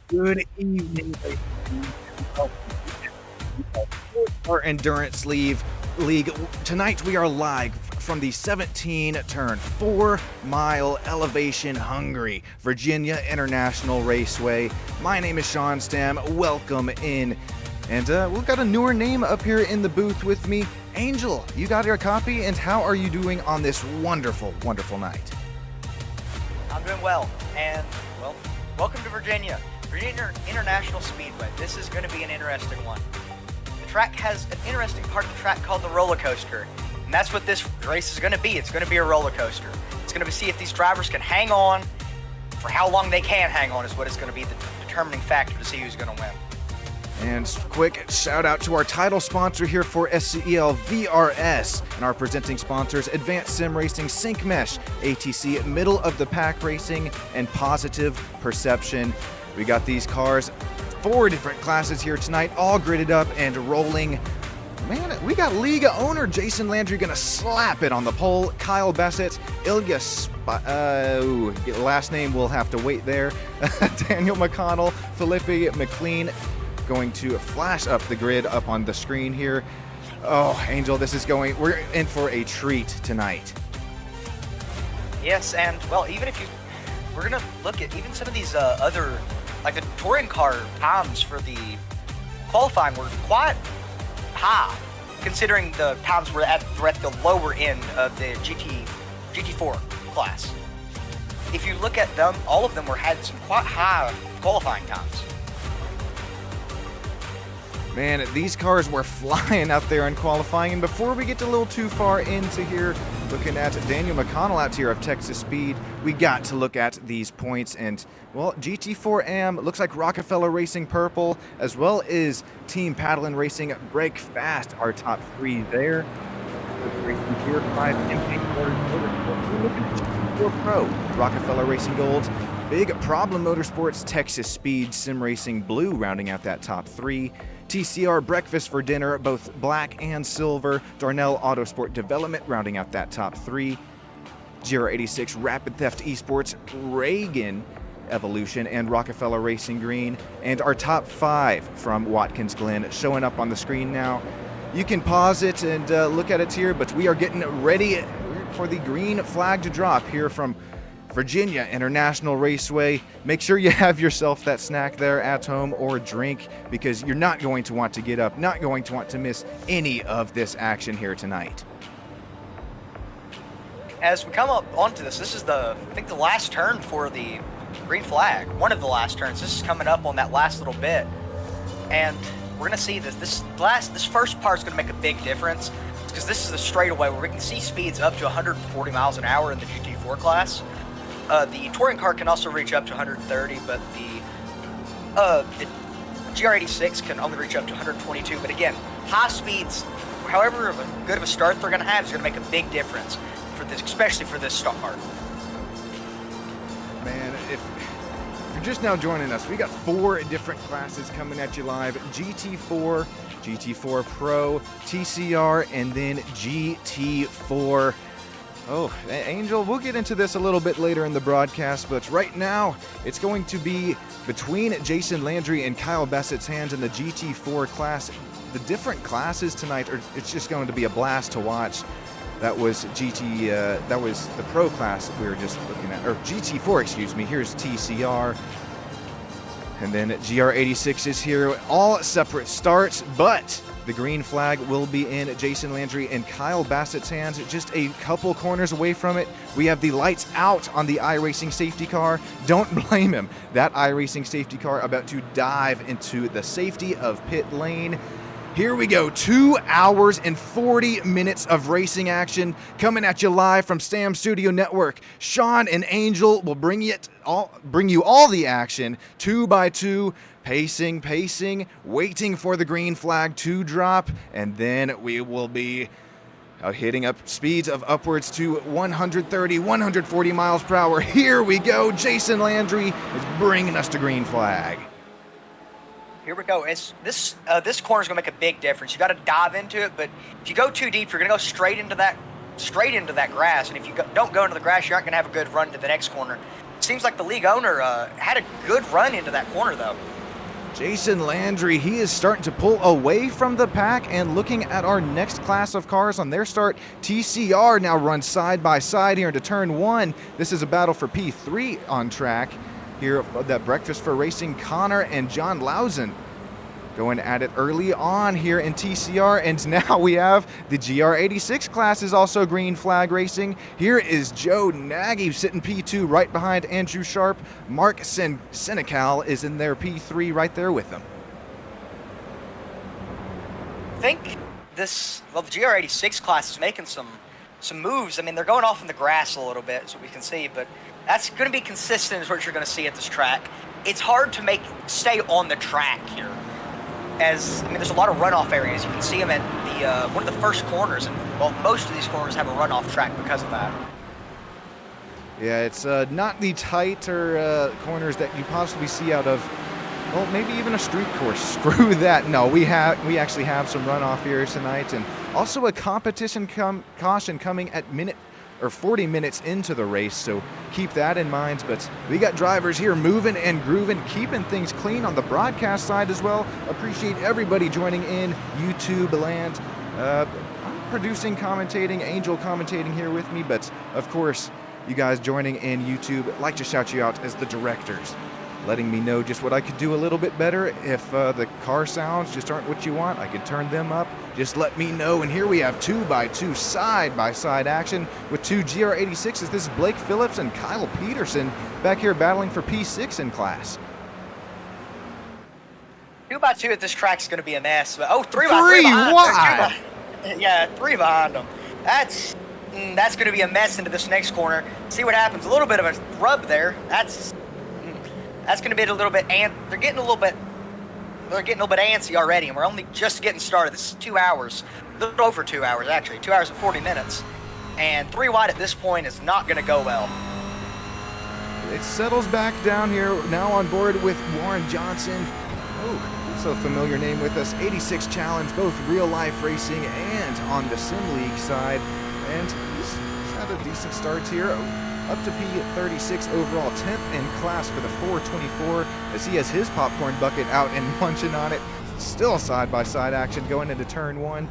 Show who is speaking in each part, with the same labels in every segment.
Speaker 1: Good evening, ladies and gentlemen. Our Endurance League. Tonight we are live from the 17-turn, 4-mile elevation Hungary, Virginia International Raceway. My name is Sean Stam. Welcome in. And we've got a newer name up here in the booth with me. Angel, you got your copy? And how are you doing on this wonderful, wonderful night?
Speaker 2: I'm doing well, and, well, welcome to Virginia. Virginia International Speedway. This is going to be an interesting one. The track has an interesting part of the track called the roller coaster, and that's what this race is going to be. It's going to be a roller coaster. It's going to see if these drivers can hang on. For how long they can hang on is what is going to be the determining factor to see who's going to win.
Speaker 1: And quick shout out to our title sponsor here for SCEL, VRS, and our presenting sponsors, Advanced Sim Racing, Sync Mesh, ATC, Middle of the Pack Racing, and Positive Perception. We got these cars, 4 different classes here tonight, all gridded up and rolling. Man, we got Liga owner Jason Landry gonna slap it on the pole. Kyle Bassett, Ilya last name we'll have to wait there. Daniel McConnell, Felipe McLean going to flash up the grid up on the screen here. Oh, Angel, we're in for a treat tonight.
Speaker 2: Yes, and, well, we're going to look at even some of these other, like the touring car times for the qualifying were quite high, considering the times we're at the lower end of the GT4 class. If you look at them, all of them had some quite high qualifying times.
Speaker 1: Man, these cars were flying out there in qualifying, and before we get a little too far into here, looking at Daniel McConnell out here of Texas Speed, we got to look at these points, and, well, GT4AM, looks like Rockefeller Racing Purple, as well as Team Paddlin' Racing Break Fast, our top 3 there. Racing Tier 5, MP Motorsports, we're looking at GT4 Pro, Rockefeller Racing Gold, Big Problem Motorsports, Texas Speed, Sim Racing Blue, rounding out that top 3. TCR Breakfast for Dinner, both black and silver. Darnell Autosport Development, rounding out that top 3. GR86 Rapid Theft Esports, Reagan Evolution, and Rockefeller Racing Green. And our top 5 from Watkins Glen showing up on the screen now. You can pause it and look at it here, but we are getting ready for the green flag to drop here from Virginia International Raceway. Make sure you have yourself that snack there at home or drink, because you're not going to want to get up, not going to want to miss any of this action here tonight.
Speaker 2: As we come up onto this is I think the last turn for the green flag. One of the last turns. This is coming up on that last little bit. And we're going to see this first part is going to make a big difference, because this is a straightaway where we can see speeds up to 140 miles an hour in the GT4 class. The touring car can also reach up to 130, but the GR86 can only reach up to 122. But again, high speeds, however good of a start they're going to have, is going to make a big difference for this, especially for this start.
Speaker 1: Man, if you're just now joining us, we got 4 different classes coming at you live: GT4, GT4 Pro, TCR, and then GT4. Oh, Angel, we'll get into this a little bit later in the broadcast, but right now it's going to be between Jason Landry and Kyle Bassett's hands in the GT4 class. The different classes tonight it's just going to be a blast to watch. That was that was the Pro class we were just looking at, or GT4, excuse me. Here's TCR. And then GR86 is here, all separate starts, but the green flag will be in Jason Landry and Kyle Bassett's hands, just a couple corners away from it. We have the lights out on the iRacing safety car. Don't blame him. That iRacing safety car about to dive into the safety of pit lane. Here we go, 2 hours and 40 minutes of racing action coming at you live from Stam Studio Network. Sean and Angel will bring you all the action, 2 by 2, pacing, waiting for the green flag to drop, and then we will be hitting up speeds of upwards to 130, 140 miles per hour. Here we go, Jason Landry is bringing us to green flag.
Speaker 2: Here we go. This corner is going to make a big difference. You got to dive into it, but if you go too deep, you're going to go straight into that grass. And if you don't go into the grass, you aren't going to have a good run to the next corner. seems like the league owner had a good run into that corner, though.
Speaker 1: Jason Landry, he is starting to pull away from the pack, and looking at our next class of cars on their start, TCR now runs side by side here into turn 1. This is a battle for P3 on track here at Breakfast for Racing. Connor and John Lausen going at it early on here in TCR, and now we have the GR86 class is also green flag racing. Here is Joe Nagy sitting P2 right behind Andrew Sharp. Mark Senecal is in their P3 right there with them.
Speaker 2: I think the GR86 class is making some moves. I mean, they're going off in the grass a little bit, as we can see, but that's going to be consistent is what you're going to see at this track. It's hard to stay on the track here. There's a lot of runoff areas. You can see them at the one of the first corners, and most of these corners have a runoff track because of that.
Speaker 1: Yeah, it's not the tighter corners that you possibly see out of, well, maybe even a street course. Screw that. No, we actually have some runoff here tonight, and also a competition caution coming at 40 minutes into the race, so keep that in mind. But we got drivers here moving and grooving, keeping things clean on the broadcast side as well. Appreciate everybody joining in YouTube land. I'm producing, commentating, Angel commentating here with me, but of course you guys joining in YouTube, like to shout you out as the directors, letting me know just what I could do a little bit better. If the car sounds just aren't what you want, I could turn them up. Just let me know. And here we have 2x2 side-by-side action with 2 GR86s. This is Blake Phillips and Kyle Peterson back here battling for P6 in class.
Speaker 2: 2x2 at this track's going to be a mess. Oh, 3x3
Speaker 1: behind.
Speaker 2: Yeah, 3 behind them. That's going to be a mess into this next corner. See what happens. A little bit of a rub there. That's going to be a little bit, they're getting a little bit antsy already, and we're only just getting started. This is 2 hours, a little over 2 hours actually, 2 hours and 40 minutes, and 3 wide at this point is not going to go well.
Speaker 1: It settles back down here, now on board with Warren Johnson. Oh, so familiar name with us. 86 Challenge, both real life racing and on the Sim League side, and he's had a decent start here. Up to P36 overall, 10th in class for the 424, as he has his popcorn bucket out and munching on it. Still side-by-side action going into turn 1.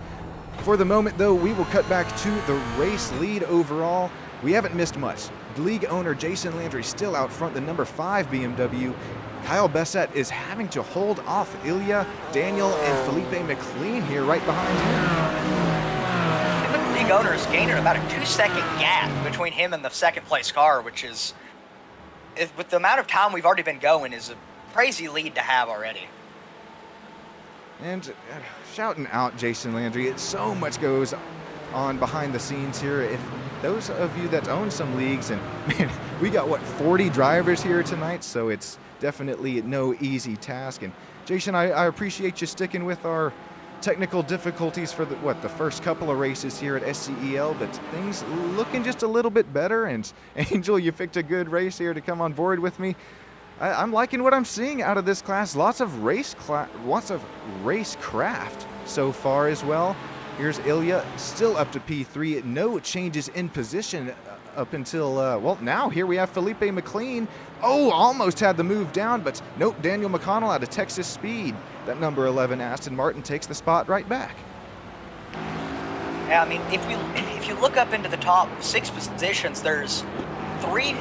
Speaker 1: For the moment, though, we will cut back to the race lead overall. We haven't missed much. The league owner, Jason Landry, still out front, the number 5 BMW. Kyle Bessette is having to hold off Ilya, Daniel, and Felipe McLean here right behind him.
Speaker 2: The league owner is gaining about a 2-second gap between him and the second place car, which is, with the amount of time we've already been going, is a crazy lead to have already.
Speaker 1: And shouting out Jason Landry, so much goes on behind the scenes here. If those of you that own some leagues, and man, we got 40 drivers here tonight, so it's definitely no easy task. And Jason, I appreciate you sticking with our technical difficulties for the first couple of races here at SCEL, but things looking just a little bit better. And Angel, you picked a good race here to come on board with me. I'm liking what I'm seeing out of this class. Lots of racecraft so far as well. Here's Ilya, still up to P3. No changes in position up until, now here we have Felipe McLean. Oh, almost had the move down, but nope, Daniel McConnell out of Texas Speed. That number 11 Aston Martin takes the spot right back.
Speaker 2: Yeah, I mean, if you look up into the top 6 positions, there's 3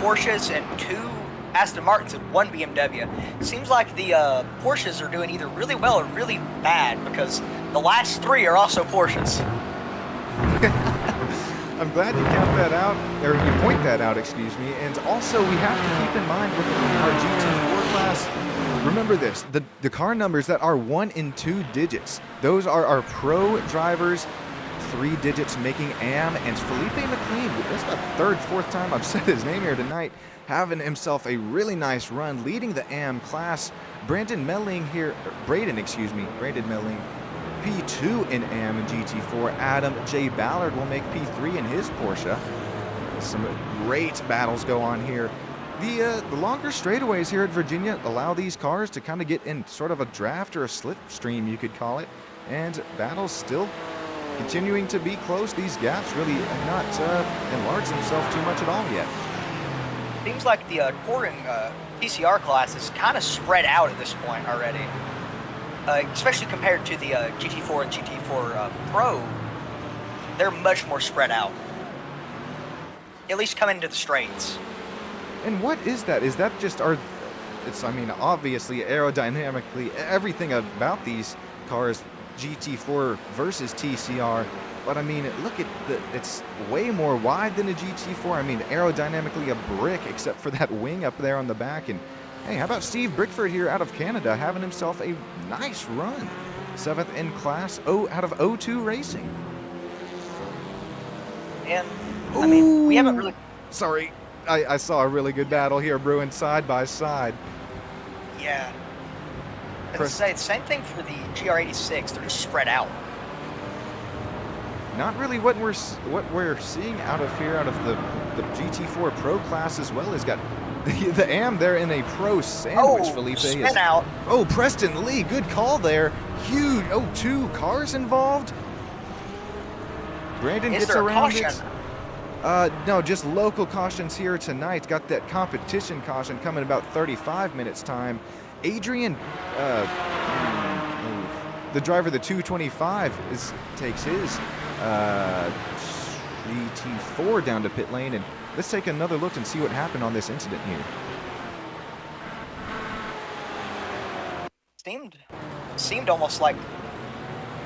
Speaker 2: Porsches and 2 Aston Martins and 1 BMW. Seems like the Porsches are doing either really well or really bad, because the last 3 are also Porsches.
Speaker 1: I'm glad you count that out, or you point that out, excuse me. And also, we have to keep in mind with our GT4 class, remember this, the car numbers that are 1 and 2 digits, those are our pro drivers, 3 digits making AM. And Felipe McLean, this is the 3rd, 4th time I've said his name here tonight, having himself a really nice run, leading the AM class. Braden Melling, P2 in AM and GT4. Adam J. Ballard will make P3 in his Porsche. Some great battles go on here. The longer straightaways here at Virginia allow these cars to kind of get in sort of a draft or a slipstream, you could call it. And battles still continuing to be close. These gaps really have not enlarged themselves too much at all yet.
Speaker 2: Seems like the touring TCR class is kind of spread out at this point already, especially compared to the GT4 and GT4 Pro. They're much more spread out, at least coming into the straights.
Speaker 1: And what is that? Is that just our... It's, I mean, obviously aerodynamically, everything about these cars, GT4 versus TCR, but I mean, look at it's way more wide than a GT4. I mean, aerodynamically a brick, except for that wing up there on the back. And hey, how about Steve Brickford here out of Canada having himself a nice run? 7th in class, out of O2 Racing.
Speaker 2: And, I mean, we haven't really...
Speaker 1: Sorry, I saw a really good battle here brewing side by side.
Speaker 2: Yeah. As I say, same thing for the GR86. They're just spread out.
Speaker 1: Not really what we're seeing out of here, out of the GT4 Pro class as well. Has got the AM there in a Pro sandwich. Felipe
Speaker 2: spin out.
Speaker 1: Oh, Preston Lee, good call there. Huge. Oh, 2 cars involved. Brandon gets around it. No, just local cautions here tonight. Got that competition caution coming about 35 minutes time. Adrian, the driver, the 225, takes his GT4 down to pit lane. And let's take another look and see what happened on this incident here.
Speaker 2: Seemed almost like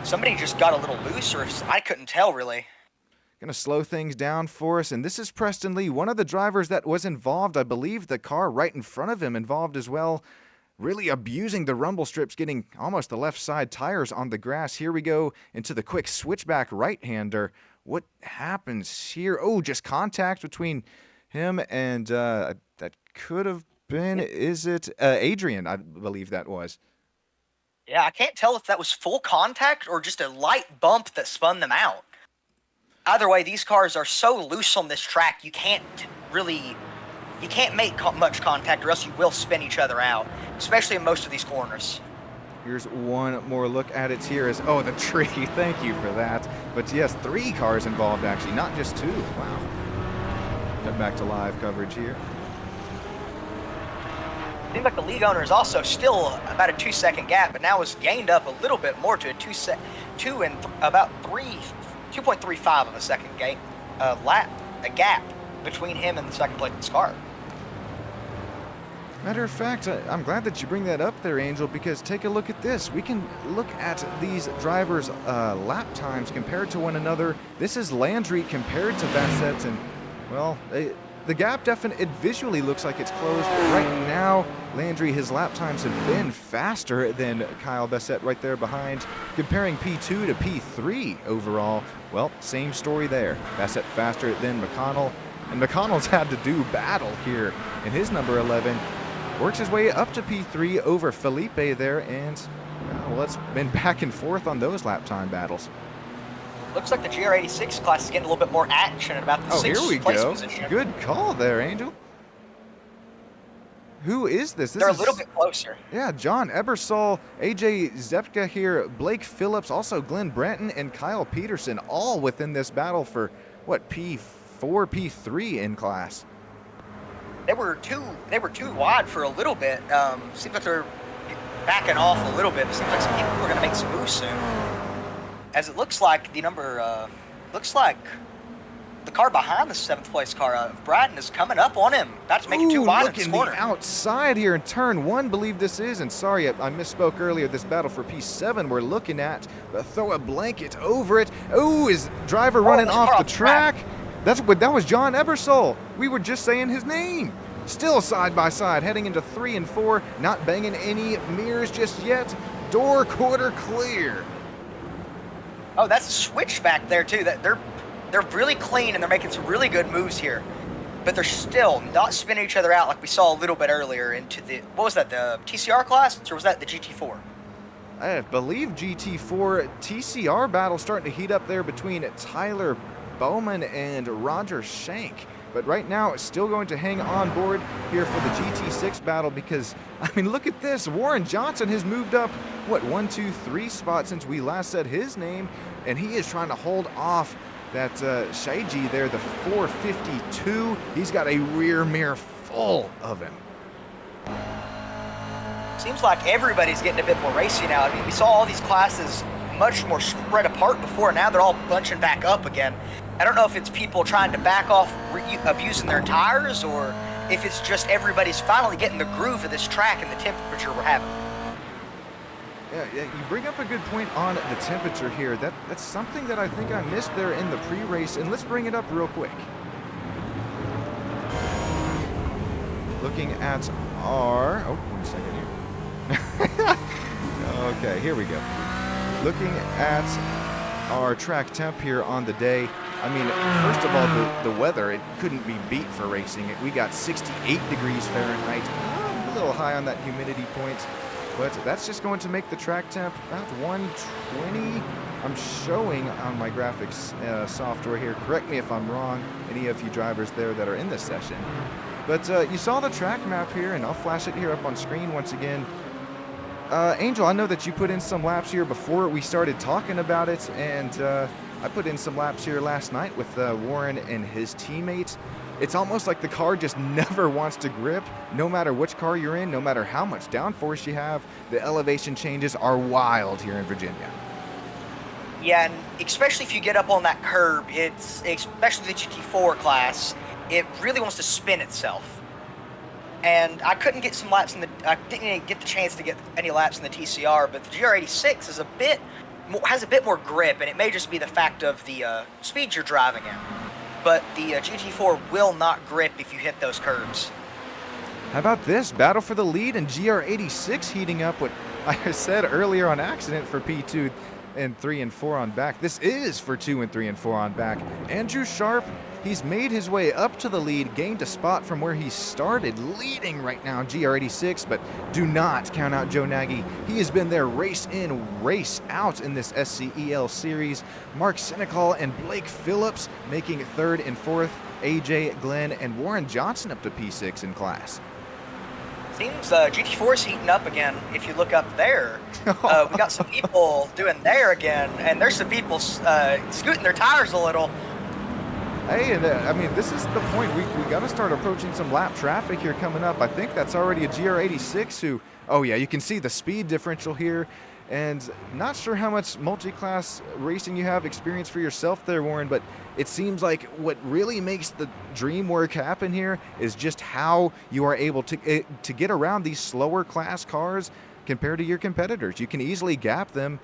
Speaker 2: somebody just got a little loose, or I couldn't tell really.
Speaker 1: Gonna slow things down for us, and this is Preston Lee, one of the drivers that was involved. I believe the car right in front of him involved as well, really abusing the rumble strips, getting almost the left side tires on the grass. Here we go into the quick switchback right-hander. What happens here? Oh, just contact between him and that could have been, is it Adrian, I believe that was.
Speaker 2: Yeah, I can't tell if that was full contact or just a light bump that spun them out. Either way, these cars are so loose on this track, you can't make much contact or else you will spin each other out, especially in most of these corners.
Speaker 1: Here's one more look at it here. Oh, the tree. Thank you for that. But yes, 3 cars involved actually, not just 2. Wow. Cut back to live coverage here.
Speaker 2: Seems like the league owner is also still about a 2-second gap, but now has gained up a little bit more to a 2.35 of a second gap between him and the second place car.
Speaker 1: Matter of fact, I'm glad that you bring that up there, Angel, because take a look at this. We can look at these drivers' lap times compared to one another. This is Landry compared to Bassett, and, well, the gap definitely, it visually looks like it's closed. Right now, Landry, his lap times have been faster than Kyle Bassett right there behind. Comparing P2 to P3 overall, well, same story there. Bassett faster than McConnell, and McConnell's had to do battle here in his number 11. Works his way up to P3 over Felipe there, and well, it's been back and forth on those lap time battles.
Speaker 2: Looks like the GR86 class is getting a little bit more action at about the 6th place position.
Speaker 1: Good call there, Angel. Who is this?
Speaker 2: They're a little bit closer.
Speaker 1: Yeah, John Ebersol, AJ Zepka here, Blake Phillips, also Glenn Branton and Kyle Peterson, all within this battle for, what, P4, P3 in class.
Speaker 2: They were too wide for a little bit. Seems like they're backing off a little bit. It seems like some people are going to make some moves soon. As it looks like the car behind the 7th place car, Bratton, is coming up on him. About to make it too wide in this corner.
Speaker 1: The outside here in turn 1, believe this is, and sorry, I misspoke earlier, this battle for P7 we're looking at, but throw a blanket over it. Oh, is driver running off the track? That was John Ebersol. We were just saying his name. Still side by side, heading into 3 and 4, not banging any mirrors just yet. Door quarter clear.
Speaker 2: Oh, that's a switch back there too. They're really clean and they're making some really good moves here, but they're still not spinning each other out like we saw a little bit earlier into the, what was that, the TCR class, or was that the GT4?
Speaker 1: I believe GT4 TCR battle starting to heat up there between Tyler Bowman and Roger Shank. But right now, it's still going to hang on board here for the GT6 battle because, I mean, look at this. Warren Johnson has moved up, what, 1, 2, 3 spots since we last said his name, and he is trying to hold off that Shaiji there, the 452. He's got a rear mirror full of him.
Speaker 2: Seems like everybody's getting a bit more racy now. I mean, we saw all these classes much more spread apart before. Now they're all bunching back up again. I don't know if it's people trying to back off abusing their tires, or if it's just everybody's finally getting the groove of this track and the temperature we're having.
Speaker 1: Yeah, you bring up a good point on the temperature here. That's something that I think I missed there in the pre-race, and let's bring it up real quick. Looking at our... Oh, 1 second here. Okay, here we go. Looking at our track temp here on the day. I mean, first of all, the weather, it couldn't be beat for racing. We got 68 degrees Fahrenheit, a little high on that humidity point, but that's just going to make the track temp about 120. I'm showing on my graphics software here. Correct me if I'm wrong, any of you drivers there that are in this session. But you saw the track map here, and I'll flash it here up on screen once again. Angel, I know that you put in some laps here before we started talking about it, and I put in some laps here last night with Warren and his teammates. It's almost like the car just never wants to grip, no matter which car you're in, no matter how much downforce you have. The elevation changes are wild here in Virginia.
Speaker 2: Yeah, and especially if you get up on that curb, it's especially the GT4 class, it really wants to spin itself. And I couldn't get some laps in the, I didn't get the chance to get any laps in the TCR, but the GR86 is has a bit more grip, and it may just be the fact of the speed you're driving in. But the GT4 will not grip if you hit those curbs.
Speaker 1: How about this? Battle for the lead and GR86 heating up what I said earlier on accident for P2 and 3 and 4 on back. This is for 2 and 3 and 4 on back. Andrew Sharp, he's made his way up to the lead, gained a spot from where he started, leading right now GR86, but do not count out Joe Nagy. He has been there race in, race out in this SCEL series. Mark Senecal and Blake Phillips making 3rd and 4th. AJ, Glenn, and Warren Johnson up to P6 in class.
Speaker 2: Seems GT4 is heating up again. If you look up there, we got some people doing there again, and there's some people scooting their tires a little.
Speaker 1: Hey, and I mean, this is the point. We got to start approaching some lap traffic here coming up. I think that's already a GR86 who, oh yeah, you can see the speed differential here. And not sure how much multi-class racing you have experience for yourself there, Warren, but it seems like what really makes the dream work happen here is just how you are able to get around these slower class cars compared to your competitors. You can easily gap them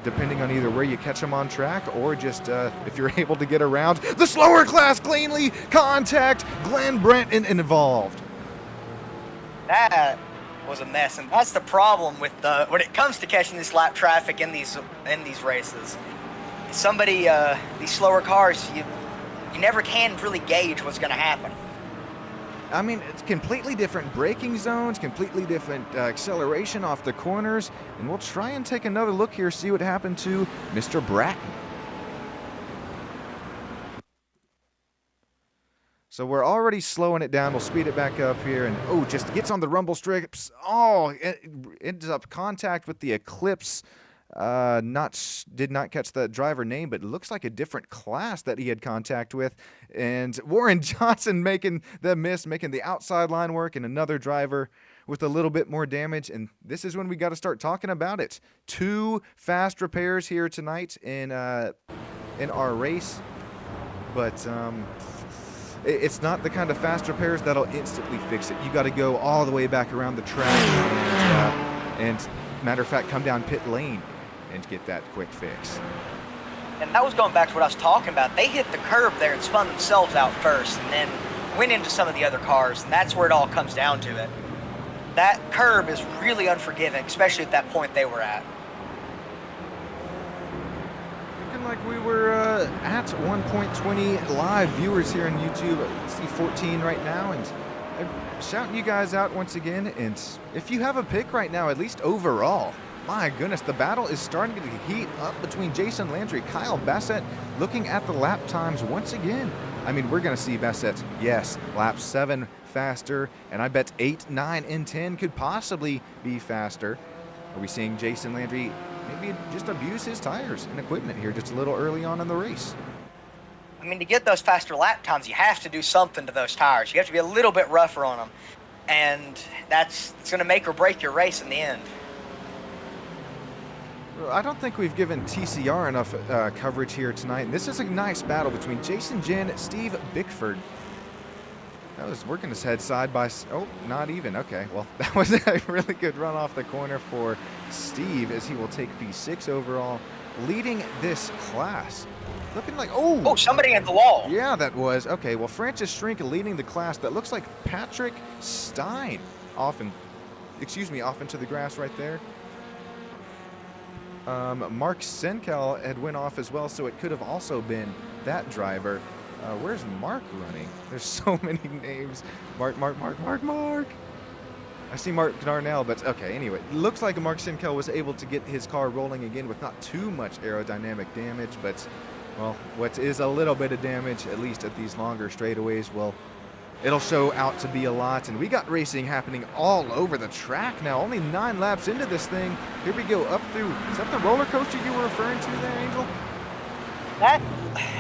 Speaker 1: depending on either where you catch them on track or just if you're able to get around the slower class cleanly. Contact Glenn Brenton involved.
Speaker 2: That was a mess, and that's the problem with when it comes to catching this lap traffic in these races. Somebody, these slower cars, you never can really gauge what's going to happen.
Speaker 1: I mean, it's completely different braking zones, completely different acceleration off the corners, and we'll try and take another look here, see what happened to Mr. Bratton. So we're already slowing it down. We'll speed it back up here, and oh, just gets on the rumble strips. Oh, it ends up contact with the Eclipse. Did not catch the driver name, but it looks like a different class that he had contact with. And Warren Johnson making the miss, making the outside line work, and another driver with a little bit more damage. And this is when we got to start talking about it. 2 fast repairs here tonight in our race, but it's not the kind of fast repairs that'll instantly fix it. You got to go all the way back around the track and matter of fact, come down pit lane and get that quick fix.
Speaker 2: And that was going back to what I was talking about. They hit the curb there and spun themselves out first and then went into some of the other cars, and that's where it all comes down to it. That curb is really unforgiving, especially at that point they were at.
Speaker 1: Like we were at 1.20 live viewers here on YouTube. I see 14 right now, and I'm shouting you guys out once again. And if you have a pick right now, at least overall, my goodness, the battle is starting to heat up between Jason Landry, Kyle Bassett. Looking at the lap times once again, I mean, we're going to see best sets, yes, lap 7 faster, and I bet 8, 9, and 10 could possibly be faster. Are we seeing Jason Landry maybe just abuse his tires and equipment here just a little early on in the race?
Speaker 2: I mean, to get those faster lap times, you have to do something to those tires. You have to be a little bit rougher on them, and it's going to make or break your race in the end.
Speaker 1: I don't think we've given TCR enough coverage here tonight. And this is a nice battle between Jason Jen, Steve Bickford. That was working his head side by, oh, not even. Okay, well, that was a really good run off the corner for Steve as he will take P6 overall, leading this class. Looking like, oh,
Speaker 2: somebody in the wall.
Speaker 1: Yeah, that was. Okay, well, Francis Shrink leading the class. That looks like Patrick Stein off into the grass right there. Mark Senkel had went off as well, so it could have also been that driver. Where's Mark running? There's so many names. Mark. I see Mark Darnell, but okay, anyway. Looks like Mark Senkel was able to get his car rolling again with not too much aerodynamic damage, but, well, what is a little bit of damage, at least at these longer straightaways, well, it'll show out to be a lot. And we got racing happening all over the track now. Only 9 laps into this thing. Here we go up through, is that the roller coaster you were referring to there, Angel?
Speaker 2: That,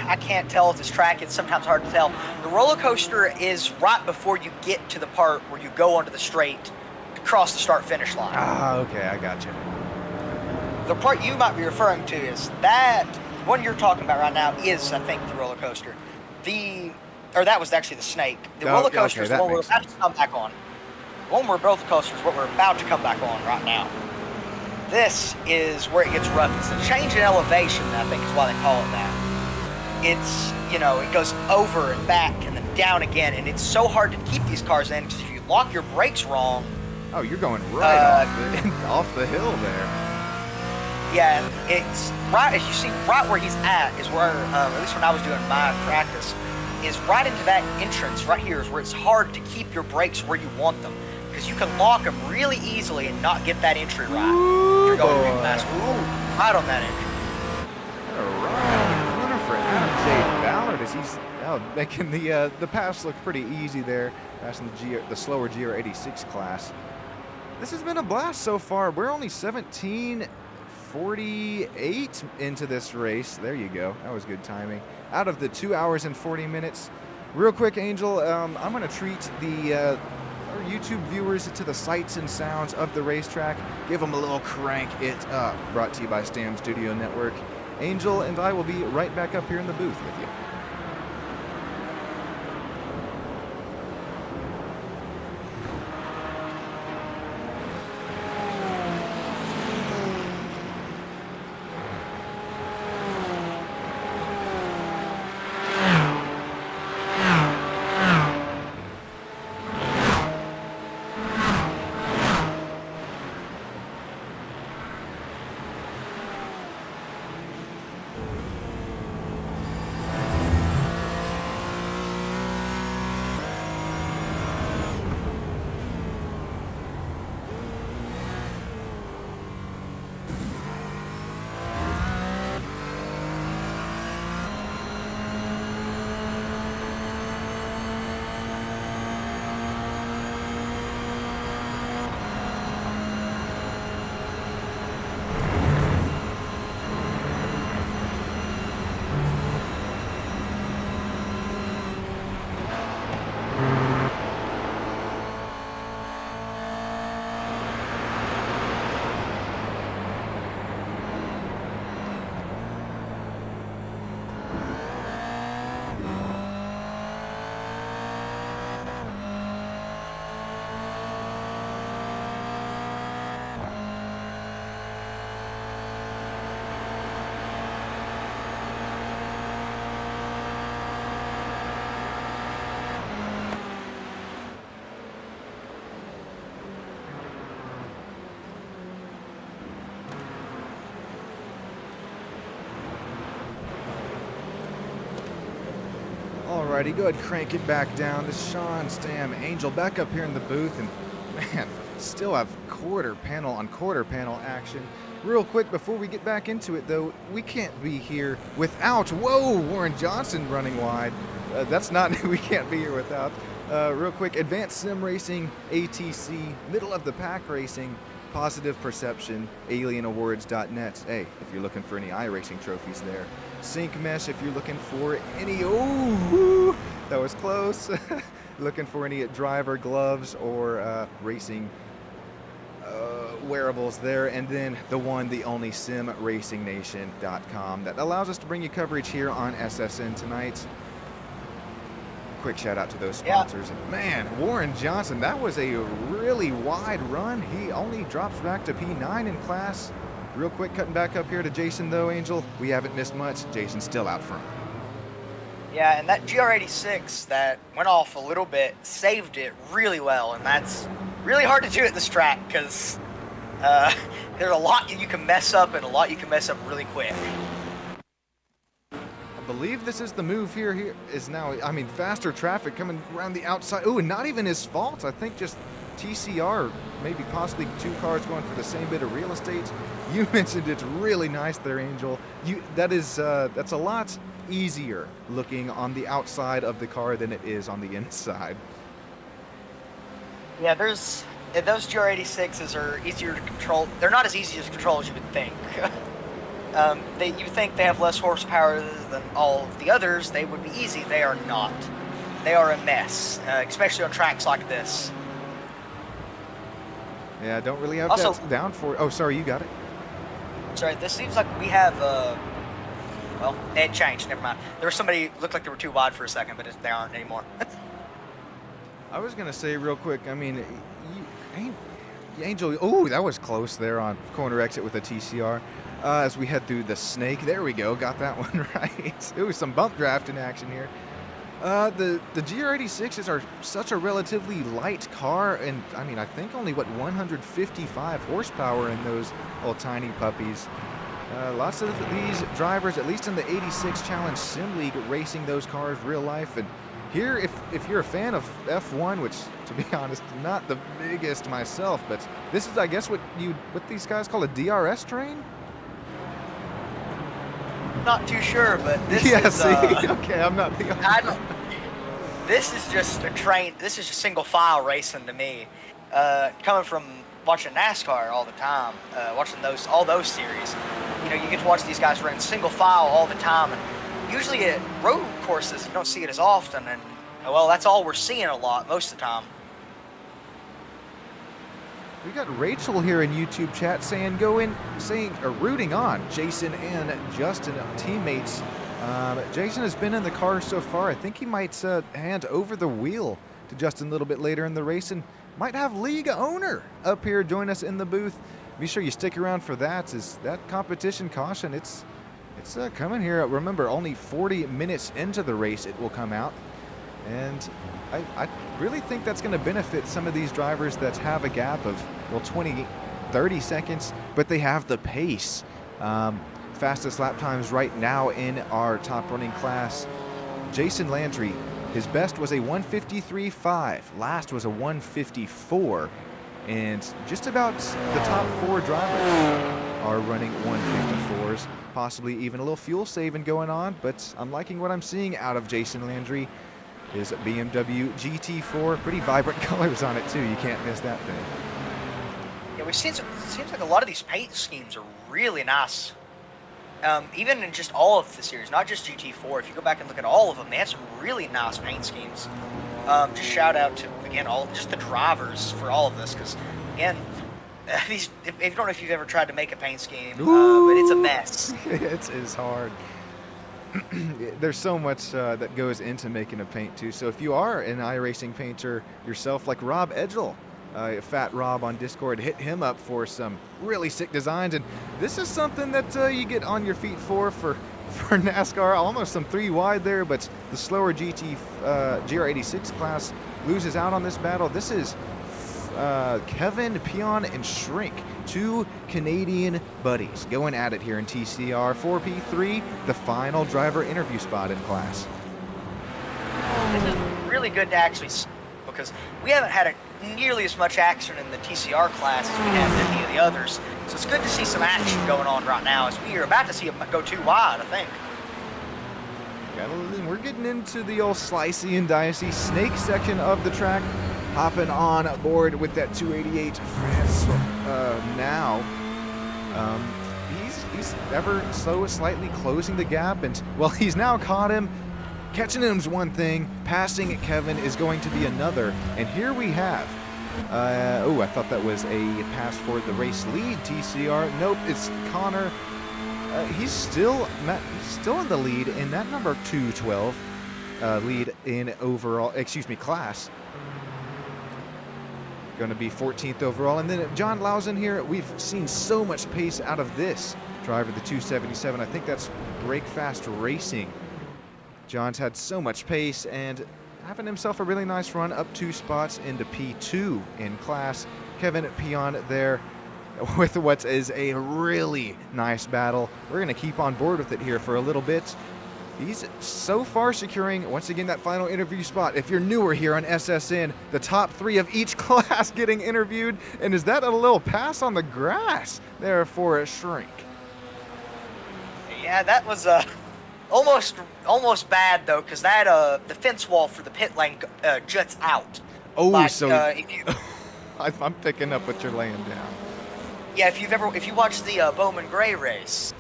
Speaker 2: I can't tell with this track. It's sometimes hard to tell. The roller coaster is right before you get to the part where you go onto the straight to cross the start-finish line.
Speaker 1: Ah, okay, I got you.
Speaker 2: The part you might be referring to is that one you're talking about right now is, I think, the roller coaster. Or that was actually the snake. The roller coaster is the one we're about to come back on. The one where both coasters, what we're about to come back on right now. This is where it gets rough. It's a change in elevation, I think is why they call it that. It's, it goes over and back and then down again, and it's so hard to keep these cars in because if you lock your brakes wrong...
Speaker 1: Oh, you're going right off the hill there.
Speaker 2: Yeah, and it's right, as you see, right where he's at is where, at least when I was doing my practice, is right into that entrance right here is where it's hard to keep your brakes where you want them because you can lock them really easily and not get that entry right.
Speaker 1: Ooh,
Speaker 2: you're going really fast. Ooh, right on that entry.
Speaker 1: All right, corner for Adam J. Ballard as he's making the pass look pretty easy there, passing the slower GR86 class. This has been a blast so far. We're only 17:48 into this race. There you go. That was good timing. Out of the 2 hours and 40 minutes. Real quick, Angel, I'm going to treat our YouTube viewers to the sights and sounds of the racetrack. Give them a little crank it up. Brought to you by Stam Studio Network. Angel and I will be right back up here in the booth with you. Alrighty, go ahead, crank it back down. This is Sean Stam, Angel back up here in the booth, and man, still have quarter panel on quarter panel action. Real quick before we get back into it though, we can't be here without, whoa, Warren Johnson running wide. that's not, we can't be here without. Real quick, Advanced Sim Racing, ATC, Middle of the Pack Racing, Positive Perception, AlienAwards.net. Hey, if you're looking for any iRacing trophies there. Sync Mesh, if you're looking for any, oh, that was close. Looking for any driver gloves or racing wearables there. And then the one, the only SimRacingNation.com that allows us to bring you coverage here on SSN tonight. Quick shout out to those sponsors. Yeah. And man, Warren Johnson, that was a really wide run. He only drops back to P9 in class. Real quick, cutting back up here to Jason though, Angel. We haven't missed much. Jason's still out front.
Speaker 2: Yeah, and that GR86 that went off a little bit saved it really well, and that's really hard to do at this track because there's a lot you can mess up and a lot you can mess up really quick.
Speaker 1: I believe this is the move here. Here is now, I mean, faster traffic coming around the outside. Oh, and not even his fault. I think just TCR, maybe possibly two cars going for the same bit of real estate. You mentioned it's really nice there, Angel. That's a lot easier looking on the outside of the car than it is on the inside.
Speaker 2: Yeah, those GR86s are easier to control. They're not as easy to control as you would think. You think they have less horsepower than all of the others, they would be easy. They are not. They are a mess, especially on tracks like this.
Speaker 1: Yeah, I don't really have that down for. Oh, sorry, you got it.
Speaker 2: Sorry, this seems like we have. Well, it changed. Never mind. There was somebody looked like they were too wide for a second, but they aren't anymore.
Speaker 1: I was gonna say real quick. I mean, Angel. Oh, that was close there on corner exit with a TCR. As we head through the snake, there we go. Got that one right. It was some bump draft in action here. The GR86s are such a relatively light car, and I mean, I think only 155 horsepower in those little tiny puppies. Lots of these drivers, at least in the 86 Challenge Sim League, racing those cars real life. And here, if you're a fan of F1, which to be honest, not the biggest myself, but this is, I guess, what these guys call a DRS train.
Speaker 2: Not too sure, but this
Speaker 1: is...
Speaker 2: see,
Speaker 1: okay, I'm not the...
Speaker 2: This is just a train, this is just single file racing to me. Coming from watching NASCAR all the time, watching all those series, you know, you get to watch these guys run single file all the time, and usually at road courses, you don't see it as often, and, well, that's all we're seeing a lot, most of the time.
Speaker 1: We got Rachel here in YouTube chat rooting on Jason and Justin, teammates. Jason has been in the car so far. I think he might hand over the wheel to Justin a little bit later in the race, and might have league owner up here join us in the booth. Be sure you stick around for that. Is that competition caution? It's coming here. Remember, only 40 minutes into the race it will come out, and I really think that's going to benefit some of these drivers that have a gap of, well, 20, 30 seconds, but they have the pace. Fastest lap times right now in our top running class. Jason Landry, his best was a 153.5. Last was a 154. And just about the top 4 drivers are running 154s. Possibly even a little fuel saving going on, but I'm liking what I'm seeing out of Jason Landry. His BMW GT4, pretty vibrant colors on it too. You can't miss that thing.
Speaker 2: Yeah, we've seen. It seems like a lot of these paint schemes are really nice. Even in just all of the series, not just GT4. If you go back and look at all of them, they have some really nice paint schemes. Just shout out to, again, just the drivers for all of this, because again, I don't know if you've ever tried to make a paint scheme, but it's a mess.
Speaker 1: It is hard. There's so much that goes into making a paint too. So if you are an iRacing painter yourself, like Rob Edgel, Fat Rob on Discord, hit him up for some really sick designs. And this is something that you get on your feet for NASCAR. Almost some 3 wide there, but the slower GR86 class loses out on this battle. This is Kevin, Pion, and Shrink, 2 Canadian buddies going at it here in TCR 4P3, the final driver interview spot in class.
Speaker 2: This is really good to actually see, because we haven't had nearly as much action in the TCR class as we have in any of the others. So it's good to see some action going on right now, as we are about to see them go 2 wide, I think.
Speaker 1: We're getting into the old slicey and dicey snake section of the track. Hopping on board with that 288 France now. He's ever so slightly closing the gap, and well, he's now caught him. Catching him's one thing, passing Kevin is going to be another. And here we have, I thought that was a pass for the race lead, TCR. Nope, it's Connor. He's still in the lead in that number 212 lead in overall, class. Going to be 14th overall. And then John Lausen here, we've seen so much pace out of this driver, the 277. I think that's Break Fast Racing. John's had so much pace and having himself a really nice run up 2 spots into P2 in class. Kevin Pion there with what is a really nice battle. We're going to keep on board with it here for a little bit. He's so far securing, once again, that final interview spot. If you're newer here on SSN, the top 3 of each class getting interviewed. And is that a little pass on the grass there for a Shrink?
Speaker 2: Yeah, that was almost bad, though, because that the fence wall for the pit lane juts out.
Speaker 1: Oh,
Speaker 2: like,
Speaker 1: so I'm picking up what you're laying down.
Speaker 2: Yeah, if you watch the Bowman Gray race,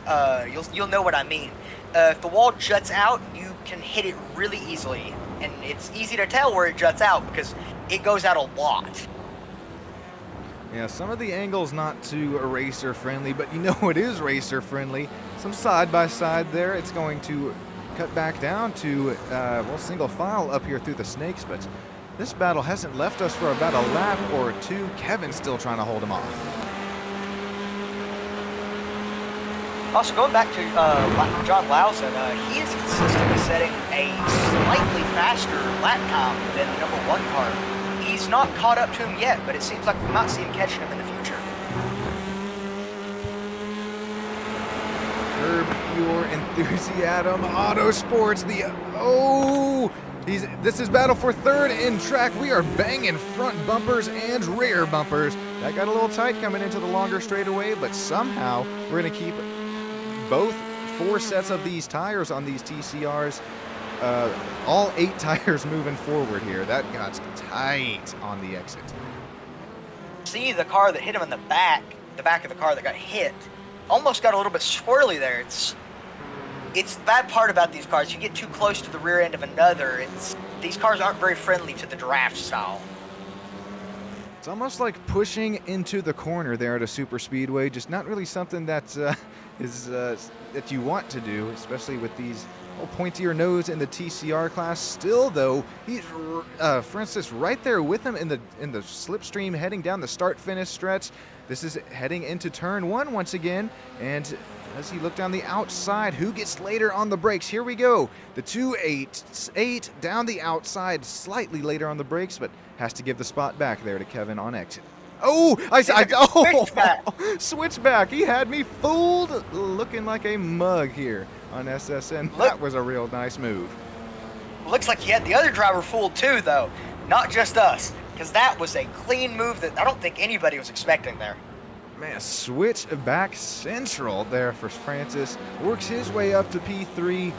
Speaker 2: you'll know what I mean. If the wall juts out, you can hit it really easily, and it's easy to tell where it juts out because it goes out a lot.
Speaker 1: Yeah, some of the angles not too racer friendly, but you know it is racer friendly. Some side by side there. It's going to cut back down to single file up here through the snakes, but this battle hasn't left us for about a lap or 2. Kevin's still trying to hold him off.
Speaker 2: Also, going back to John Lausen, he is consistently setting a slightly faster lap time than the number 1 car. He's not caught up to him yet, but it seems like we might see him catching him in the future.
Speaker 1: Curb Your Enthusiasm Autosports, this is battle for 3rd in track. We are banging front bumpers and rear bumpers. That got a little tight coming into the longer straightaway, but somehow we're going to keep both 4 sets of these tires on these TCRs. All 8 tires moving forward here. That got tight on the exit.
Speaker 2: See the car that hit him in the back of the car that got hit, almost got a little bit squirrely there. It's the bad part about these cars. You get too close to the rear end of another. These cars aren't very friendly to the draft style.
Speaker 1: It's almost like pushing into the corner there at a super speedway. Just not really something that that you want to do, especially with these pointier nose in the TCR class. Still, though, he's Francis right there with him in the slipstream heading down the start-finish stretch. This is heading into turn 1 once again, and as he look down the outside, who gets later on the brakes? Here we go. The 288 down the outside, slightly later on the brakes, but has to give the spot back there to Kevin on exit. Switchback. He had me fooled, looking like a mug here on SSN. That was a real nice move.
Speaker 2: Looks like he had the other driver fooled too, though. Not just us, because that was a clean move that I don't think anybody was expecting there.
Speaker 1: Man, switch back central there for Francis. Works his way up to P3.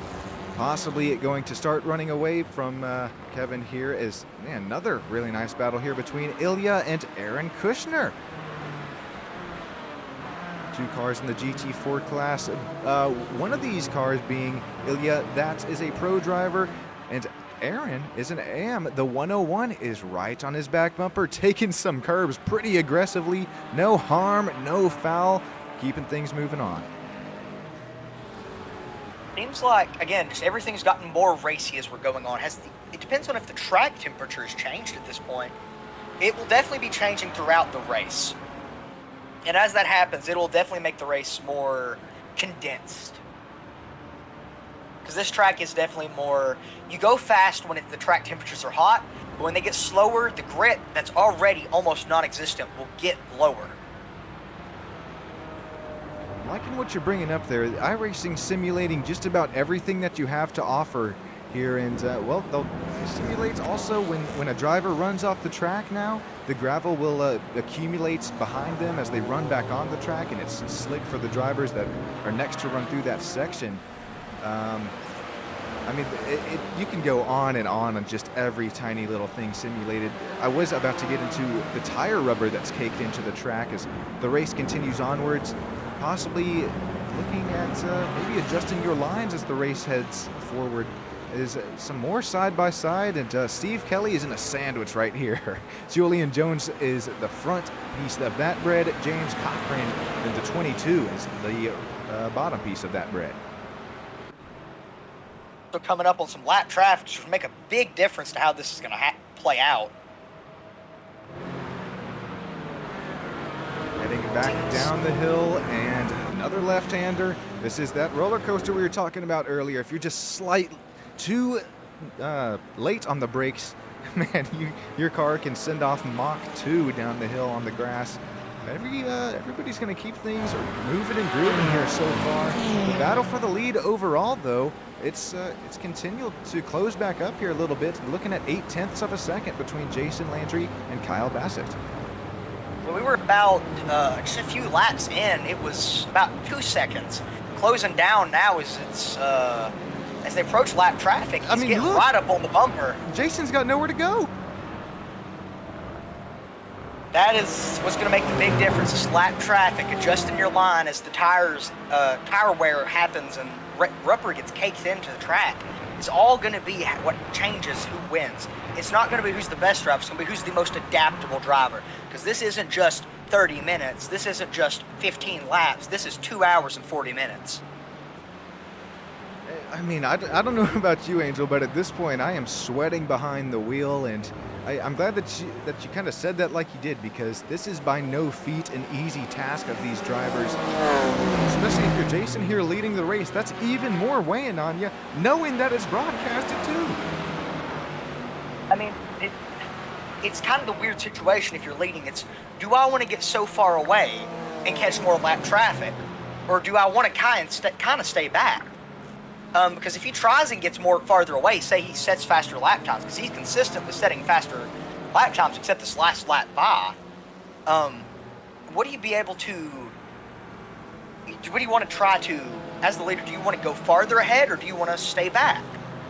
Speaker 1: Possibly going to start running away from Kevin here is, man, another really nice battle here between Ilya and Aaron Kushner. 2 cars in the GT4 class. One of these cars being Ilya, that is a pro driver, and Aaron is an AM. The 101 is right on his back bumper, taking some curbs pretty aggressively. No harm, no foul, keeping things moving on.
Speaker 2: Seems like, again, just everything's gotten more racy as we're going on. It depends on if the track temperature has changed at this point. It will definitely be changing throughout the race. And as that happens, it will definitely make the race more condensed. Because this track is definitely more, you go fast when the track temperatures are hot, but when they get slower, the grit that's already almost non-existent will get lower.
Speaker 1: Liking what you're bringing up there, iRacing simulating just about everything that you have to offer here, and they'll simulate also when a driver runs off the track now, the gravel will accumulate behind them as they run back on the track, and it's slick for the drivers that are next to run through that section. I mean, you can go on just every tiny little thing simulated. I was about to get into the tire rubber that's caked into the track as the race continues onwards, possibly looking at maybe adjusting your lines as the race heads forward. Is some more side-by-side, and Steve Kelly is in a sandwich right here. Julian Jones is the front piece of that bread. James Cochran in the 22 is the bottom piece of that bread.
Speaker 2: So coming up on some lap traffic should make a big difference to how this is going to play out.
Speaker 1: Heading back down the hill, and another left-hander. This is that roller coaster we were talking about earlier. If you're just slightly too late on the brakes, man, your car can send off Mach 2 down the hill on the grass. Everybody's going to keep things moving and grooving here so far. The battle for the lead overall, though, it's continued to close back up here a little bit, looking at 0.8 of a second between Jason Landry and Kyle Bassett.
Speaker 2: When we were about just a few laps in, it was about 2 seconds. Closing down now as they approach lap traffic, he's getting right up on the bumper.
Speaker 1: Jason's got nowhere to go.
Speaker 2: That is what's going to make the big difference, is lap traffic, adjusting your line as the tire wear happens and rubber gets caked into the track. It's all going to be what changes who wins. It's not going to be who's the best driver, it's going to be who's the most adaptable driver. Because this isn't just 30 minutes, this isn't just 15 laps, this is 2 hours and 40 minutes.
Speaker 1: I mean, I don't know about you, Angel, but at this point I am sweating behind the wheel, and I'm glad that you kind of said that like you did, because this is by no feat an easy task of these drivers, especially if you're Jason here leading the race. That's even more weighing on you, knowing that it's broadcasted too.
Speaker 2: I mean, it's kind of the weird situation if you're leading. It's, do I want to get so far away and catch more lap traffic, or do I want to kind of stay back? Because if he tries and gets farther away, say he sets faster lap times, because he's consistent with setting faster lap times, except this last lap by, what do you want to try to, as the leader, do you want to go farther ahead, or do you want to stay back?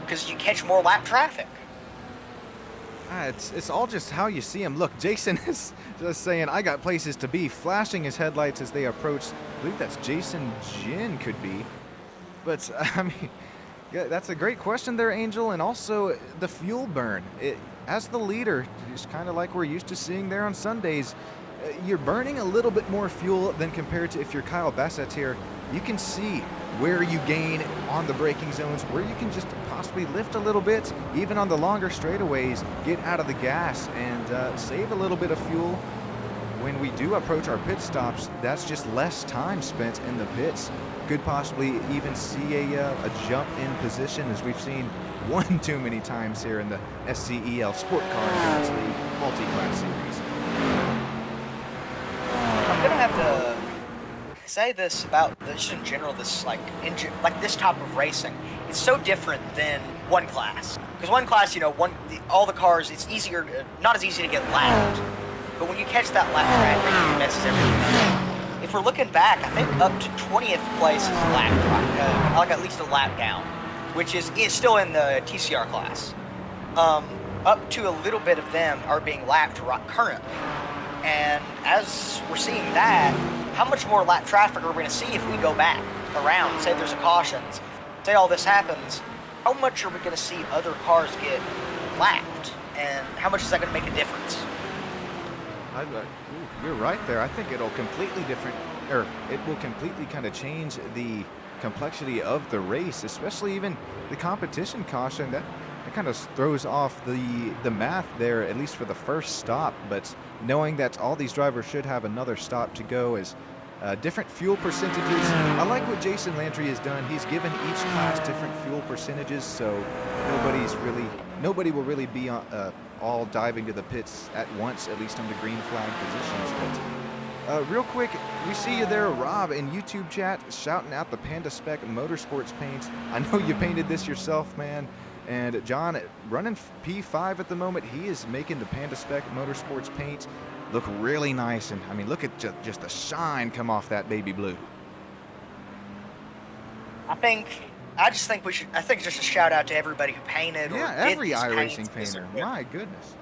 Speaker 2: Because you catch more lap traffic.
Speaker 1: It's all just how you see him. Look, Jason is just saying, I got places to be, flashing his headlights as they approach. I believe that's Jason Jin, could be. But, I mean, yeah, that's a great question there, Angel. And also the fuel burn. As the leader, just kind of like we're used to seeing there on Sundays, you're burning a little bit more fuel than compared to if you're Kyle Bassett here. You can see where you gain on the braking zones, where you can just possibly lift a little bit, even on the longer straightaways, get out of the gas and save a little bit of fuel. When we do approach our pit stops, that's just less time spent in the pits. Could possibly even see a jump in position, as we've seen one too many times here in the SCEL Sport Car Endurance League multi-class series.
Speaker 2: I'm gonna have to say this about this in general. This like this type of racing, it's so different than one class. Because one class, all the cars, it's easier, not as easy to get lapped. But when you catch that lap traffic, it messes everything up. If we're looking back, I think up to 20th place is lap, like at least a lap down, which is still in the TCR class. Up to a little bit of them are being lapped currently. And as we're seeing that, how much more lap traffic are we going to see if we go back around? Say there's a cautions, say all this happens, how much are we going to see other cars get lapped? And how much is that going to make a difference?
Speaker 1: You're right there. I think it will completely kind of change the complexity of the race, especially even the competition caution. That kind of throws off the math there, at least for the first stop. But knowing that all these drivers should have another stop to go is different fuel percentages. I like what Jason Landry has done. He's given each class different fuel percentages, so nobody will really be all diving to the pits at once, at least on the green flag positions. But real quick, we see you there, Rob, in YouTube chat, shouting out the Panda Spec Motorsports paint. I know you painted this yourself, man. And John, running P5 at the moment, he is making the Panda Spec Motorsports paint look really nice. And I mean, look at just the shine come off that baby blue.
Speaker 2: I think I just think I think just a shout out to everybody who painted
Speaker 1: Yeah,
Speaker 2: or did
Speaker 1: every
Speaker 2: these
Speaker 1: iRacing
Speaker 2: paints.
Speaker 1: painter. My goodness.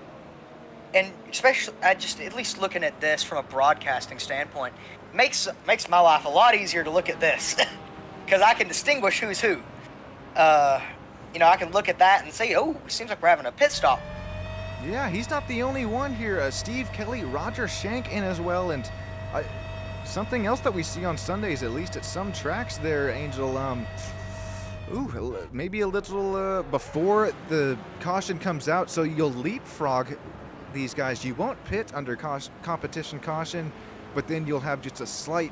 Speaker 2: And especially, at least looking at this from a broadcasting standpoint, makes my life a lot easier to look at this, because I can distinguish who's who. You know, I can look at that and say, oh, it seems like we're having a pit stop.
Speaker 1: Yeah, he's not the only one here. Steve Kelly, Roger Shank in as well, and something else that we see on Sundays, at least at some tracks there, Angel. Maybe a little before the caution comes out, so you'll leapfrog these guys. You won't pit under competition caution, but then you'll have just a slightly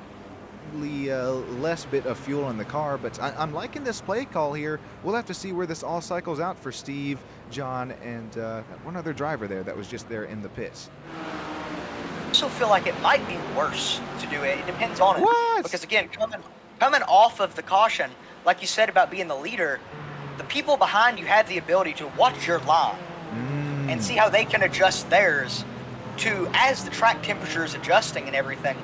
Speaker 1: less bit of fuel in the car. But I'm liking this play call here. We'll have to see where this all cycles out for Steve, John, and one other driver there that was just there in the pits.
Speaker 2: I also feel like it might be worse to do it. It depends on it.
Speaker 1: What?
Speaker 2: Because again, coming off of the caution, like you said about being the leader, the people behind you have the ability to watch your line and see how they can adjust theirs to, as the track temperature is adjusting and everything.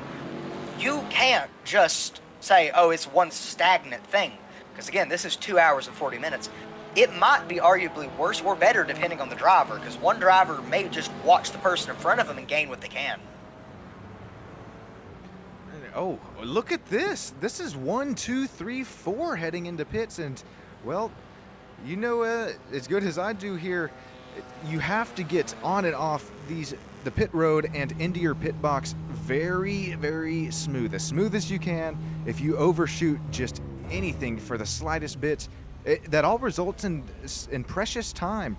Speaker 2: You can't just say, oh, it's one stagnant thing. Because again, this is 2 hours and 40 minutes. It might be arguably worse or better depending on the driver, because one driver may just watch the person in front of them and gain what they can.
Speaker 1: Oh, look at this. This is 1, 2, 3, 4 heading into pits. And, well, you know, as good as I do here, you have to get on and off the pit road and into your pit box very, very smooth as you can. If you overshoot just anything for the slightest bit, that all results in precious time,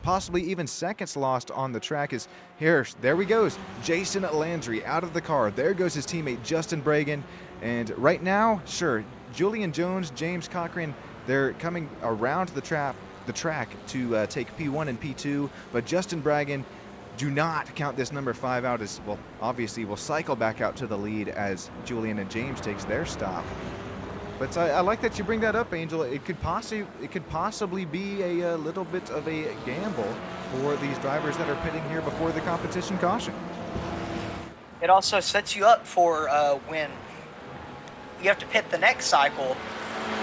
Speaker 1: possibly even seconds lost on the track. There we goes, Jason Landry out of the car. There goes his teammate Justin Bragan. And right now, sure, Julian Jones, James Cochran, they're coming around the track to take P1 and P2, but Justin Bragan, do not count this number 5 out, as well. Obviously will cycle back out to the lead as Julian and James takes their stop. But I like that you bring that up, Angel. It could possibly be a little bit of a gamble for these drivers that are pitting here before the competition caution.
Speaker 2: It also sets you up for when you have to pit the next cycle.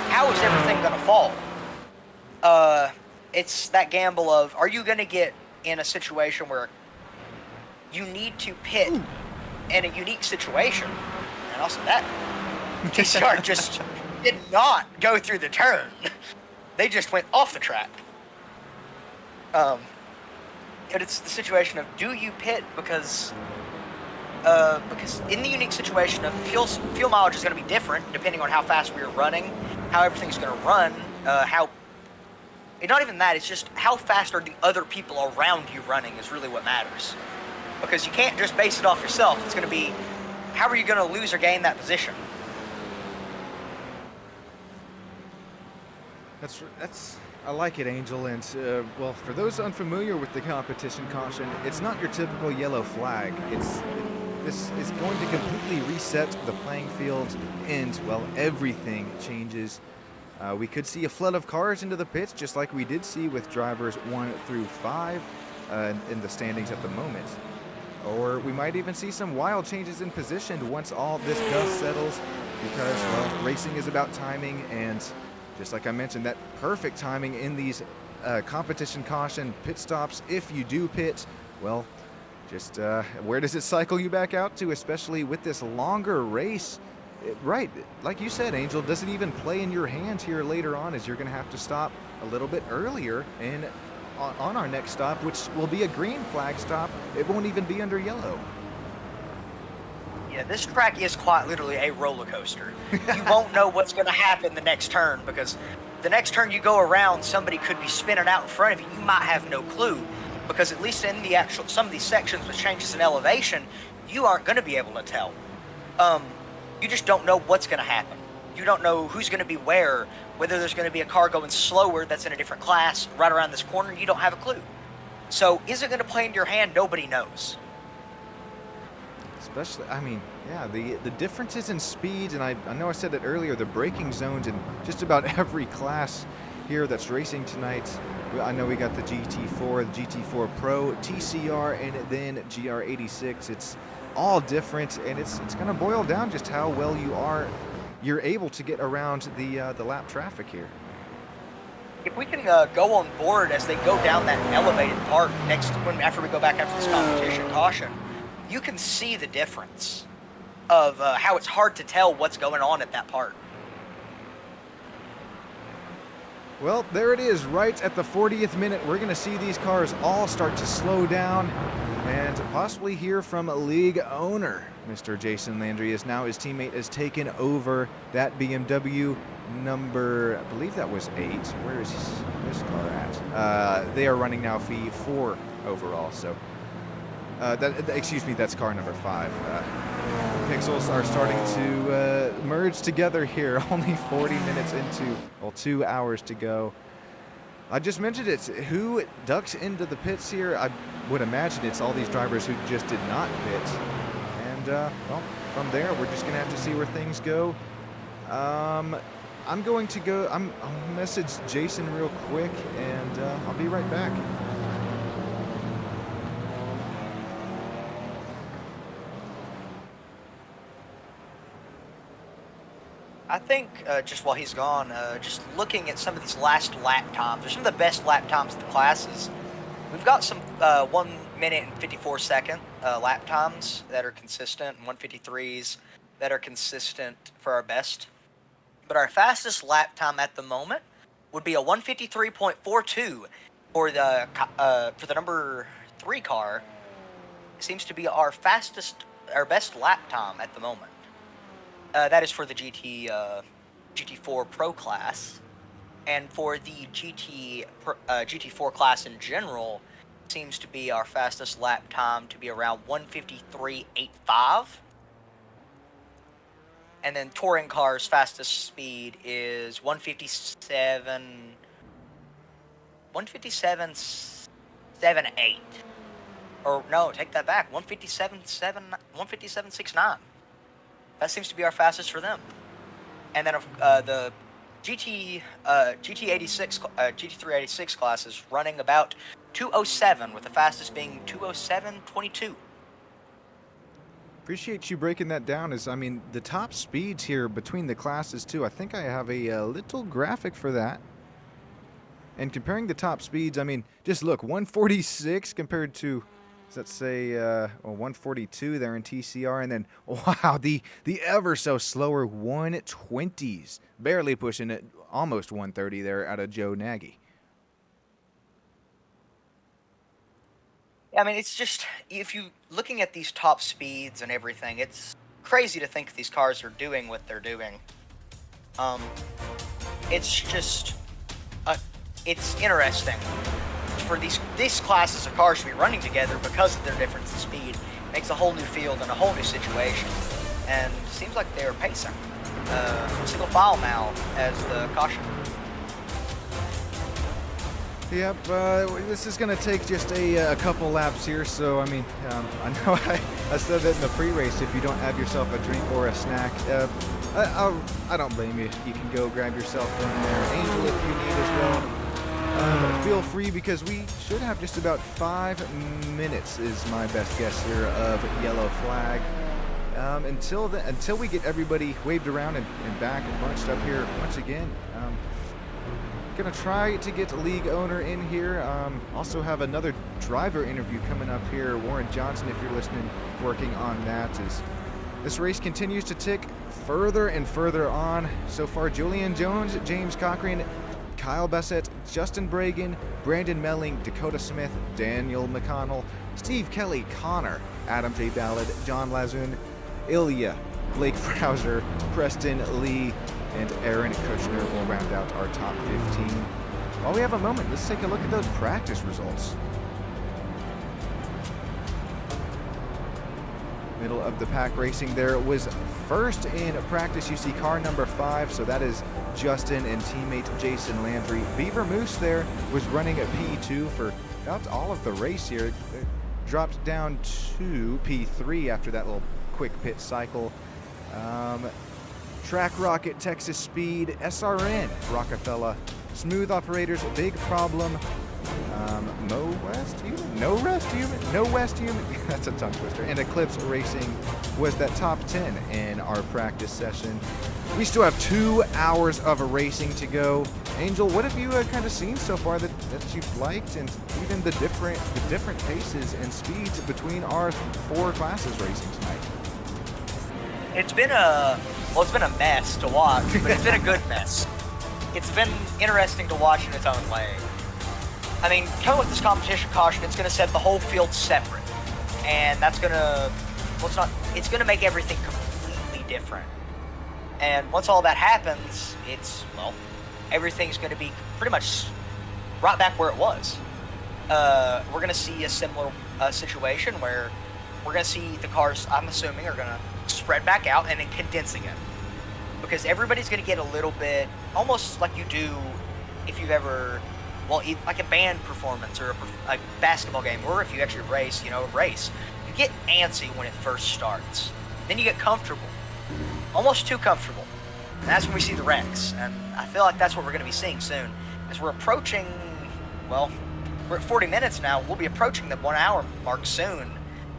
Speaker 2: How is everything going to fall? It's that gamble of, are you going to get in a situation where you need to pit in a unique situation? And also that TCR just did not go through the turn. They just went off the track. But it's the situation of, do you pit because in the unique situation of fuel mileage is going to be different depending on how fast we are running, how everything's going to run, not even that, it's just how fast are the other people around you running is really what matters. Because you can't just base it off yourself. It's going to be, how are you going to lose or gain that position?
Speaker 1: I like it, Angel. And well, for those unfamiliar with the competition caution, it's not your typical yellow flag. This is going to completely reset the playing field, and well, everything changes. We could see a flood of cars into the pits, just like we did see with drivers 1 through 5 in the standings at the moment. Or we might even see some wild changes in position once all this dust settles, because, well, racing is about timing, and just like I mentioned, that perfect timing in these competition caution pit stops. If you do pit, well, just where does it cycle you back out to, especially with this longer race? Right, like you said, Angel, does it even play in your hand here later on, as you're going to have to stop a little bit earlier and on our next stop, which will be a green flag stop. It won't even be under yellow.
Speaker 2: Yeah, this track is quite literally a roller coaster. You won't know what's going to happen the next turn, because the next turn you go around, somebody could be spinning out in front of you. You might have no clue, because at least in the some of these sections with changes in elevation, you aren't going to be able to tell. You just don't know what's going to happen. You don't know who's going to be where, whether there's going to be a car going slower that's in a different class right around this corner. You don't have a clue. So is it going to play into your hand? Nobody knows.
Speaker 1: Especially, I mean, yeah, the differences in speeds, and I know I said it earlier, the braking zones in just about every class here that's racing tonight. I know we got the GT4, the GT4 Pro, TCR, and then GR86. It's all different, and it's going to boil down just how well you are you're able to get around the lap traffic here.
Speaker 2: If we can go on board as they go down that elevated part after we go back after this competition caution, you can see the difference of how it's hard to tell what's going on at that part.
Speaker 1: Well, there it is, right at the 40th minute. We're going to see these cars all start to slow down and possibly hear from a league owner. Mr. Jason Landry is now, his teammate has taken over that BMW number, I believe that was 8. Where is this car at? They are running now P4 overall, so excuse me, that's car number 5. Pixels are starting to merge together here, only 40 minutes into, well, 2 hours to go. I just mentioned it. Who ducks into the pits here? I would imagine it's all these drivers who just did not pit. And, well, from there, we're just going to have to see where things go. I'm going to go, I'll message Jason real quick, and I'll be right back.
Speaker 2: I think just while he's gone, just looking at some of these last lap times, they're some of the best lap times of the classes. We've got some 1 minute and 54 second lap times that are consistent, and 153s that are consistent for our best. But our fastest lap time at the moment would be a 153.42 for the number 3 car. It seems to be our best lap time at the moment. That is for the GT4 Pro class, and for the GT4 class in general, seems to be our fastest lap time to be around 153.85. And then touring cars' fastest speed is 157.78. Or no, take that back. 157.69. That seems to be our fastest for them. And then the GT386 class is running about 207, with the fastest being 207.22.
Speaker 1: Appreciate you breaking that down. I mean, the top speeds here between the classes too. I think I have a little graphic for that. And comparing the top speeds, I mean, just look, 146 compared to, let's say, 142 there in TCR, and then wow, the ever so slower 120s, barely pushing it, almost 130 there out of Joe Nagy.
Speaker 2: I mean, it's just, if you looking at these top speeds and everything, it's crazy to think these cars are doing what they're doing. It's just, it's interesting for these classes of cars to be running together because of their difference in speed. It makes a whole new field and a whole new situation, and it seems like they're pacing. Single file now as the caution.
Speaker 1: Yep, this is going to take just a couple laps here, so I mean, I know I said that in the pre-race, if you don't have yourself a drink or a snack, I don't blame you. You can go grab yourself in there. Angel, if you need as well. Feel free, because we should have just about 5 minutes is my best guess here of yellow flag. Until we get everybody waved around and back and bunched up here once again. Gonna try to get a league owner in here. Also have another driver interview coming up here. Warren Johnson, if you're listening, working on that as this race continues to tick further and further on. So far, Julian Jones, James Cochran, Kyle Bassett, Justin Bragan, Brandon Melling, Dakota Smith, Daniel McConnell, Steve Kelly, Connor, Adam J. Ballard, John Lazun, Ilya, Blake Browser, Preston Lee, and Aaron Kushner will round out our top 15. While we have a moment, let's take a look at those practice results. Middle of the pack racing there was first in practice. You see car number 5, so that is Justin and teammate Jason Landry. Beaver Moose there was running a P2 for about all of the race here. It dropped down to P3 after that little quick pit cycle. Track Rocket, Texas Speed, SRN, Rockefeller, Smooth Operators, Big Problem, Mo West Human? No Rest Human? No West Human? That's a tongue twister. And Eclipse Racing was that top 10 in our practice session. We still have 2 hours of racing to go. Angel, what have you kind of seen so far that you've liked, and even the different paces and speeds between our 4 classes racing tonight?
Speaker 2: It's been a mess to watch, but it's been a good mess. It's been interesting to watch in its own way. I mean, coming with this competition caution, it's going to set the whole field separate, and that's going to, it's going to make everything completely different. And once all that happens, everything's going to be pretty much right back where it was. We're going to see a similar situation where we're going to see the cars, I'm assuming, are going to spread back out and then condensing it. Because everybody's going to get a little bit, almost like you do if you've ever, like a band performance or a basketball game, or if you actually race, race. You get antsy when it first starts. Then you get comfortable. Almost too comfortable. And that's when we see the wrecks. And I feel like that's what we're going to be seeing soon. As we're approaching, we're at 40 minutes now. We'll be approaching the 1 hour mark soon.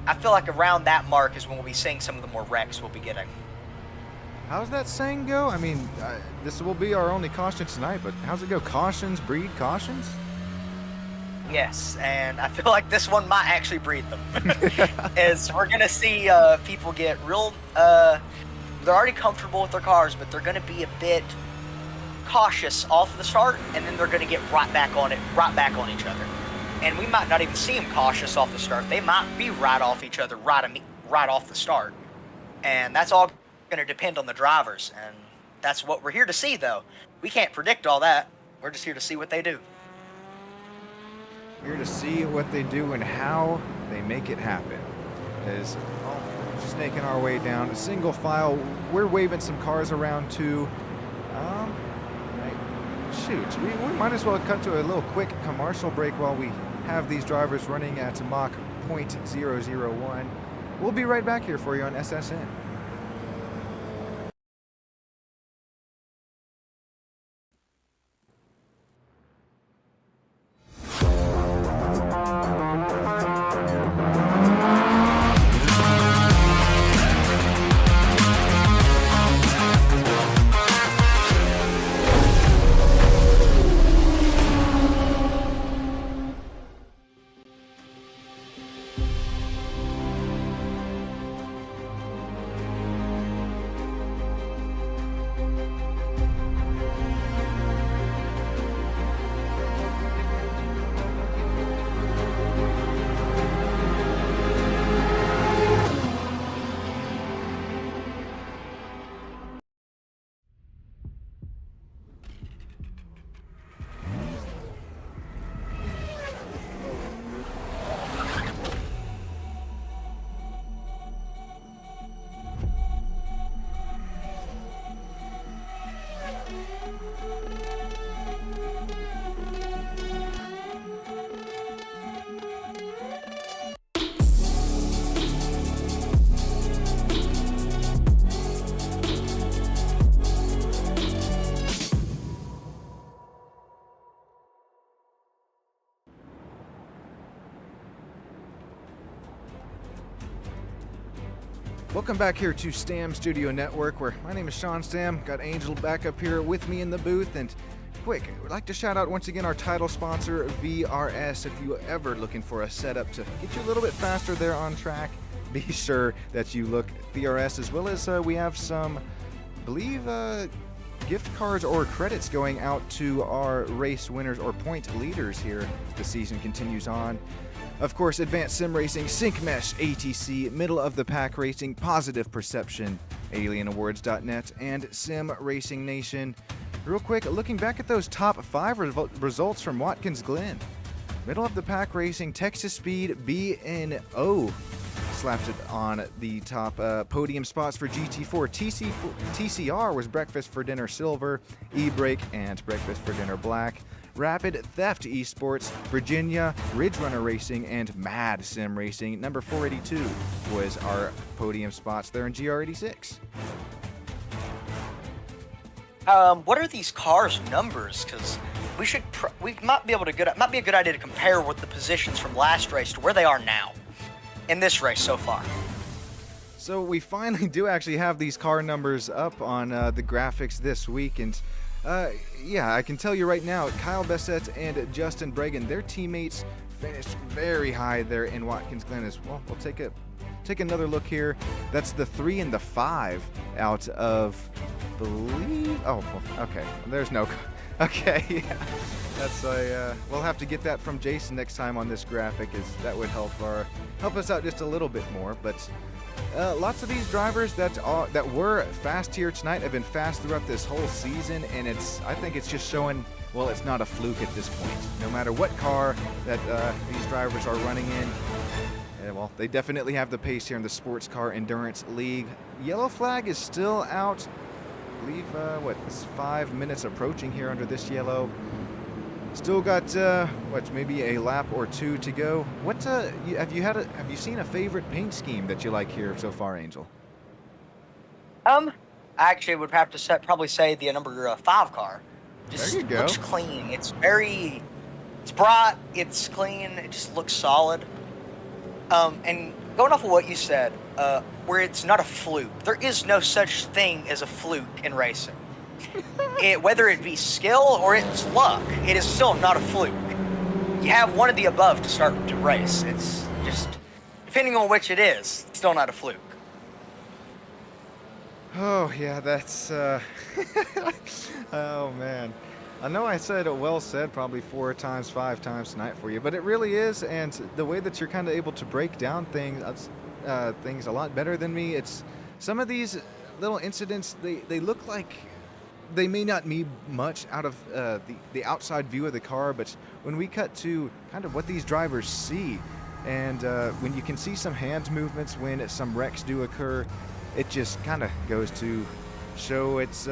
Speaker 2: I feel like around that mark is when we'll be seeing some of the more wrecks we'll be getting.
Speaker 1: How's that saying go? I mean, this will be our only caution tonight, but how's it go? Cautions breed cautions?
Speaker 2: Yes, and I feel like this one might actually breed them. As we're going to see people get real, they're already comfortable with their cars, but they're going to be a bit cautious off of the start, and then they're going to get right back on each other. And we might not even see them cautious off the start. They might be right off each other right off the start. And that's all going to depend on the drivers. And that's what we're here to see, though. We can't predict all that. We're just here to see what they do.
Speaker 1: Here to see what they do and how they make it happen. As snaking our way down a single file, we're waving some cars around too. Shoot, we might as well cut to a little quick commercial break while we have these drivers running at Mach .001. We'll be right back here for you on SSN. Welcome back here to Stam Studio Network, where my name is Sean Stam. Got Angel back up here with me in the booth. And quick, I'd like to shout out once again our title sponsor, VRS. If you're ever looking for a setup to get you a little bit faster there on track, be sure that you look at VRS, as well as we have some, I believe, gift cards or credits going out to our race winners or point leaders here as the season continues on. Of course, Advanced Sim Racing, Sync Mesh, ATC, Middle of the Pack Racing, Positive Perception, AlienAwards.net, and Sim Racing Nation. Real quick, looking back at those top 5 results from Watkins Glen. Middle of the Pack Racing, Texas Speed, B&O slapped it on the top podium spots for GT4. TCR was Breakfast for Dinner Silver, E-Brake, and Breakfast for Dinner Black. Rapid Theft Esports, Virginia, Ridge Runner Racing, and Mad Sim Racing. Number 482 was our podium spots there in GR86.
Speaker 2: What are these cars' numbers? Because we might be able to might be a good idea to compare with the positions from last race to where they are now in this race so far.
Speaker 1: So we finally do actually have these car numbers up on the graphics this week, and yeah, I can tell you right now, Kyle Bessette and Justin Bregan, their teammates, finished very high there in Watkins Glen as well. We'll take another look here. That's the 3 and the 5 out of, believe. Oh, okay. There's no. Okay, yeah. That's we'll have to get that from Jason next time on this graphic, as that would help us out just a little bit more. But lots of these drivers that were fast here tonight have been fast throughout this whole season, and I think it's just showing. Well, it's not a fluke at this point. No matter what car that these drivers are running in, well, they definitely have the pace here in the Sports Car Endurance League. Yellow flag is still out. I believe, it's 5 minutes approaching here under this yellow. Still got, maybe a lap or two to go. What, have you seen a favorite paint scheme that you like here so far, Angel?
Speaker 2: I actually would have to probably say the number 5 car. Just
Speaker 1: there you go.
Speaker 2: Looks clean. It's bright, it's clean, it just looks solid. And going off of what you said, where it's not a fluke, there is no such thing as a fluke in racing. Whether it be skill or it's luck, it is still not a fluke. You have one of the above to start to race. It's just, depending on which it is, it's still not a fluke.
Speaker 1: Oh, yeah, that's, oh, man. I know I said it well said probably 4 times, 5 times tonight for you, but it really is, and the way that you're kind of able to break down things a lot better than me. It's some of these little incidents, they look like they may not mean much out of the outside view of the car, but when we cut to kind of what these drivers see, and when you can see some hand movements when some wrecks do occur, it just kind of goes to show it's,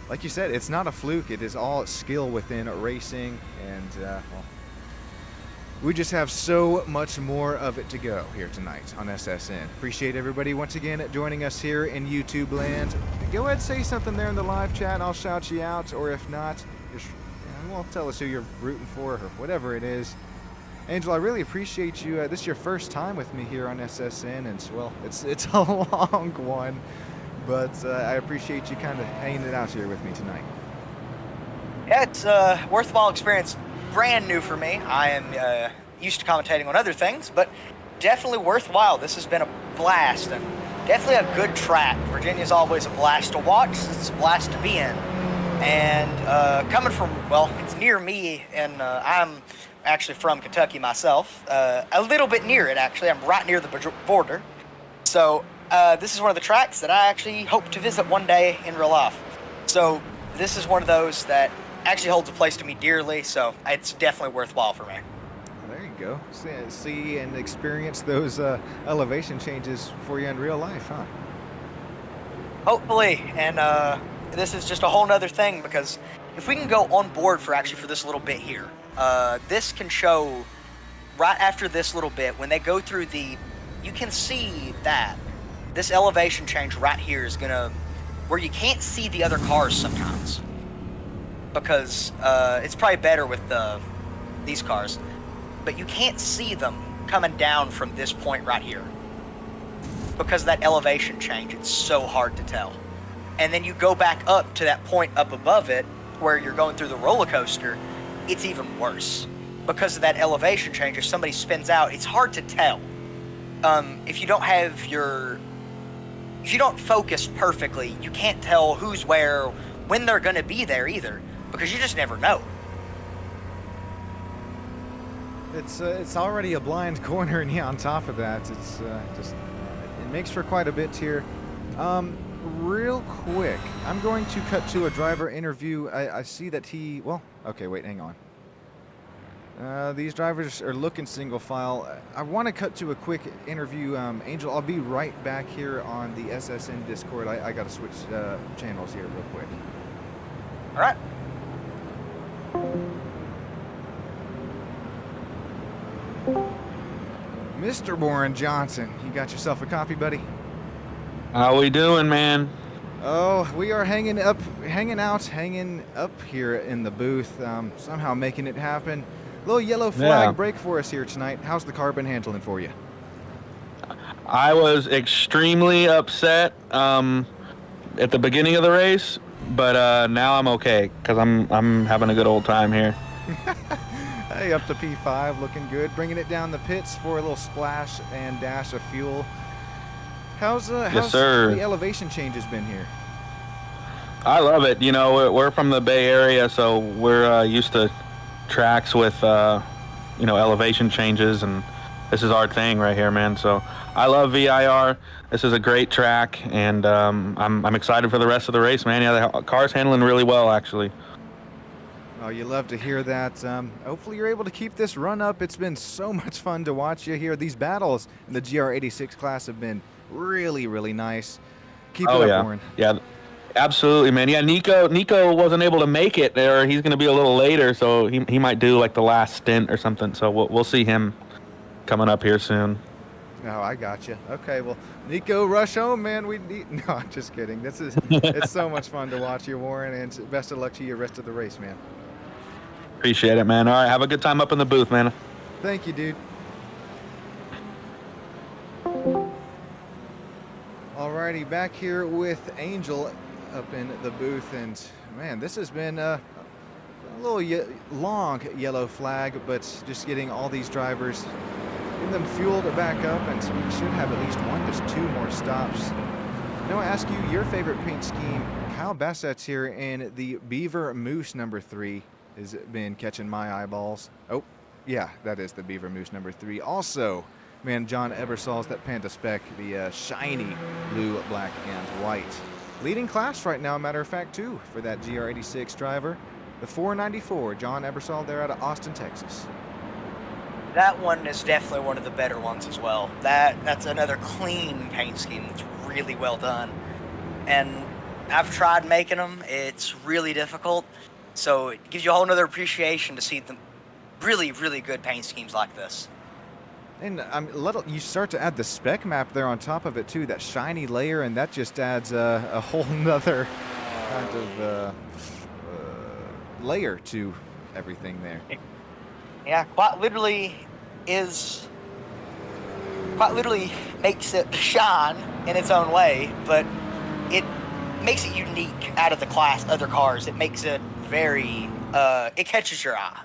Speaker 1: like you said, it's not a fluke. It is all skill within racing, and well, we just have so much more of it to go here tonight on SSN. Appreciate everybody once again joining us here in YouTube land. Go ahead, say something there in the live chat. I'll shout you out, or if not, just well, tell us who you're rooting for or whatever it is. Angel, I really appreciate you. This is your first time with me here on SSN, and well, it's a long one, but I appreciate you kind of hanging it out here with me tonight.
Speaker 2: Yeah, it's a worthwhile experience. Brand new for me. I am used to commentating on other things, but definitely worthwhile. This has been a blast, and definitely a good track. Virginia's always a blast to watch. It's a blast to be in. And coming from, well, it's near me, and I'm actually from Kentucky myself. A little bit near it, actually. I'm right near the border. So this is one of the tracks that I actually hope to visit one day in real life. So this is one of those that actually holds a place to me dearly, so it's definitely worthwhile for me.
Speaker 1: There you go. See and experience those elevation changes for you in real life, huh?
Speaker 2: Hopefully, and this is just a whole nother thing, because if we can go on board for this little bit here, this can show right after this little bit, when they go through you can see that this elevation change right here is gonna, where you can't see the other cars sometimes, because it's probably better with these cars, but you can't see them coming down from this point right here because of that elevation change. It's so hard to tell. And then you go back up to that point up above it where you're going through the roller coaster, it's even worse because of that elevation change. If somebody spins out, it's hard to tell. If you don't have if you don't focus perfectly, you can't tell who's where, when they're going to be there either, because you just never know.
Speaker 1: It's already a blind corner, and yeah, on top of that, it's just it makes for quite a bit here. Real quick, I'm going to cut to a driver interview. I see that okay, wait, hang on. These drivers are looking single file. I want to cut to a quick interview. Angel, I'll be right back here on the SSN Discord. I got to switch channels here real quick.
Speaker 2: All right.
Speaker 1: Mr. Warren Johnson, you got yourself a copy, buddy?
Speaker 3: How we doing, man?
Speaker 1: Oh, we are hanging out here in the booth, somehow making it happen. Little yellow flag break for us here tonight. How's the carbon handling for you?
Speaker 3: I was extremely upset at the beginning of the race, but now I'm okay because I'm having a good old time here.
Speaker 1: Hey, up to P5, looking good. Bringing it down the pits for a little splash and dash of fuel. How's the elevation changes been here?
Speaker 3: I love it. You know, we're from the Bay Area, so we're used to tracks with elevation changes, and this is our thing right here, man. So I love VIR. This is a great track, and I'm excited for the rest of the race, man. Yeah, the car's handling really well, actually.
Speaker 1: Oh, you love to hear that. Hopefully you're able to keep this run up. It's been so much fun to watch you here. These battles in the GR86 class have been really, really nice. Keep it up, Warren.
Speaker 3: Yeah, absolutely, man. Yeah, Nico wasn't able to make it there. He's going to be a little later, so he might do like the last stint or something. So we'll see him coming up here soon.
Speaker 1: Oh, I got you. Okay, well, Nico, rush home, man. No, I'm just kidding. It's so much fun to watch you, Warren, and best of luck to you the rest of the race, man.
Speaker 3: Appreciate it, man. All right, have a good time up in the booth, man.
Speaker 1: Thank you, dude. Alrighty, back here with Angel up in the booth, and man, this has been a little long yellow flag, but just getting all these drivers, getting them fueled back up, and so we should have at least 1 to 2 more stops. Now I ask you your favorite paint scheme. Kyle Bassett's here in the Beaver Moose number 3 has been catching my eyeballs. Oh, yeah, that is the Beaver Moose number 3. Also, man, John Ebersol's that Panda Spec, the shiny blue, black, and white. Leading class right now, matter of fact, too, for that GR86 driver. The 494, John Ebersol there out of Austin, Texas.
Speaker 2: That one is definitely one of the better ones as well. That's another clean paint scheme that's really well done. And I've tried making them. It's really difficult. So it gives you a whole nother appreciation to see the really, really good paint schemes like this.
Speaker 1: And you start to add the spec map there on top of it too, that shiny layer, and that just adds a whole nother kind of layer to everything there.
Speaker 2: Yeah, quite literally makes it shine in its own way, but it makes it unique out of the class other cars. It makes it very it catches your eye.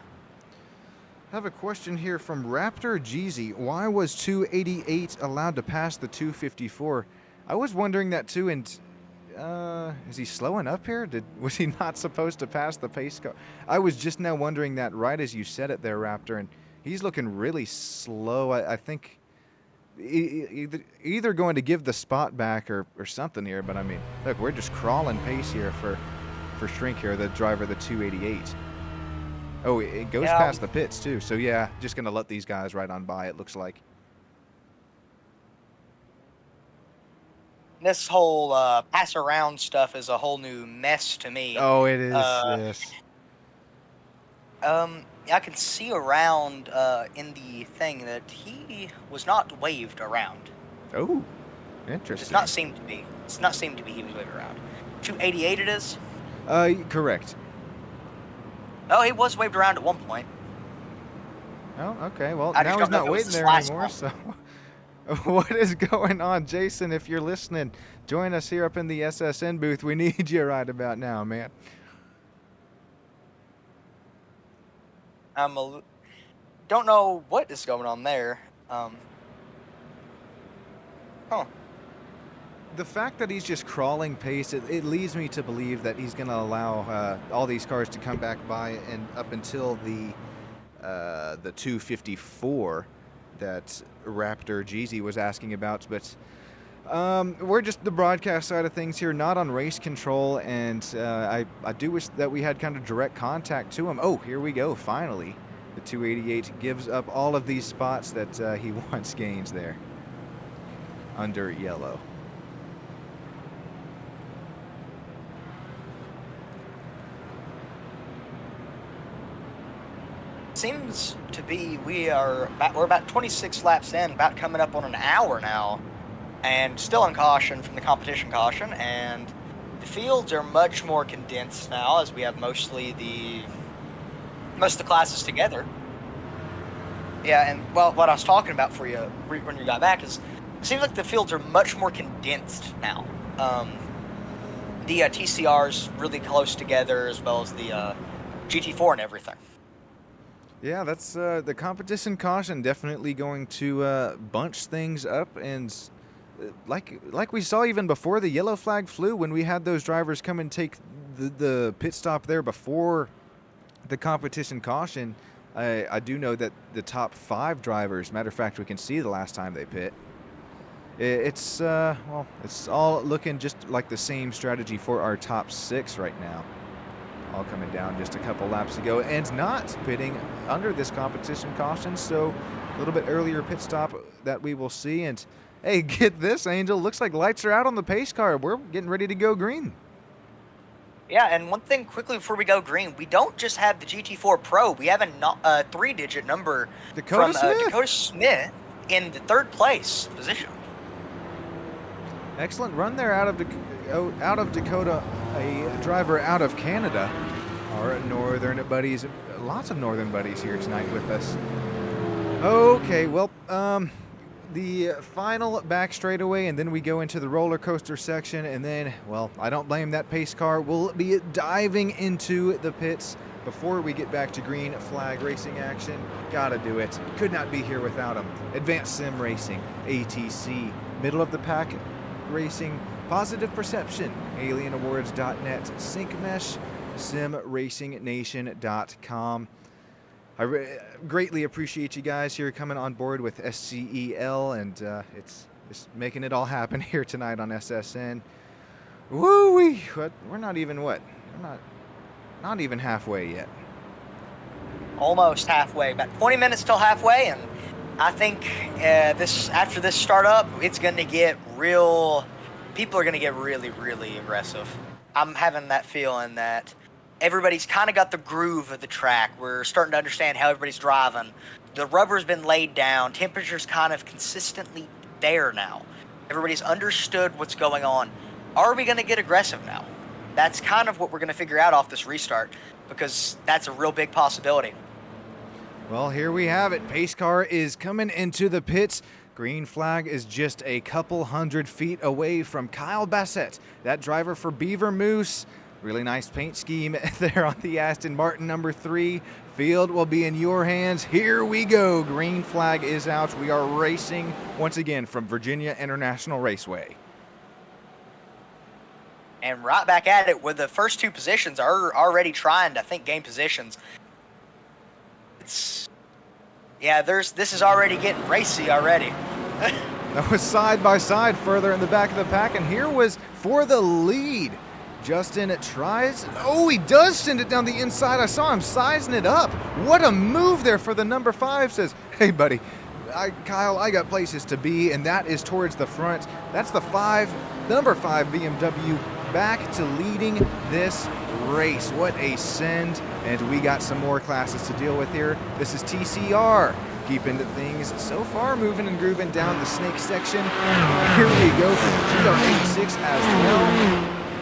Speaker 1: I have a question here from Raptor Jeezy. Why was 288 allowed to pass the 254? I was wondering that too, and is he slowing up here? Was he not supposed to pass the pace car? I was just now wondering that right as you said it there, Raptor, and he's looking really slow. I think either going to give the spot back or something here, but I mean, look, we're just crawling pace here for Shrink here, the driver of the 288. Oh, it goes past the pits too. So yeah, just gonna let these guys right on by, it looks like.
Speaker 2: This whole pass around stuff is a whole new mess to me.
Speaker 1: Oh, it is. Yes.
Speaker 2: I can see around in the thing that he was not waved around.
Speaker 1: Oh, interesting.
Speaker 2: It does not seem to be. It's not seem to be he was waved around. 288 it is?
Speaker 1: Correct.
Speaker 2: Oh, he was waved around at one point.
Speaker 1: Oh, okay. Well, now he's not waiting there anymore, so what is going on? Jason, if you're listening, join us here up in the SSN booth. We need you right about now, man.
Speaker 2: Don't know what is going on there.
Speaker 1: The fact that he's just crawling pace, it leads me to believe that he's going to allow all these cars to come back by and up until the 254 that Raptor Jeezy was asking about. But we're just the broadcast side of things here, not on race control, and I do wish that we had kind of direct contact to him. Oh, here we go, finally. The 288 gives up all of these spots that he once gains there under yellow.
Speaker 2: Seems to be we're about 26 laps in, about coming up on an hour now, and still on caution from the competition caution, and the fields are much more condensed now, as we have most of the classes together. Yeah, and well, what I was talking about for you when you got back is, it seems like the fields are much more condensed now. The TCR's really close together, as well as the GT4 and everything.
Speaker 1: Yeah, that's the competition caution definitely going to bunch things up, and like we saw even before the yellow flag flew, when we had those drivers come and take the pit stop there before the competition caution. I do know that the top 5 drivers, matter of fact, we can see the last time they pit. It's it's all looking just like the same strategy for our top 6 right now. All coming down just a couple laps ago and not pitting under this competition caution, so a little bit earlier pit stop that we will see. And hey, get this, Angel, looks like lights are out on the pace car. We're getting ready to go green.
Speaker 2: Yeah, and one thing quickly before we go green, we don't just have the GT4 Pro, we have a 3-digit number from Dakota Smith in the 3rd place position.
Speaker 1: Excellent run there out of Dakota, a driver out of Canada. Our northern buddies, lots of northern buddies here tonight with us. Okay, well, the final back straightaway, and then we go into the roller coaster section, and then, well, I don't blame that pace car. We'll be diving into the pits before we get back to green flag racing action. Gotta do it. Could not be here without them. Advanced Sim Racing, ATC, middle of the pack racing, Positive Perception, AlienAwards.net, SyncMesh, SimRacingNation.com. I greatly appreciate you guys here coming on board with SCEL, and it's making it all happen here tonight on SSN. Woo-wee! We're not even what? We're not even halfway yet.
Speaker 2: Almost halfway, about 20 minutes till halfway, and I think after this startup, it's going to get real. People are going to get really, really aggressive. I'm having that feeling that everybody's kind of got the groove of the track. We're starting to understand how everybody's driving. The rubber's been laid down. Temperature's kind of consistently there now. Everybody's understood what's going on. Are we going to get aggressive now? That's kind of what we're going to figure out off this restart, because that's a real big possibility.
Speaker 1: Well, here we have it. Pace car is coming into the pits. Green flag is just a couple 100 feet away from Kyle Bassett, that driver for Beaver Moose. Really nice paint scheme there on the Aston Martin number 3. Field will be in your hands. Here we go. Green flag is out. We are racing once again from Virginia International Raceway.
Speaker 2: And right back at it with the first 2 positions are already trying to, I think, gain positions. This is already getting racy already.
Speaker 1: That was side by side further in the back of the pack, and here was for the lead. Justin tries. Oh, he does send it down the inside. I saw him sizing it up. What a move there for the number 5. Says, hey, buddy, Kyle, I got places to be, and that is towards the front. That's the number 5 BMW back to leading this race. What a send. And we got some more classes to deal with here. This is TCR, keeping things so far moving and grooving down the snake section. Here we go from GR86 as well.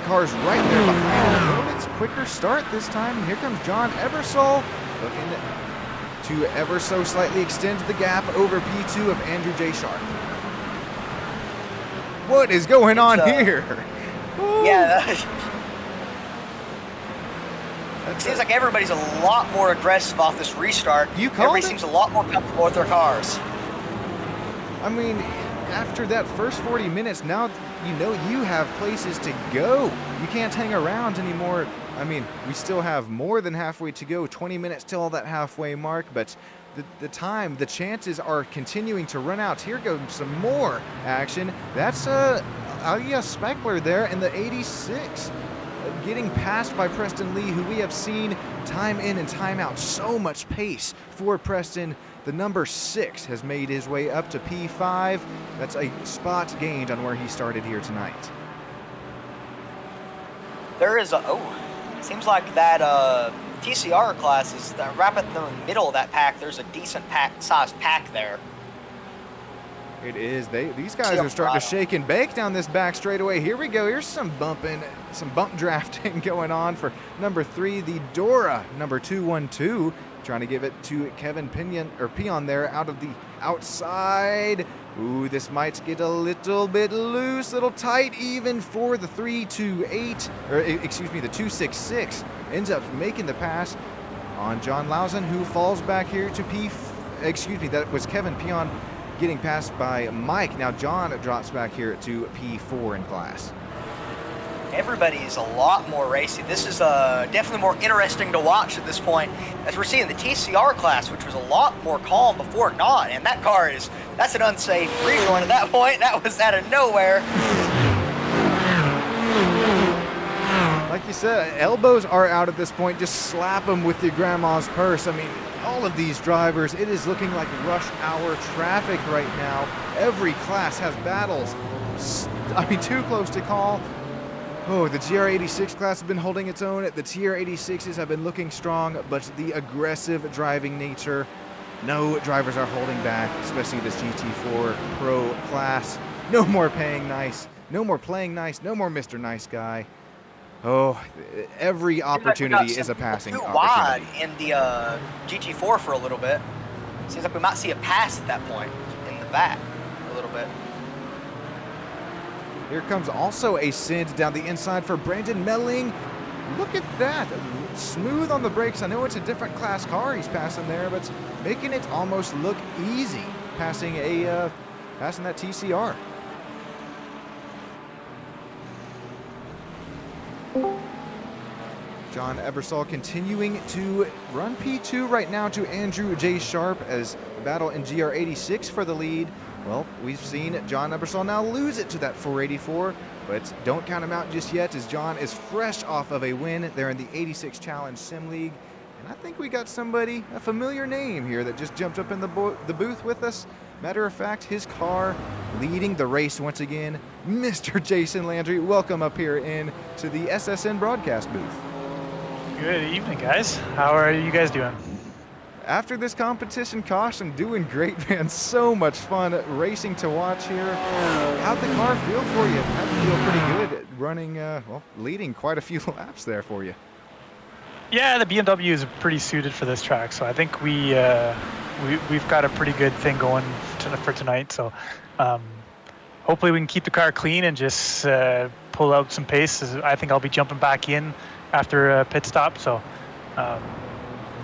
Speaker 1: Cars right there behind him. A little bit quicker start this time. Here comes John Eversole, looking to ever so slightly extend the gap over P2 of Andrew J. Sharp. What is going on here?
Speaker 2: Yeah. It seems like everybody's a lot more aggressive off this restart. Everybody seems a lot more comfortable with their cars.
Speaker 1: I mean, after that first 40 minutes, now you know you have places to go. You can't hang around anymore. I mean, we still have more than halfway to go, 20 minutes till that halfway mark, but the chances are continuing to run out. Here goes some more action. That's Alia Speckler there in the 86. Getting passed by Preston Lee, who we have seen time in and time out. So much pace for Preston. The number 6 has made his way up to P5. That's a spot gained on where he started here tonight.
Speaker 2: There is seems like that TCR class is right in the middle of that pack. There's a decent sized pack there.
Speaker 1: It is. These guys are starting to shake and bake down this back straightaway. Here we go. Here's some bump drafting going on for number 3, the Dora, number 212, trying to give it to Kevin Peon there out of the outside. Ooh, this might get a little bit loose, little tight even for the 328, or excuse me, the 266 ends up making the pass on John Lausen, who falls back here to that was Kevin Peon getting passed by Mike. Now John drops back here to P4 in class.
Speaker 2: Everybody's a lot more racy. This is definitely more interesting to watch at this point, as we're seeing the TCR class, which was a lot more calm before not, and that car that's an unsafe rejoin at that point. That was out of nowhere.
Speaker 1: Like you said, elbows are out at this point. Just slap them with your grandma's purse. I mean, all of these drivers, it is looking like rush hour traffic right now. Every class has battles. I mean, too close to call. Oh, the GR86 class has been holding its own. The TR86s have been looking strong, but the aggressive driving nature, no drivers are holding back, especially this GT4 Pro class. No more playing nice. No more Mr. Nice Guy. Oh, every opportunity is a passing opportunity.
Speaker 2: Wide in the GT4 for a little bit. Seems like we might see a pass at that point in the back a little bit.
Speaker 1: Here comes also a send down the inside for Brandon Melling. Look at that. Smooth on the brakes. I know it's a different class car he's passing there, but making it almost look easy passing that TCR. John Ebersol continuing to run P2 right now to Andrew J. Sharp as battle in GR86 for the lead. Well, we've seen John Ebersol now lose it to that 484, but don't count him out just yet, as John is fresh off of a win there in the 86 Challenge Sim League. And I think we got somebody, a familiar name here, that just jumped up in the booth with us. Matter of fact, his car leading the race once again, Mr. Jason Landry. Welcome up here in to the SSN broadcast booth.
Speaker 4: Good evening, guys. How are you guys doing?
Speaker 1: After this competition caution, doing great, man. So much fun racing to watch here. How'd the car feel for you? How'd it feel pretty good running, leading quite a few laps there for you?
Speaker 4: Yeah, the BMW is pretty suited for this track, so I think we've got a pretty good thing going for tonight. So hopefully we can keep the car clean and just pull out some pace. I think I'll be jumping back in after a pit stop. So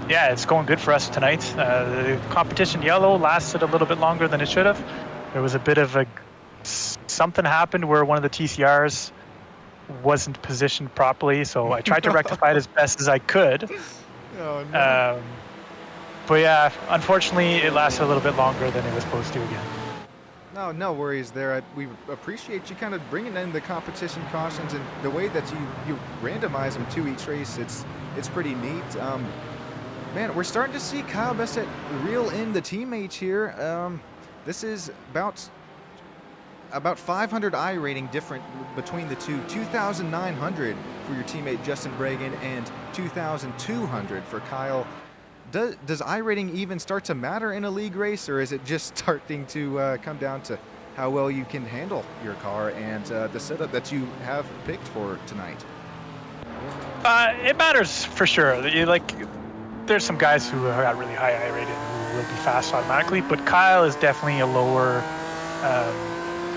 Speaker 4: yeah, it's going good for us tonight. The competition yellow lasted a little bit longer than it should have. There was a bit of something happened where one of the TCRs wasn't positioned properly, so I tried to rectify it as best as I could.
Speaker 1: Oh, no.
Speaker 4: But yeah, unfortunately, it lasted a little bit longer than it was supposed to again.
Speaker 1: No worries there. We appreciate you kind of bringing in the competition cautions and the way that you randomize them to each race. It's pretty neat. Man, we're starting to see Kyle Bessett reel in the teammates here. This is about 500 I rating different between the two. 2,900 for your teammate Justin Bragan and 2,200 for Kyle. Does I rating even start to matter in a league race, or is it just starting to come down to how well you can handle your car and the setup that you have picked for tonight?
Speaker 4: It matters for sure. There's some guys who are at really high I rated who will be fast automatically, but Kyle is definitely a lower.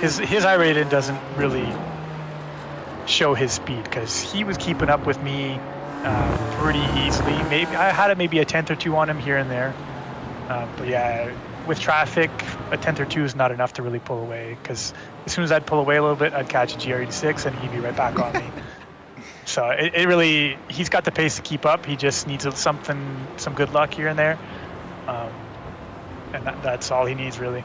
Speaker 4: His I rated doesn't really show his speed because he was keeping up with me pretty easily. Maybe I had maybe a tenth or two on him here and there, but yeah, with traffic, a tenth or two is not enough to really pull away, because as soon as I'd pull away a little bit, I'd catch a GR86 and he'd be right back on me. So it really, he's got the pace to keep up. He just needs some good luck here and there, and that's all he needs really.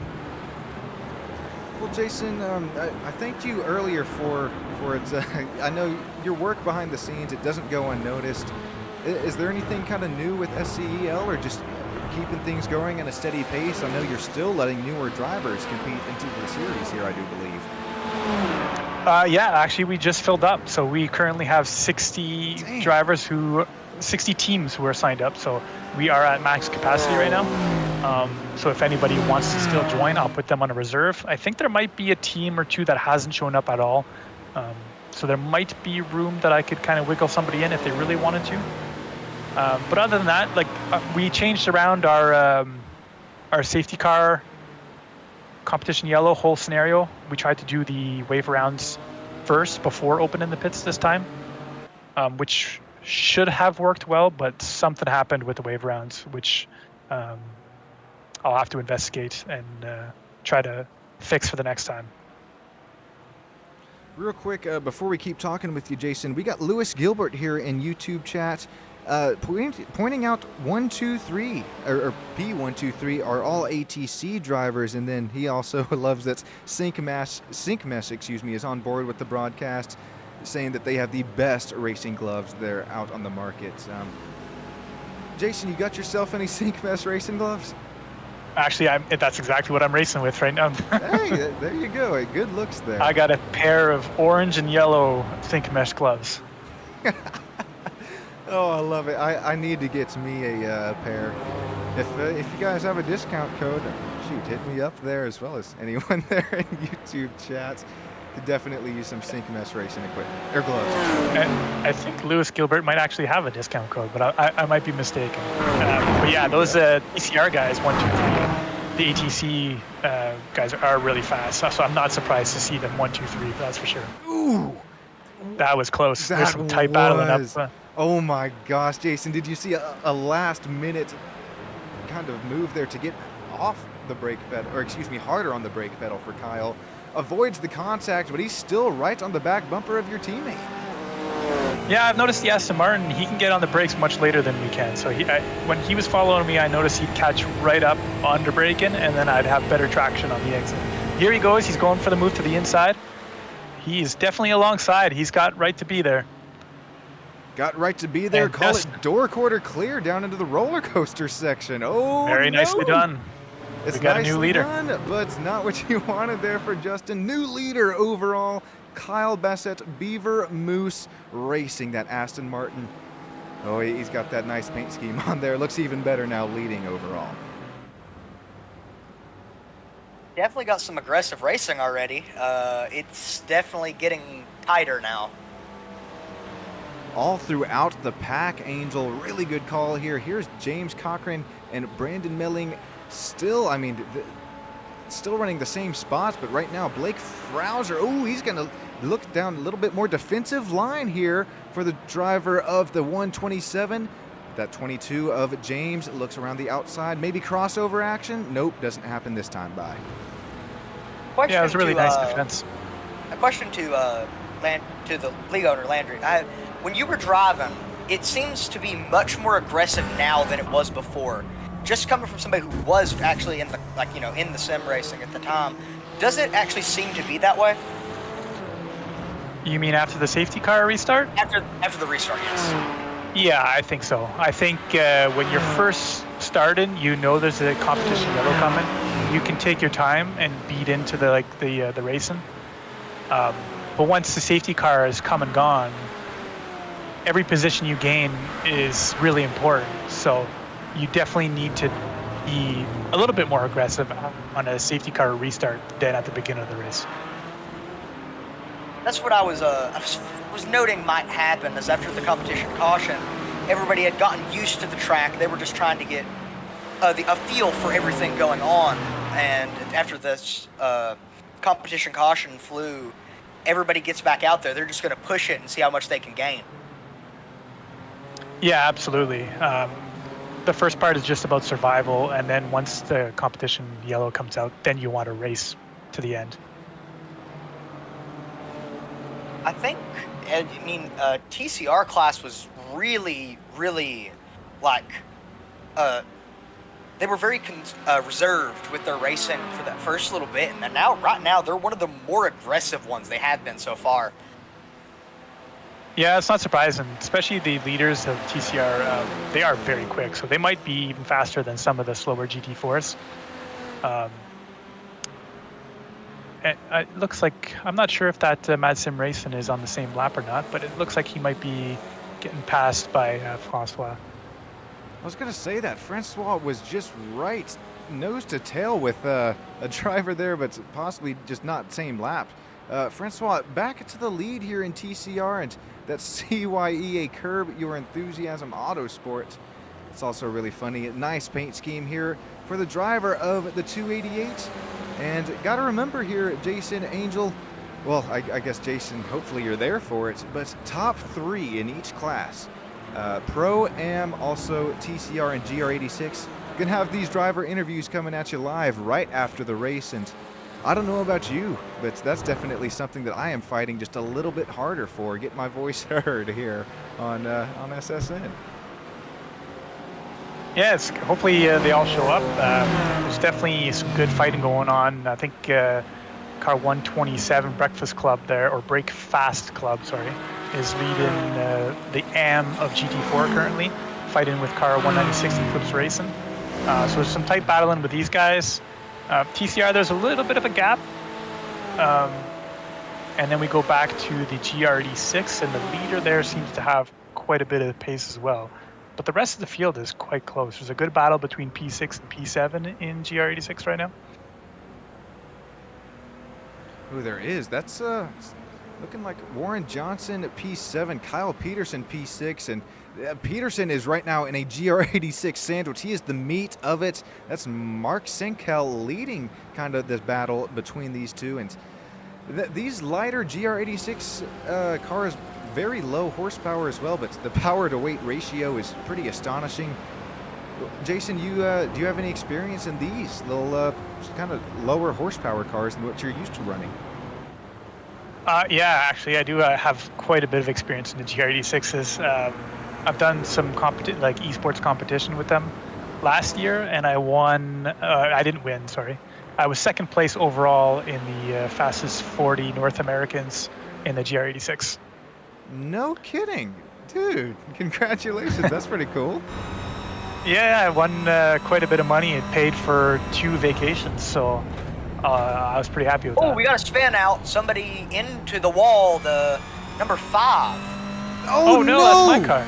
Speaker 1: Well, Jason, I thanked you earlier for it. I know your work behind the scenes, it doesn't go unnoticed. Is there anything kind of new with SCEL, or just keeping things going at a steady pace? I know you're still letting newer drivers compete into the series here, I do believe.
Speaker 4: Yeah, actually, we just filled up. So we currently have 60 drivers 60 teams who are signed up. So we are at max capacity right now. So if anybody wants to still join, I'll put them on a reserve. I think there might be a team or two that hasn't shown up at all. So there might be room that I could kind of wiggle somebody in if they really wanted to. But other than that, like we changed around our safety car competition yellow whole scenario. We tried to do the wave rounds first before opening the pits this time, which should have worked well, but something happened with the wave rounds, which I'll have to investigate and try to fix for the next time.
Speaker 1: Real quick, before we keep talking with you, Jason, we got Lewis Gilbert here in YouTube chat pointing out 123 or P123 are all ATC drivers, and then he also loves that Sync Mesh, is on board with the broadcast, saying that they have the best racing gloves that are out on the market. Jason, you got yourself any Sync Mesh racing gloves?
Speaker 4: Actually, that's exactly what I'm racing with right now.
Speaker 1: Hey, there you go. Good looks there.
Speaker 4: I got a pair of orange and yellow Sync Mesh gloves.
Speaker 1: Oh, I love it. I need to get me a pair. If you guys have a discount code, shoot, hit me up there as well as anyone there in YouTube chat. Could definitely use some Sync Mesh racing equipment or gloves.
Speaker 4: I think Lewis Gilbert might actually have a discount code, but I might be mistaken. But yeah, those TCR guys, 1, 2, 3, the ATC guys are really fast. So I'm not surprised to see them 1, 2, 3. That's for sure.
Speaker 1: Ooh,
Speaker 4: that was close. There's some tight battling up.
Speaker 1: Oh my gosh, Jason! Did you see a last-minute kind of move there to get off the brake pedal, or excuse me, harder on the brake pedal for Kyle? Avoids the contact, but he's still right on the back bumper of your teammate.
Speaker 4: Yeah, I've noticed the Aston Martin, he can get on the brakes much later than we can. So when he was following me, I noticed he'd catch right up under braking, and then I'd have better traction on the exit. Here he goes. He's going for the move to the inside. He's definitely alongside. He's got right to be there.
Speaker 1: Got right to be there. Call it door quarter clear down into the roller coaster section. Oh,
Speaker 4: very nicely done.
Speaker 1: It's
Speaker 4: we got a new leader.
Speaker 1: Done, but it's not what you wanted there for Justin. New leader overall, Kyle Bassett, Beaver Moose Racing, that Aston Martin. Oh, he's got that nice paint scheme on there. Looks even better now, leading overall.
Speaker 2: Definitely got some aggressive racing already. It's definitely getting tighter now.
Speaker 1: All throughout the pack, Angel. Really good call here. Here's James Cochran and Brandon Milling. Still, I mean, still running the same spots, but right now Blake Frauser, oh, he's going to look down a little bit more defensive line here for the driver of the 127. That 22 of James looks around the outside. Maybe crossover action? Nope, doesn't happen this time by.
Speaker 2: Question
Speaker 4: yeah, it was a really nice defense.
Speaker 2: A question to the league owner, Landry. When you were driving, it seems to be much more aggressive now than it was before. Just coming from somebody who was actually in the in the sim racing at the time, does it actually seem to be that way?
Speaker 4: You mean after the safety car restart?
Speaker 2: After the restart, yes.
Speaker 4: Yeah, I think so. I think when you're first starting, you know there's a competition yellow coming. You can take your time and beat into the racing. But once the safety car is come and gone, every position you gain is really important. So you definitely need to be a little bit more aggressive on a safety car restart than at the beginning of the race.
Speaker 2: That's what I was noting might happen, is after the competition caution, everybody had gotten used to the track. They were just trying to get a feel for everything going on. And after this competition caution flew, everybody gets back out there. They're just going to push it and see how much they can gain.
Speaker 4: Yeah, absolutely. The first part is just about survival, and then once the competition yellow comes out, then you want to race to the end.
Speaker 2: I think, TCR class was really, really, they were very reserved with their racing for that first little bit, and right now, they're one of the more aggressive ones they have been so far.
Speaker 4: Yeah, it's not surprising, especially the leaders of TCR. They are very quick, so they might be even faster than some of the slower GT4s. It looks like, I'm not sure if that Mad Sim Racing is on the same lap or not, but it looks like he might be getting passed by Francois.
Speaker 1: I was going to say that. Francois was just right nose to tail with a driver there, but possibly just not same lap. Francois, back to the lead here in TCR, and that's CYEA Curb Your Enthusiasm Autosport. It's also really funny. Nice paint scheme here for the driver of the 288. And got to remember here, Jason, Angel, well, I guess, Jason, hopefully you're there for it, but top 3 in each class. Pro, Am, also TCR and GR86. Gonna have these driver interviews coming at you live right after the race, and I don't know about you, but that's definitely something that I am fighting just a little bit harder for. Get my voice heard here on SSN.
Speaker 4: Yes, hopefully they all show up. There's definitely some good fighting going on. I think car 127 Breakfast Club there, or Breakfast Club, sorry, is leading the AM of GT4 currently, fighting with car 196 Eclipse Racing. So there's some tight battling with these guys. TCR, there's a little bit of a gap. And then we go back to the GR86, and the leader there seems to have quite a bit of pace as well. But the rest of the field is quite close. There's a good battle between P6 and P7 in GR86 right now.
Speaker 1: Oh, there is. That's looking like Warren Johnson at P7, Kyle Peterson P6, and Peterson is right now in a GR86 sandwich. He is the meat of it. That's Mark Sinkel leading kind of this battle between these two. And these lighter GR86 cars, very low horsepower as well, but the power to weight ratio is pretty astonishing. Jason, do you have any experience in these little kind of lower horsepower cars than what you're used to running?
Speaker 4: Yeah, actually, I do have quite a bit of experience in the GR86s. I've done some esports competition with them last year, and I won. I didn't win, sorry. I was second place overall in the fastest 40 North Americans in the GR86.
Speaker 1: No kidding, dude! Congratulations, that's pretty cool.
Speaker 4: Yeah, I won quite a bit of money. It paid for 2 vacations, so I was pretty happy with that.
Speaker 2: Oh, we got a spin out. Somebody into the wall, the number 5.
Speaker 1: Oh
Speaker 4: no, that's my car.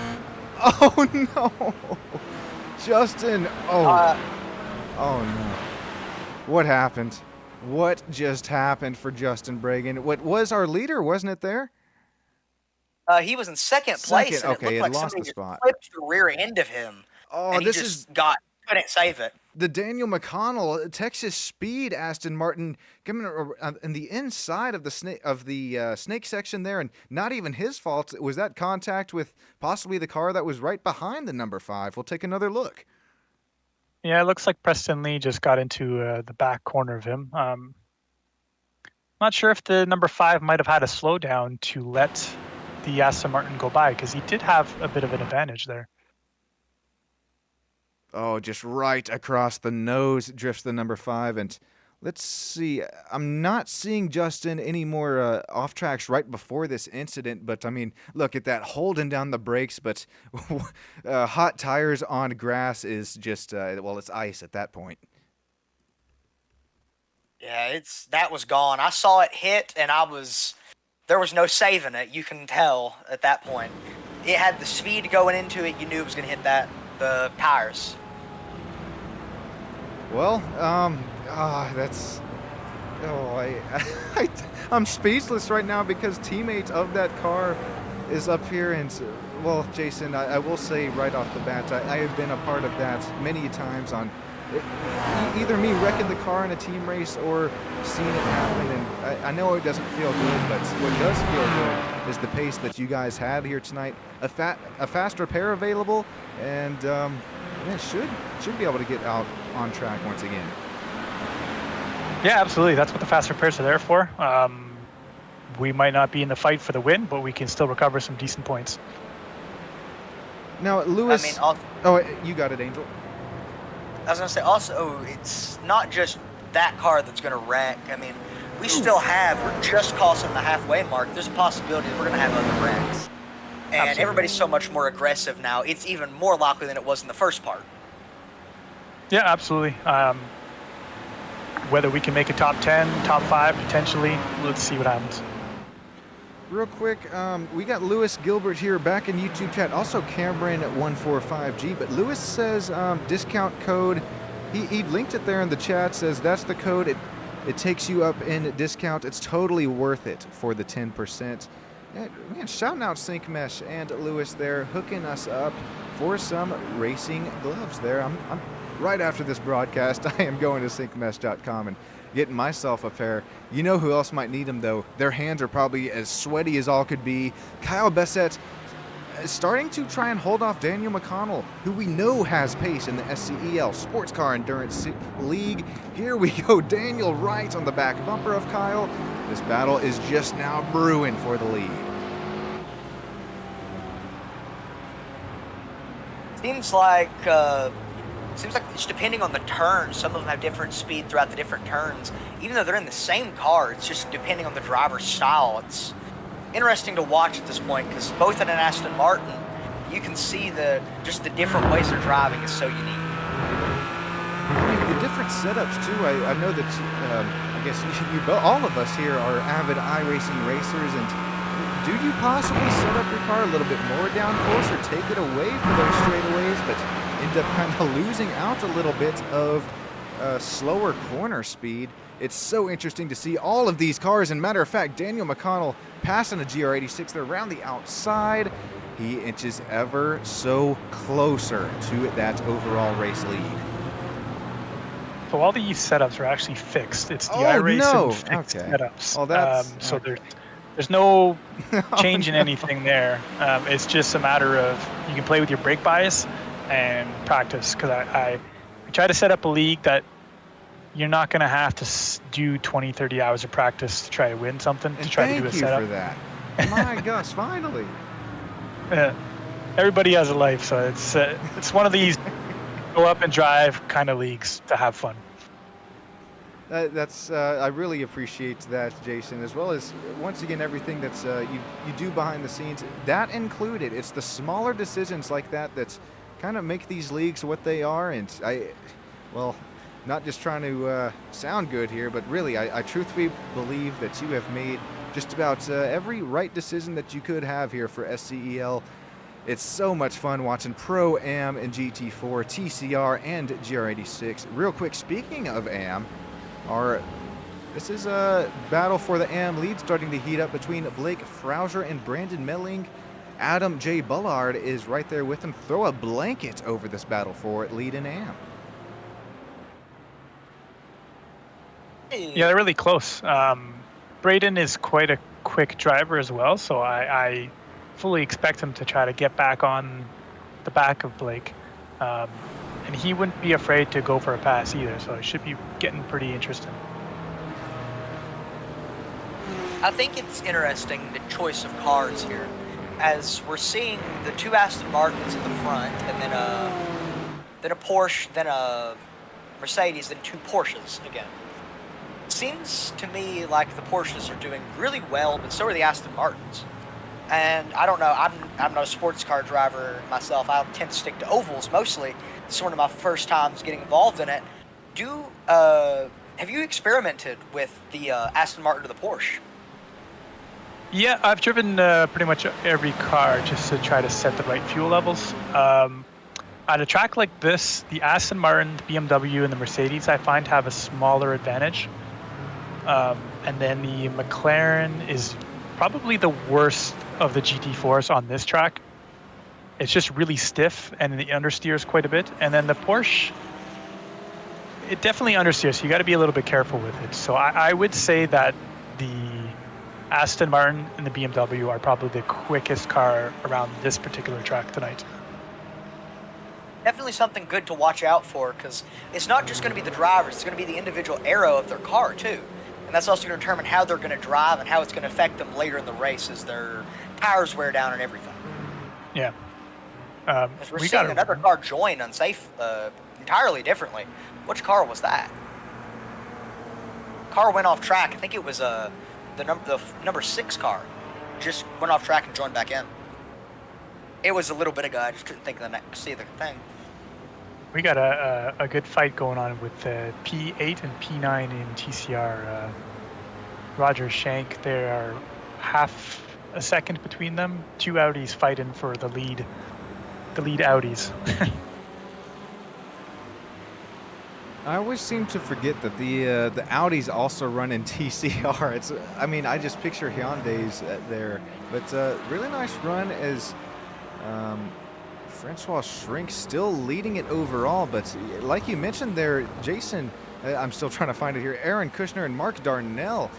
Speaker 1: Oh no, Justin. Oh no. What happened? What just happened for Justin Bragan? What was our leader, wasn't it there?
Speaker 2: He was in second place, and
Speaker 1: okay,
Speaker 2: it looked like
Speaker 1: lost
Speaker 2: somebody
Speaker 1: the spot.
Speaker 2: just flipped the rear end of him.
Speaker 1: Oh,
Speaker 2: and he couldn't save it.
Speaker 1: The Daniel McConnell Texas Speed Aston Martin coming in the inside of the snake section there, and not even his fault. Was that contact with possibly the car that was right behind the number 5? We'll take another look.
Speaker 4: Yeah, it looks like Preston Lee just got into the back corner of him. Not sure if the number 5 might have had a slowdown to let the Aston Martin go by, because he did have a bit of an advantage there.
Speaker 1: Oh, just right across the nose drifts the number 5. And let's see. I'm not seeing Justin any more off tracks right before this incident. But, I mean, look at that, holding down the brakes. But hot tires on grass is just, well, it's ice at that point.
Speaker 2: Yeah, that was gone. I saw it hit, and there was no saving it. You can tell at that point. It had the speed going into it. You knew it was going to hit the tires.
Speaker 1: Well, I'm speechless right now because teammates of that car is up here, and well, Jason, I will say right off the bat, I have been a part of that many times on either me wrecking the car in a team race or seeing it happen, and I know it doesn't feel good, but what does feel good is the pace that you guys had here tonight. A fast repair available, and yeah, should be able to get out on track once again.
Speaker 4: Yeah, absolutely. That's what the fast repairs are there for. We might not be in the fight for the win, but we can still recover some decent points.
Speaker 1: Now, Lewis. You got it, Angel.
Speaker 2: I was going to say, also, it's not just that car that's going to wreck. I mean, we're just crossing the halfway mark. There's a possibility that we're going to have other wrecks. And
Speaker 4: Absolutely.
Speaker 2: Everybody's so much more aggressive now. It's even more likely than it was in the first part.
Speaker 4: Yeah, absolutely. Whether we can make a top 10, top 5, potentially, let's see what happens.
Speaker 1: Real quick, we got Lewis Gilbert here back in YouTube chat. Also Cameron145G, but Lewis says discount code He linked it there in the chat, says that's the code. It takes you up in discount. It's totally worth it for the 10%. Yeah, man, shouting out Sync Mesh and Lewis there, hooking us up for some racing gloves there. I'm right after this broadcast, I am going to syncmesh.com and getting myself a pair. You know who else might need them, though? Their hands are probably as sweaty as all could be. Kyle Bessette is starting to try and hold off Daniel McConnell, who we know has pace in the SCEL Sports Car Endurance League. Here we go, Daniel right on the back bumper of Kyle. This battle is just now brewing for the lead.
Speaker 2: Seems like it's depending on the turns. Some of them have different speed throughout the different turns. Even though they're in the same car, it's just depending on the driver's style. It's interesting to watch at this point because both in an Aston Martin, you can see just the different ways they're driving is so unique.
Speaker 1: I mean, the different setups too. I know that I guess all of us here are avid iRacing racers, and do you possibly set up your car a little bit more down close or take it away for those straightaways, but end up kind of losing out a little bit of slower corner speed? It's so interesting to see all of these cars. And matter of fact, Daniel McConnell passing a GR86 there around the outside. He inches ever so closer to that overall race lead.
Speaker 4: So all these setups are actually fixed. It's the iRacing fixed setups.
Speaker 1: Oh, that's
Speaker 4: so there's no change in anything there. It's just a matter of you can play with your brake bias and practice. Because I try to set up a league that you're not going to have to do 20, 30 hours of practice to try to win something, to try to do a setup.
Speaker 1: Thank you for that. My gosh, finally.
Speaker 4: Everybody has a life, so it's one of these go up and drive kind of leagues to have fun.
Speaker 1: That's I really appreciate that, Jason, as well as once again everything that's you do behind the scenes. That included, it's the smaller decisions like that that kind of make these leagues what they are. And not just trying to sound good here, but really I truthfully believe that you have made just about every right decision that you could have here for SCEL. It's so much fun watching Pro-Am and GT4, TCR, and GR86. Real quick, speaking of AM, this is a battle for the AM lead starting to heat up between Blake Frauser and Brandon Melling. Adam J. Bullard is right there with him. Throw a blanket over this battle for lead in AM.
Speaker 4: Yeah, they're really close. Braden is quite a quick driver as well, so I fully expect him to try to get back on the back of Blake. And he wouldn't be afraid to go for a pass either, so it should be getting pretty interesting.
Speaker 2: I think it's interesting, the choice of cars here, as we're seeing the two Aston Martins in the front, and then a Porsche, then a Mercedes, then two Porsches again. Seems to me like the Porsches are doing really well, but so are the Aston Martins. And I don't know, I'm not a sports car driver myself. I tend to stick to ovals mostly. This is one of my first times getting involved in it. Have you experimented with the Aston Martin to the Porsche?
Speaker 4: Yeah, I've driven pretty much every car just to try to set the right fuel levels. At a track like this, the Aston Martin, the BMW, and the Mercedes I find have a smaller advantage. And then the McLaren is probably the worst of the GT4s on this track. It's just really stiff and it understeers quite a bit. And then the Porsche, it definitely understeers, so you got to be a little bit careful with it. So I would say that the Aston Martin and the BMW are probably the quickest car around this particular track tonight.
Speaker 2: Definitely something good to watch out for, because it's not just going to be the drivers, it's going to be the individual aero of their car too. And that's also going to determine how they're going to drive and how it's going to affect them later in the race as their tires wear down and everything.
Speaker 4: Yeah.
Speaker 2: We're seeing another car join unsafe entirely differently. Which car was that? Car went off track. I think it was the number 6 car. Just went off track and joined back in. It was a little bit ago. I just couldn't see the thing.
Speaker 4: We got a good fight going on with P8 and P9 in TCR. Roger Shank, there are half a second between them. 2 Audis fighting for the lead. The lead Audis.
Speaker 1: I always seem to forget that the Audis also run in TCR. It's, I mean, I just picture Hyundai's there, but really nice run as Francois Shrink still leading it overall. But like you mentioned there, Jason, I'm still trying to find it here. Aaron Kushner and Mark Darnell.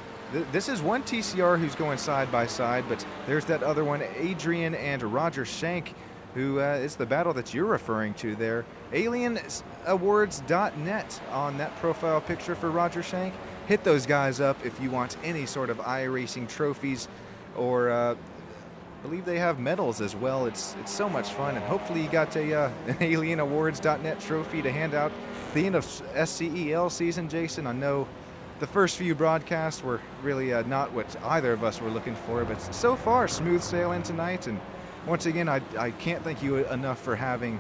Speaker 1: This is one TCR who's going side by side, but there's that other one, Adrian and Roger Shank, who is the battle that you're referring to there. AlienAwards.net on that profile picture for Roger Shank. Hit those guys up if you want any sort of iRacing trophies, or I believe they have medals as well. It's so much fun, and hopefully you got an AlienAwards.net trophy to hand out at the end of SCEL season, Jason. I know the first few broadcasts were really not what either of us were looking for, but so far, smooth sailing tonight. And once again, I can't thank you enough for having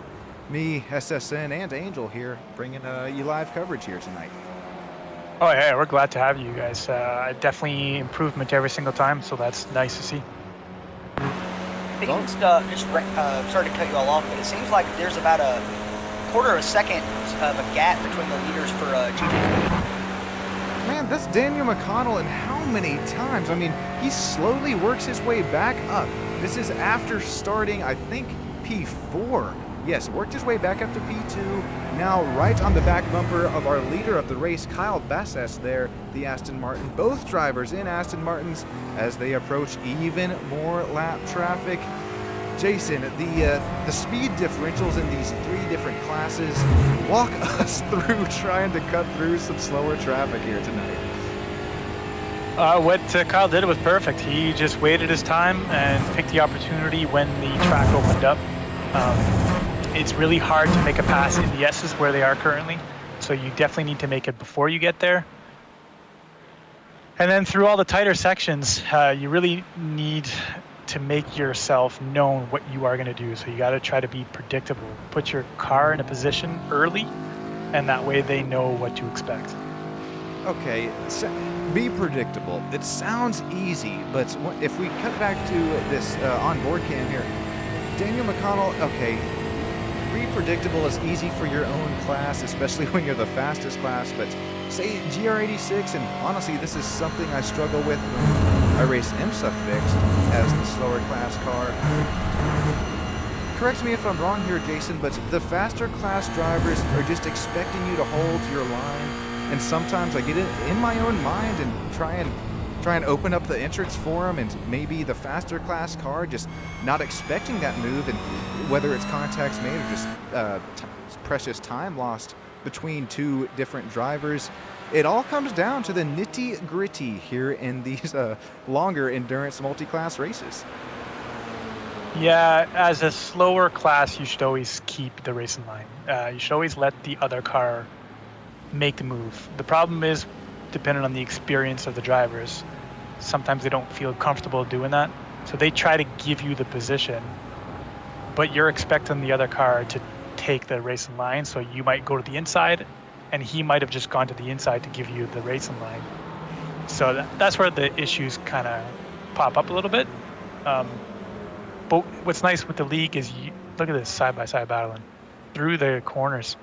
Speaker 1: me, SSN, and Angel here, bringing you live coverage here tonight.
Speaker 4: Oh yeah, we're glad to have you guys. Definitely improvement every single time, so that's nice to see.
Speaker 2: Sorry to cut you all off, but it seems like there's about a quarter of a second of a gap between the leaders for GT4.
Speaker 1: Man, that's Daniel McConnell, and how many times? I mean, he slowly works his way back up. This is after starting, I think, P4. Yes, worked his way back up to P2. Now right on the back bumper of our leader of the race, Kyle Bassett there, the Aston Martin. Both drivers in Aston Martins as they approach even more lap traffic. Jason, the speed differentials in these three different classes, walk us through trying to cut through some slower traffic here tonight.
Speaker 4: What Kyle did was perfect. He just waited his time and picked the opportunity when the track opened up. It's really hard to make a pass in the S's where they are currently, so you definitely need to make it before you get there. And then through all the tighter sections, you really need to make yourself known what you are going to do. So you got to try to be predictable. Put your car in a position early, and that way they know what to expect.
Speaker 1: Okay, so be predictable. It sounds easy, but if we cut back to this onboard cam here, Daniel McConnell, okay, be predictable is easy for your own class, especially when you're the fastest class, but say GR86, and honestly, this is something I struggle with when I race IMSA fixed as the slower class car. Correct me if I'm wrong here, Jason, but the faster class drivers are just expecting you to hold your line, and sometimes I get it in my own mind and try and open up the entrance for them, and maybe the faster class car just not expecting that move, and whether it's contacts made or just precious time lost between two different drivers. It all comes down to the nitty-gritty here in these longer endurance multi-class races.
Speaker 4: Yeah, as a slower class, you should always keep the racing line. You should always let the other car make the move. The problem is, depending on the experience of the drivers, sometimes they don't feel comfortable doing that. So they try to give you the position, but you're expecting the other car to take the racing line. So you might go to the inside, and he might have just gone to the inside to give you the racing line. So that's where the issues kind of pop up a little bit. But what's nice with the league is look at this side-by-side battling through the corners.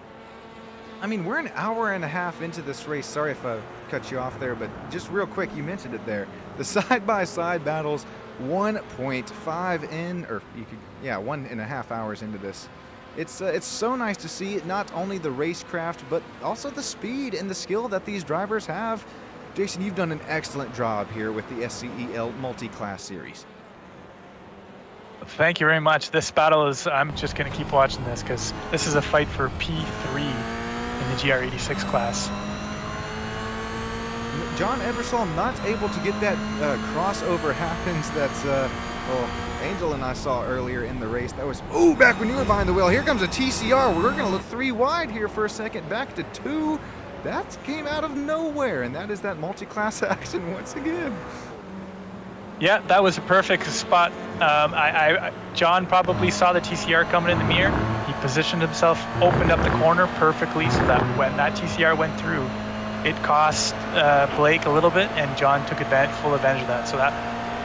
Speaker 1: I mean, we're an hour and a half into this race. Sorry if I cut you off there, but just real quick, you mentioned it there. The side-by-side battles, 1.5 in, or you could, yeah, 1.5 hours into this. It's so nice to see not only the racecraft, but also the speed and the skill that these drivers have. Jason, you've done an excellent job here with the SCEL multi-class series.
Speaker 4: Thank you very much. This battle is, I'm just going to keep watching this because this is a fight for P3 in the GR86 class.
Speaker 1: John Ebersol not able to get that crossover happens that's, well, Angel and I saw earlier in the race. That was, oh, back when you were behind the wheel. Here comes a TCR. We're going to look 3 wide here for a second. Back to 2. That came out of nowhere, and that is that multi-class action once again.
Speaker 4: Yeah, that was a perfect spot. John probably saw the TCR coming in the mirror. He positioned himself, opened up the corner perfectly so that when that TCR went through, it cost Blake a little bit, and John took full advantage of that. So that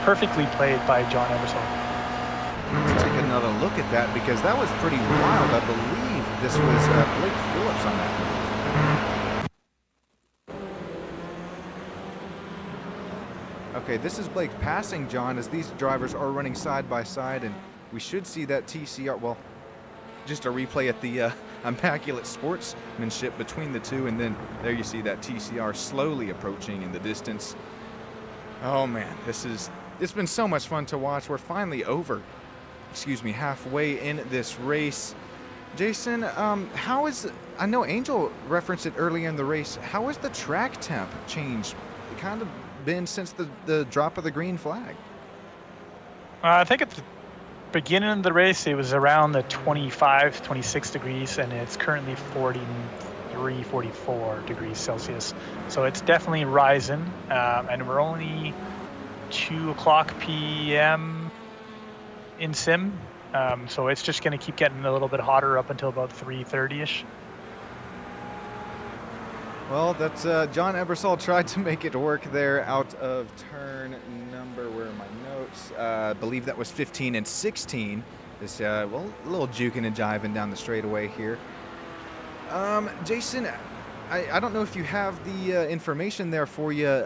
Speaker 4: perfectly played by John Ebersol.
Speaker 1: Let's take another look at that because that was pretty wild. I believe this was Blake Phillips on that. Okay, this is Blake passing John as these drivers are running side by side, and we should see that TCR, well, just a replay at the immaculate sportsmanship between the two, and then there you see that TCR slowly approaching in the distance. Oh man, it's been so much fun to watch. We're finally halfway in this race. Jason, I know Angel referenced it earlier in the race, how has the track temp changed kind of been since the drop of the green flag?
Speaker 4: I think at the beginning of the race, it was around the 25, 26 degrees, and it's currently 43, 44 degrees Celsius. So it's definitely rising, and we're only 2 o'clock p.m. in sim. So it's just going to keep getting a little bit hotter up until about 3:30ish.
Speaker 1: Well, that's John Ebersol tried to make it work there out of turn number, where are my notes? I believe that was 15 and 16. This, a little juking and jiving down the straightaway here. Jason, I don't know if you have the information there for you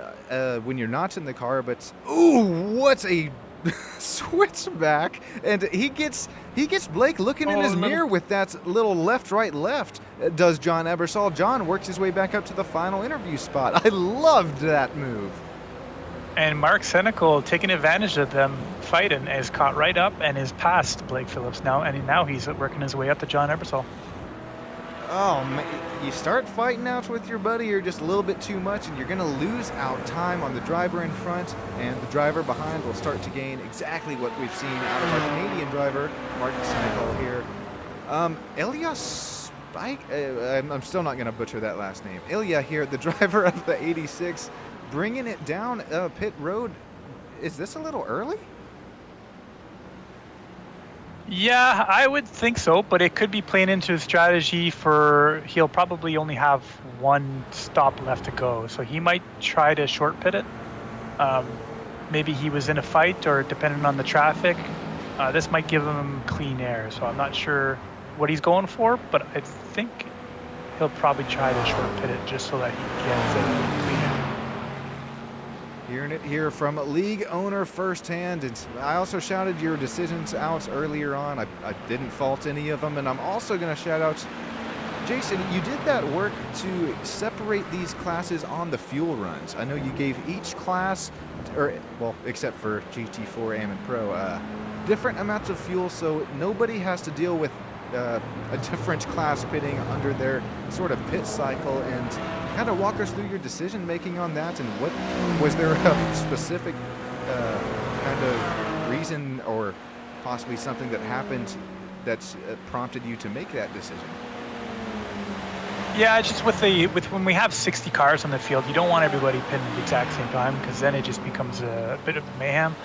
Speaker 1: when you're not in the car, but ooh, what a switchback, and he gets Blake looking in his mirror with that little left, right, left. Does John Ebersol. John works his way back up to the final interview spot. I loved that move.
Speaker 4: And Mark Senecal taking advantage of them fighting is caught right up and is past Blake Phillips now, and now he's working his way up to John Ebersol.
Speaker 1: Oh man, you start fighting out with your buddy, you're just a little bit too much, and you're gonna lose out time on the driver in front, and the driver behind will start to gain exactly what we've seen out of our Canadian driver, Martin Senecal here. Ilya Spike, I'm still not gonna butcher that last name. Ilya here, the driver of the 86, bringing it down pit road. Is this a little early?
Speaker 4: Yeah, I would think so, but it could be playing into his strategy for he'll probably only have one stop left to go, so he might try to short pit it. Maybe he was in a fight, or depending on the traffic, this might give him clean air, so I'm not sure what he's going for, but I think he'll probably try to short pit it just so that he gets it clean air.
Speaker 1: Hearing it here from league owner firsthand, and I also shouted your decisions out earlier on. I didn't fault any of them, and I'm also going to shout out, Jason, you did that work to separate these classes on the fuel runs. I know you gave each class, except for GT4 AM and Pro, different amounts of fuel, so nobody has to deal with a different class pitting under their sort of pit cycle. And kind of walk us through your decision making on that, and what was there a specific kind of reason or possibly something that happened that prompted you to make that decision?
Speaker 4: Yeah, just with when we have 60 cars on the field, you don't want everybody pitting at the exact same time, because then it just becomes a bit of mayhem.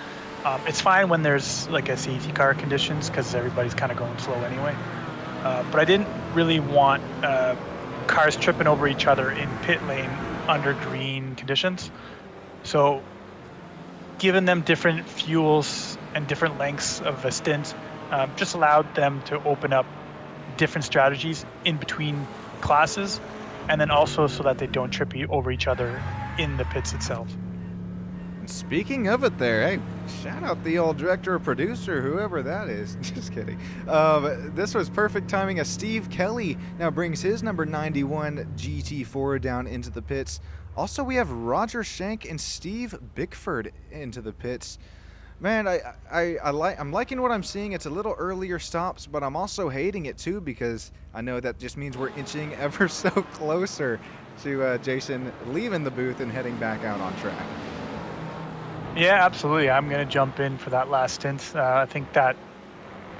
Speaker 4: It's fine when there's like a safety car conditions, because everybody's kind of going slow anyway. But I didn't really want cars tripping over each other in pit lane under green conditions. So giving them different fuels and different lengths of a stint just allowed them to open up different strategies in between classes, and then also so that they don't trip over each other in the pits itself.
Speaker 1: Speaking of it there, hey, shout out the old director or producer, whoever that is. Just kidding. This was perfect timing as Steve Kelly now brings his number 91 GT4 down into the pits. Also, we have Roger Shank and Steve Bickford into the pits. Man, I'm liking what I'm seeing. It's a little earlier stops, but I'm also hating it too, because I know that just means we're inching ever so closer to Jason leaving the booth and heading back out on track.
Speaker 4: Yeah, absolutely. I'm going to jump in for that last stint. I think that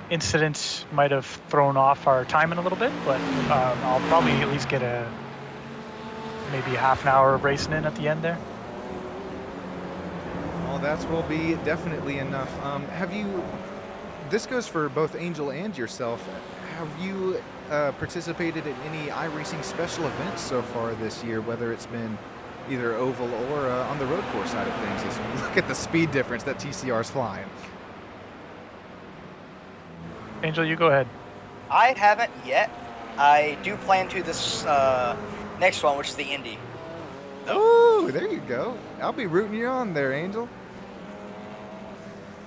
Speaker 4: incident might have thrown off our timing a little bit, but I'll probably at least get maybe a half an hour of racing in at the end there.
Speaker 1: Well, that will be definitely enough. This goes for both Angel and yourself, have you participated in any iRacing special events so far this year, whether it's been either oval or on the road course side of things? Look at the speed difference that TCR's flying.
Speaker 4: Angel, you go ahead.
Speaker 2: I haven't yet. I do plan to this next one, which is the Indy.
Speaker 1: Oh, there you go. I'll be rooting you on there, Angel.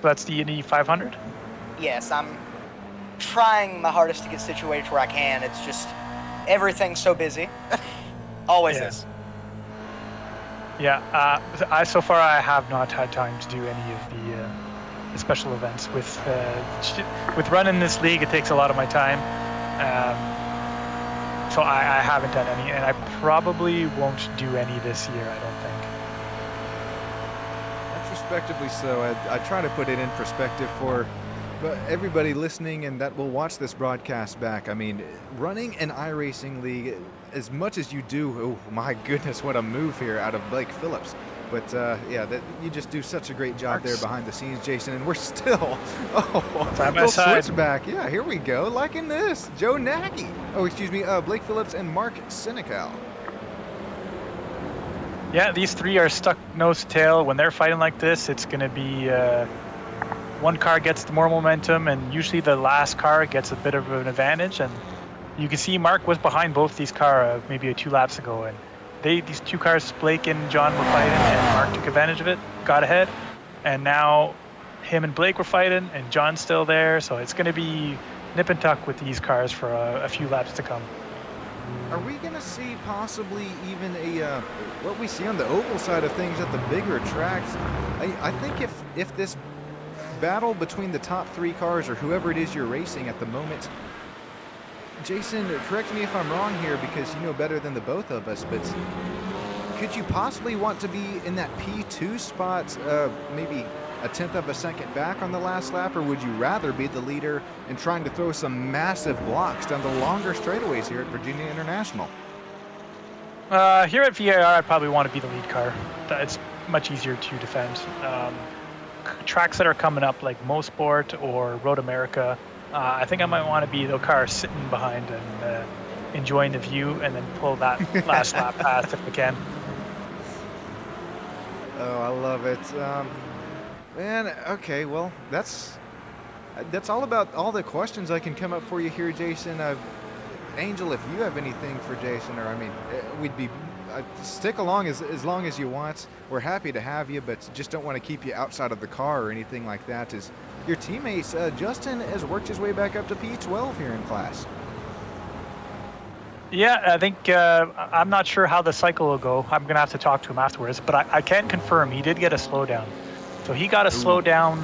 Speaker 4: That's the Indy 500.
Speaker 2: Yes, I'm trying my hardest to get situated where I can. It's just everything's so busy. Always
Speaker 4: Yeah.
Speaker 2: is.
Speaker 4: Yeah, so far I have not had time to do any of the special events. With running this league, it takes a lot of my time, so I haven't done any, and I probably won't do any this year. I don't think.
Speaker 1: That's respectively so. I try to put it in perspective for everybody listening and that will watch this broadcast back. I mean, running an iRacing league, as much as you do, oh my goodness, what a move here out of Blake Phillips. But yeah, you just do such a great job there behind the scenes, Jason. And we're still,
Speaker 4: side by side.
Speaker 1: Switch back. Yeah, here we go. Liking this. Joe Nagy. Oh, excuse me, Blake Phillips and Mark Senecal.
Speaker 4: Yeah, these three are stuck nose to tail. When they're fighting like this, it's going to be one car gets the more momentum, and usually the last car gets a bit of an advantage. And you can see Mark was behind both these cars maybe 2 laps ago, and these two cars, Blake and John, were fighting, and Mark took advantage of it, got ahead, and now him and Blake were fighting, and John's still there. So it's going to be nip and tuck with these cars for a few laps to come.
Speaker 1: Are we going to see possibly even what we see on the oval side of things at the bigger tracks? I think if this battle between the top 3 cars or whoever it is you're racing at the moment, Jason, correct me if I'm wrong here because you know better than the both of us, but could you possibly want to be in that P2 spot, maybe a tenth of a second back on the last lap, or would you rather be the leader and trying to throw some massive blocks down the longer straightaways here at Virginia International?
Speaker 4: Here at VAR, I'd probably want to be the lead car. It's much easier to defend. Tracks that are coming up like Mosport or Road America, I think I might want to be the car sitting behind and enjoying the view, and then pull that last lap past if we can.
Speaker 1: Oh, I love it. Man, okay, well, that's all about all the questions I can come up for you here, Jason. Angel, if you have anything for Jason, or I mean, we'd be stick along as long as you want. We're happy to have you, but just don't want to keep you outside of the car or anything like that. Is your teammates, Justin has worked his way back up to P12 here in class.
Speaker 4: Yeah, I think I'm not sure how the cycle will go. I'm going to have to talk to him afterwards, but I can confirm he did get a slowdown. So he got a slowdown,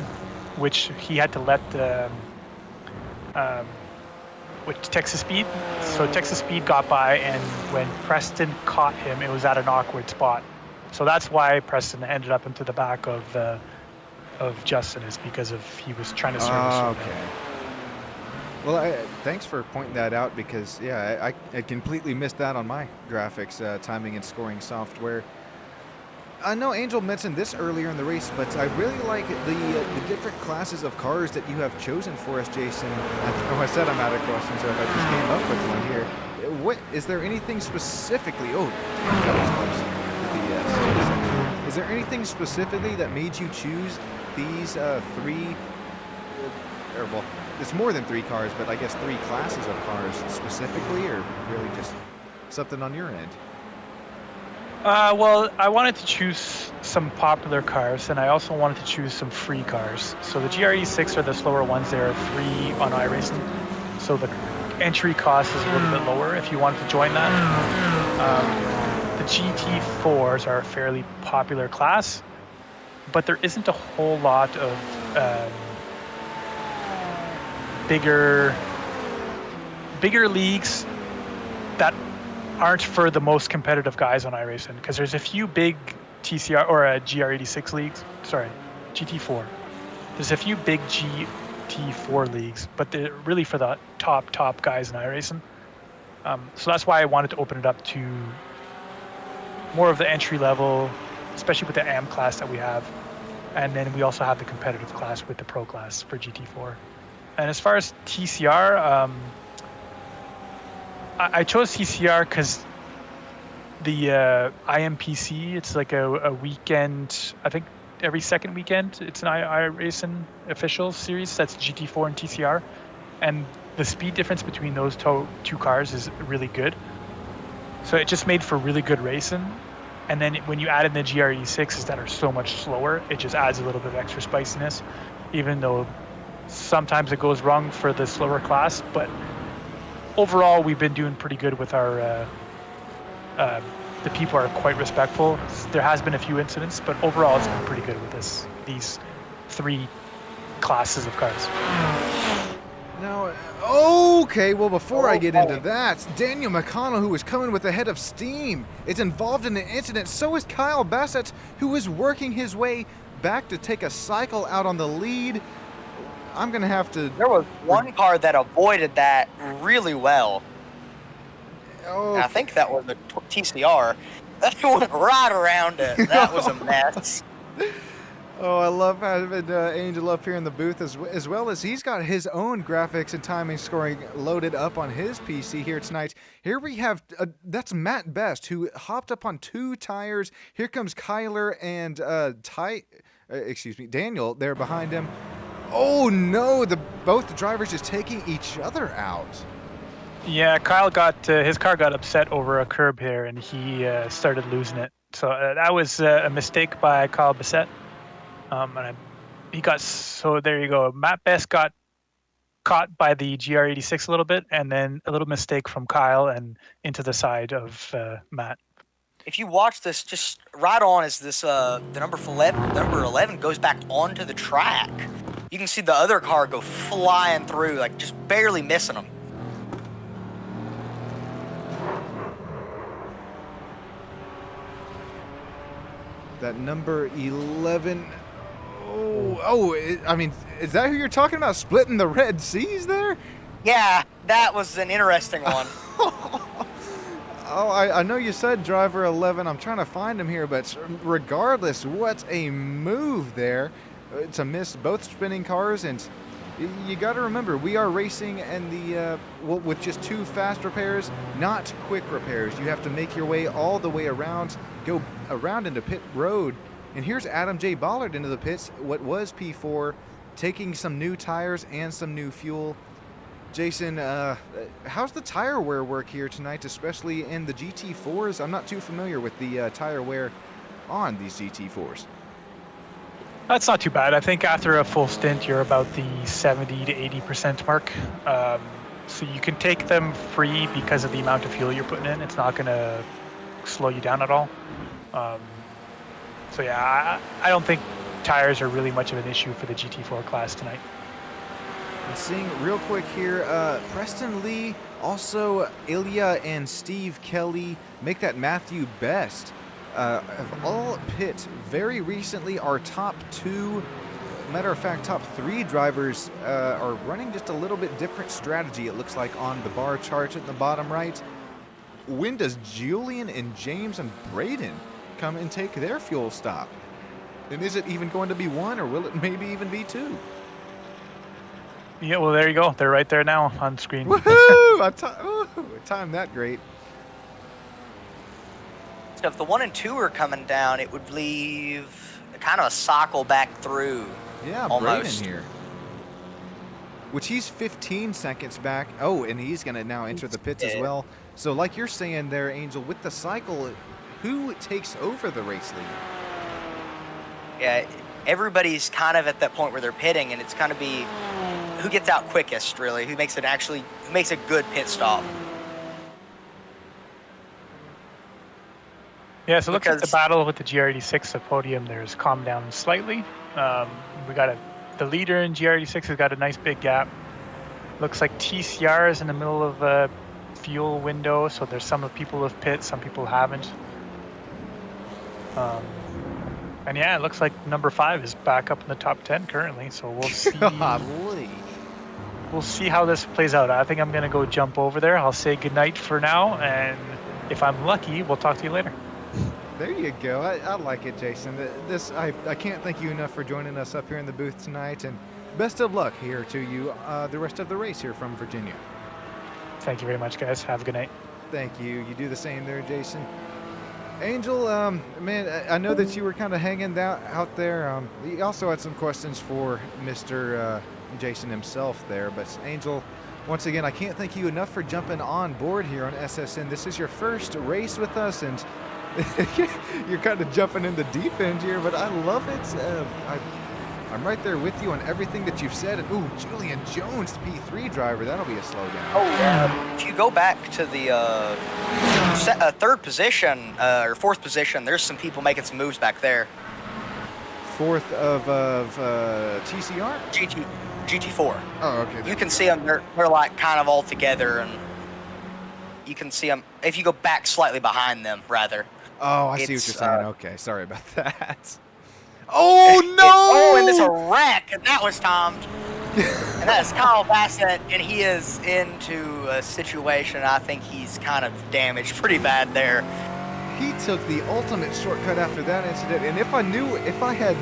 Speaker 4: which he had to let with Texas Speed. So Texas Speed got by, and when Preston caught him, it was at an awkward spot. So that's why Preston ended up into the back of Justin, is because he was trying to service.
Speaker 1: Okay. Well, thanks for pointing that out because, yeah, I completely missed that on my graphics timing and scoring software. I know Angel mentioned this earlier in the race, but I really like the different classes of cars that you have chosen for us, Jason. I said I'm out of questions, so I just came up with one here. What is there anything specifically? Oh, that was close. Is there anything specifically that made you choose these 3? Or well, it's more than 3 cars, but I guess 3 classes of cars specifically, or really just something on your end?
Speaker 4: Well, I wanted to choose some popular cars, and I also wanted to choose some free cars. So the GRE6 are the slower ones. They're free on iRacing, so the entry cost is a little bit lower if you wanted to join that. The GT4s are a fairly popular class, but there isn't a whole lot of bigger leagues that aren't for the most competitive guys on iRacing, because there's a few big TCR or GR86 leagues. Sorry, GT4. There's a few big GT4 leagues, but they're really for the top guys in iRacing. So that's why I wanted to open it up to more of the entry level, especially with the AM class that we have, and then we also have the competitive class with the pro class for GT4. And as far as TCR, I chose TCR because the IMPC, it's like a weekend, I think every second weekend, it's an iRacing official series that's GT4 and TCR. And the speed difference between those two cars is really good. So it just made for really good racing. And then when you add in the GR86s that are so much slower, it just adds a little bit of extra spiciness, even though sometimes it goes wrong for the slower class. But overall, we've been doing pretty good with our, the people are quite respectful. There has been a few incidents, but overall it's been pretty good with these 3 classes of cars.
Speaker 1: Now, okay, well, before I get into that, Daniel McConnell, who was coming with a head of steam, is involved in an incident. So is Kyle Bassett, who is working his way back to take a cycle out on the lead. I'm going to have to...
Speaker 2: There was one car that avoided that really well.
Speaker 1: Oh,
Speaker 2: And I think that was a TCR. That went right around it. That was a mess.
Speaker 1: Oh, I love having Angel up here in the booth as well as he's got his own graphics and timing scoring loaded up on his PC here tonight. Here we have, that's Matt Best, who hopped up on 2 tires. Here comes Kyler and Daniel there behind him. Oh no, both the drivers just taking each other out.
Speaker 4: Yeah, Kyle got his car got upset over a curb here, and he started losing it. So that was a mistake by Kyle Bassett. He got, so there you go. Matt Best got caught by the GR86 a little bit, and then a little mistake from Kyle and into the side of Matt.
Speaker 2: If you watch this, just right on as this the number 11 goes back onto the track, you can see the other car go flying through, like just barely missing him.
Speaker 1: That number 11. I mean, is that who you're talking about? Splitting the Red Seas there?
Speaker 2: Yeah, that was an interesting one.
Speaker 1: Oh, I know you said driver 11. I'm trying to find him here, but regardless, what a move there to miss both spinning cars. And you got to remember, we are racing and with just 2 fast repairs, not quick repairs. You have to make your way all the way around, go around into pit road. And here's Adam J. Bollard into the pits, what was P4, taking some new tires and some new fuel. Jason, how's the tire wear work here tonight, especially in the GT4s? I'm not too familiar with the tire wear on these GT4s.
Speaker 4: That's not too bad. I think after a full stint, you're about the 70 to 80% mark. So you can take them free because of the amount of fuel you're putting in. It's not going to slow you down at all. So yeah, I don't think tires are really much of an issue for the GT4 class tonight.
Speaker 1: And seeing real quick here, Preston Lee, also Ilya and Steve Kelly make that Matthew Best. Have all pit very recently. Our top 2, matter of fact, top 3 drivers are running just a little bit different strategy, it looks like, on the bar chart at the bottom right. When does Julian and James and Braden come and take their fuel stop? And is it even going to be 1, or will it maybe even be 2?
Speaker 4: Yeah, well, there you go. They're right there now on screen.
Speaker 1: Woohoo! I timed that great.
Speaker 2: So if the 1 and 2 are coming down, it would leave kind of a cycle back through.
Speaker 1: Yeah,
Speaker 2: almost.
Speaker 1: Braden here. Which he's 15 seconds back. Oh, and he's going to now enter the pits as well. So like you're saying there, Angel, with the cycle, who takes over the race lead?
Speaker 2: Yeah, everybody's kind of at that point where they're pitting, and it's kind of be who gets out quickest, really, who makes a good pit stop.
Speaker 4: Yeah, so it looks like the battle with the GR86, the podium there's calmed down slightly. We got the leader in GR86 has got a nice big gap. Looks like TCR is in the middle of a fuel window, so there's some of the people have pit, some people haven't. And yeah, it looks like number 5 is back up in the top 10 currently, so we'll see. We'll see how this plays out. I think I'm gonna go jump over there. I'll say goodnight for now, and if I'm lucky, we'll talk to you later.
Speaker 1: There you go. I like it, Jason. I can't thank you enough for joining us up here in the booth tonight, and best of luck here to you the rest of the race here from Virginia.
Speaker 4: Thank you very much, guys. Have a good night.
Speaker 1: Thank you. You do the same there, Jason. Angel, man, I know that you were kind of hanging out there. You also had some questions for Mr. Jason himself there, but Angel, once again, I can't thank you enough for jumping on board here on SSN. This is your first race with us, and You're kind of jumping in the deep end here, but I love it. I'm right there with you on everything that you've said. And ooh, Julian Jones, the P3 driver, that'll be a slowdown.
Speaker 2: Oh, yeah. If you go back to the third position or fourth position, there's some people making some moves back there.
Speaker 1: Fourth of TCR?
Speaker 2: GT4.
Speaker 1: Oh, okay.
Speaker 2: You can see them. They're like kind of all together, and you can see them if you go back slightly behind them, rather.
Speaker 1: Oh, I see what you're saying. Okay, sorry about that. Oh, no!
Speaker 2: And it's a wreck, and that was timed. And that is Kyle Bassett, and he is into a situation. I think he's kind of damaged pretty bad there.
Speaker 1: He took the ultimate shortcut after that incident, and if I had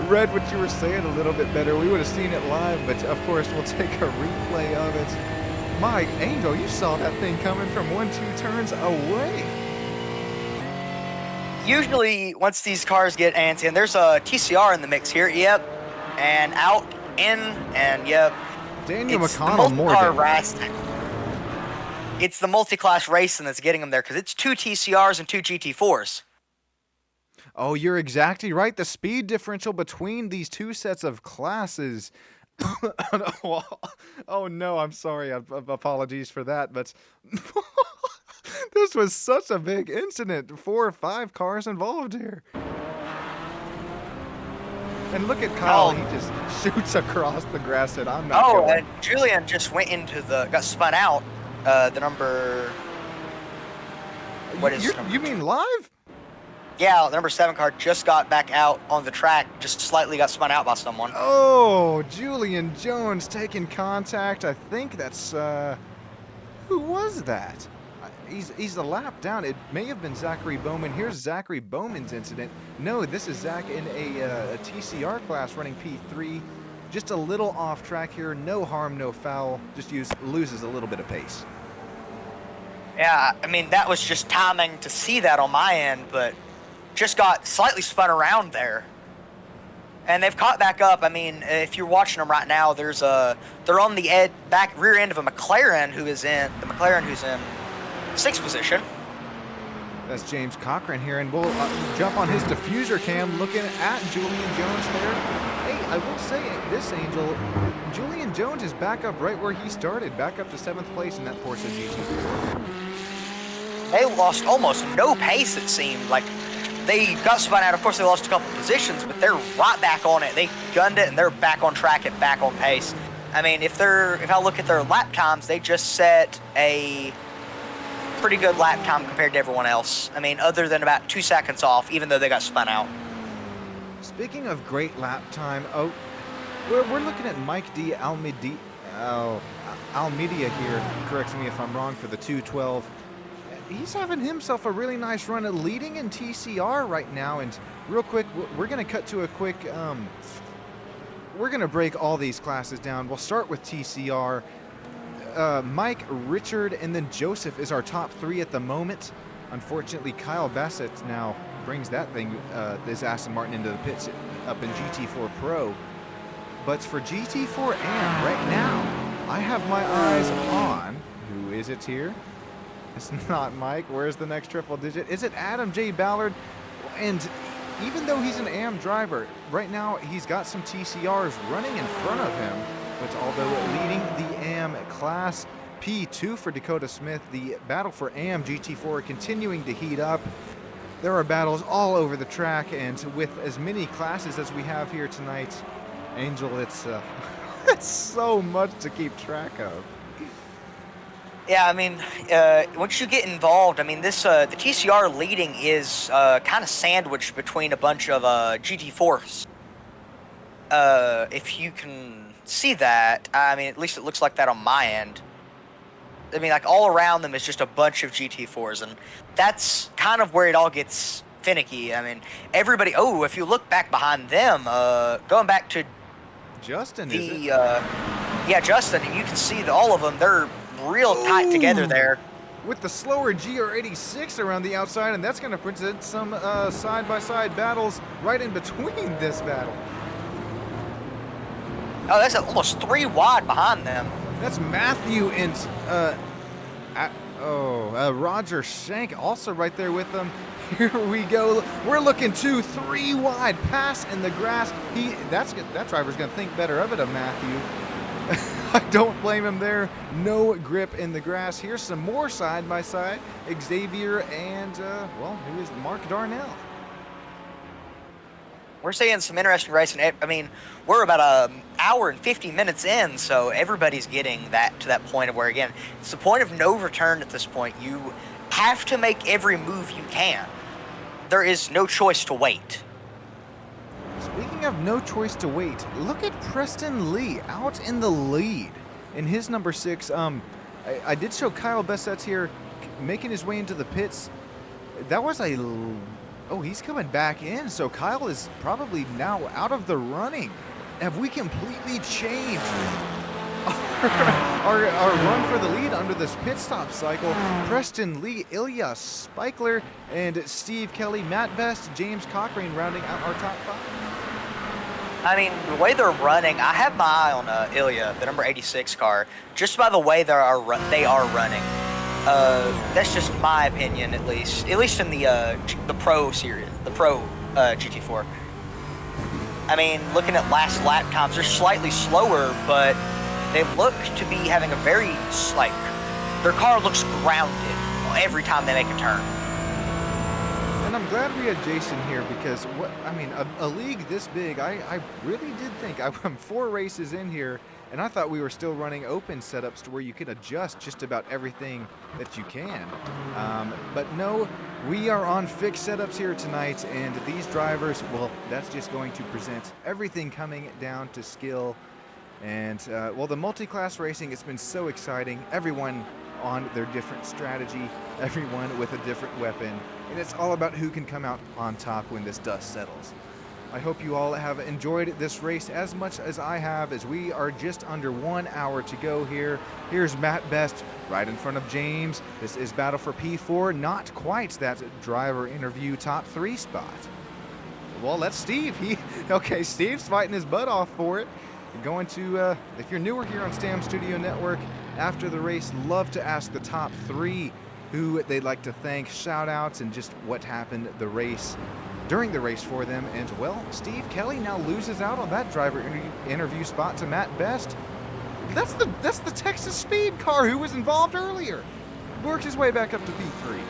Speaker 1: read what you were saying a little bit better, we would have seen it live, but of course we'll take a replay of it. Mike, Angel, you saw that thing coming from 1-2 turns away.
Speaker 2: Usually, once these cars get antsy, and there's a TCR in the mix here, yep, and out, in, and yep.
Speaker 1: Daniel
Speaker 2: it's
Speaker 1: McConnell Morgan.
Speaker 2: Racing. It's the multi-class racing that's getting them there, because it's 2 TCRs and 2 GT4s.
Speaker 1: Oh, you're exactly right. The speed differential between these two sets of classes. Oh no, I'm sorry. Apologies for that, but this was such a big incident. 4 or 5 cars involved here. And look at Kyle. He just shoots across the grass and I'm not going.
Speaker 2: And Julian just went into got spun out. The number... What is
Speaker 1: you mean live?
Speaker 2: Yeah, the number 7 car just got back out on the track, just slightly got spun out by someone.
Speaker 1: Oh, Julian Jones taking contact. I think that's, who was that? He's a lap down. It may have been Zachary Bowman. Here's Zachary Bowman's incident. No, this is Zach in a TCR class running P3. Just a little off track here. No harm, no foul. Just loses a little bit of pace.
Speaker 2: Yeah, I mean, that was just timing to see that on my end, but just got slightly spun around there. And they've caught back up. I mean, if you're watching them right now, they're on the rear end of a McLaren who's in 6th position.
Speaker 1: That's James Cochran here, and we'll jump on his diffuser cam looking at Julian Jones there. Hey, I will say this, Angel, Julian Jones is back up right where he started, back up to 7th place in that Porsche GT4.
Speaker 2: They lost almost no pace, it seemed. Like, they got spun out. Of course, they lost a couple positions, but they're right back on it. They gunned it, and they're back on track and back on pace. I mean, if I look at their lap times, they just set a pretty good lap time compared to everyone else. I mean, other than about 2 seconds off, even though they got spun out.
Speaker 1: Speaking of great lap time, we're looking at Mike D. Almeida here. Correct me if I'm wrong for the 212. He's having himself a really nice run at leading in TCR right now. And real quick, we're going to cut to a quick, we're going to break all these classes down. We'll start with TCR. Mike, Richard, and then Joseph is our top 3 at the moment. Unfortunately, Kyle Bassett now brings that thing, this Aston Martin into the pits up in GT4 Pro. But for GT4 AM right now, I have my eyes on, who is it here? It's not Mike. Where's the next triple digit? Is it Adam J. Ballard? And even though he's an AM driver, right now he's got some TCRs running in front of him. But although leading the AM class, P2 for Dakota Smith, the battle for AM GT4 continuing to heat up. There are battles all over the track, and with as many classes as we have here tonight, Angel, it's so much to keep track of.
Speaker 2: Yeah, I mean, once you get involved, I mean, the TCR leading is kind of sandwiched between a bunch of GT4s. If you can see that, I mean, at least it looks like that on my end. I mean, like, all around them is just a bunch of GT4s, and that's kind of where it all gets finicky. I mean, everybody, if you look back behind them, going back to
Speaker 1: Justin,
Speaker 2: yeah, Justin, you can see all of them, they're real tight together there.
Speaker 1: With the slower GR86 around the outside, and that's going to present some side-by-side battles right in between this battle.
Speaker 2: Oh, that's almost 3 wide behind them.
Speaker 1: That's Matthew and Roger Shank also right there with them. Here we go. We're looking 2-3 wide. Pass in the grass. That driver's going to think better of it, Matthew. I don't blame him there. No grip in the grass. Here's some more side by side. Xavier and, who is Mark Darnell.
Speaker 2: We're seeing some interesting racing. I mean, we're about an hour and 50 minutes in, so everybody's getting to that point of where, again, it's the point of no return at this point. You have to make every move you can. There is no choice to wait.
Speaker 1: Speaking of no choice to wait, look at Preston Lee out in the lead in his number 6. I did show Kyle Bessett's here making his way into the pits. That was oh, he's coming back in, so Kyle is probably now out of the running. Have we completely changed our run for the lead under this pit stop cycle? Preston Lee, Ilya Speichler, and Steve Kelly, Matt Best, James Cochrane rounding out our top 5.
Speaker 2: I mean, the way they're running, I have my eye on Ilya, the number 86 car, just by the way they are running. That's just my opinion, at least in the Pro series, the Pro GT4. I mean, looking at last lap times, they're slightly slower, but they look to be having a very, their car looks grounded every time they make a turn.
Speaker 1: And I'm glad we had Jason here because, a league this big, I really did think, I'm 4 races in here, and I thought we were still running open setups to where you can adjust just about everything that you can. But no, we are on fixed setups here tonight, and these drivers, well, that's just going to present everything coming down to skill. And, the multi-class racing, it's been so exciting. Everyone on their different strategy, everyone with a different weapon, and it's all about who can come out on top when this dust settles. I hope you all have enjoyed this race as much as I have, as we are just under 1 hour to go here. Here's Matt Best right in front of James. This is battle for P4, not quite that driver interview top 3 spot. Well, that's Steve. Steve's fighting his butt off for it. Going to, if you're newer here on Stam Studio Network, after the race, love to ask the top 3 who they'd like to thank, shout outs, and just what happened during the race for them. And, Steve Kelly now loses out on that driver interview spot to Matt Best. That's the Texas Speed car who was involved earlier. Worked his way back up to P3.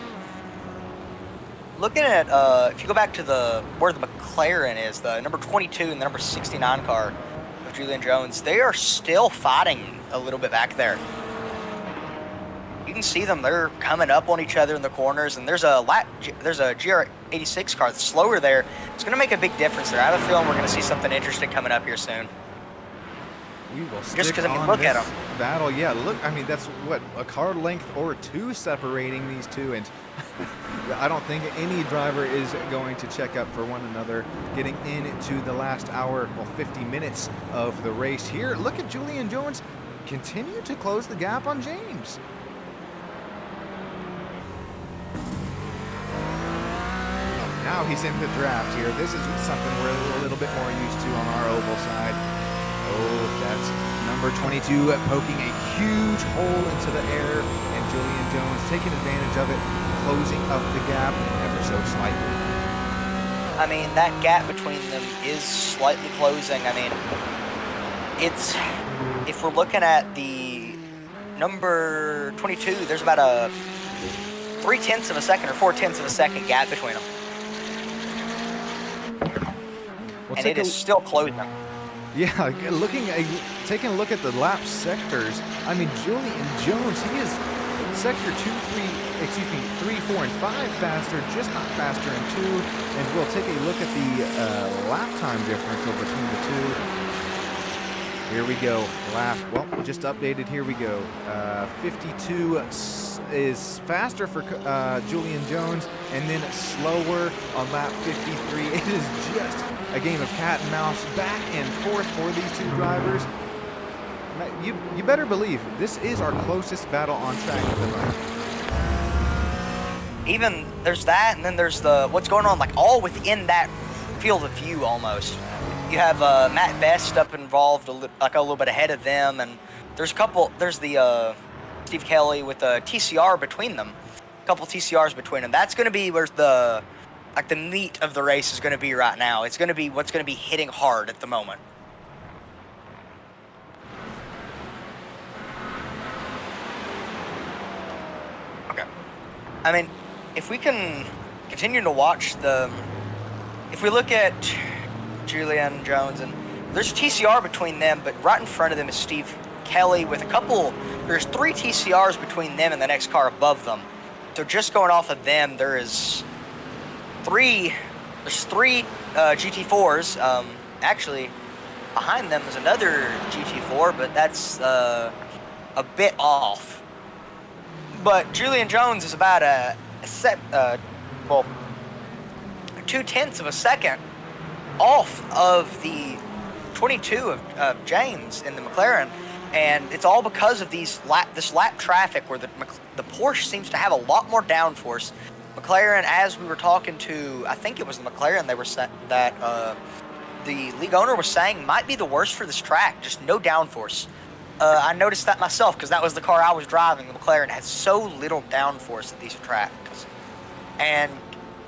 Speaker 2: Looking at, if you go back to where the McLaren is, the number 22 and the number 69 car of Julian Jones, they are still fighting a little bit back there. You can see them, they're coming up on each other in the corners, and there's a GR86 car that's slower there. It's going to make a big difference there. I have a feeling we're going to see something interesting coming up here soon.
Speaker 1: We will
Speaker 2: just because, look at them.
Speaker 1: Battle, yeah, look, that's what, a car length or 2 separating these two, and I don't think any driver is going to check up for one another getting into the last hour, 50 minutes of the race here. Look at Julian Jones continue to close the gap on James. Now he's in the draft here. This is something we're a little bit more used to on our oval side. Oh, that's number 22 poking a huge hole into the air, and Julian Jones taking advantage of it, closing up the gap ever so slightly.
Speaker 2: That gap between them is slightly closing. It's, if we're looking at the number 22, there's about a 0.3 of a second or 0.4 of a second gap between them. And it is still closing.
Speaker 1: Yeah, taking a look at the lap sectors. Julian Jones, he is sector 3, 4, and 5 faster, just not faster in 2. And we'll take a look at the lap time differential between the two. Here we go. Lap, just updated. Here we go. 52 is faster for Julian Jones, and then slower on lap 53. It is just a game of cat and mouse, back and forth for these two drivers. You better believe this is our closest battle on track at the moment.
Speaker 2: Even there's that, and then there's what's going on, all within that field of view almost. You have Matt Best up involved a little bit ahead of them, and there's the Steve Kelly with a TCR between them, a couple TCRs between them. That's going to be where the meat of the race is going to be right now. It's going to be what's going to be hitting hard at the moment. Okay. I mean, if we can continue to watch if we look at Julian Jones, and there's a TCR between them, but right in front of them is Steve Kelly with there's 3 TCRs between them and the next car above them. So just going off of them, there's 3 GT4s. Actually, behind them is another GT4, but that's a bit off. But Julian Jones is about 0.2 of a second off of the 22 of James in the McLaren, and it's all because of this lap traffic where the Porsche seems to have a lot more downforce. McLaren, as we were talking to, I think it was the McLaren, they were saying that the league owner was saying might be the worst for this track, just no downforce. I noticed that myself because that was the car I was driving. The McLaren has so little downforce at these tracks. And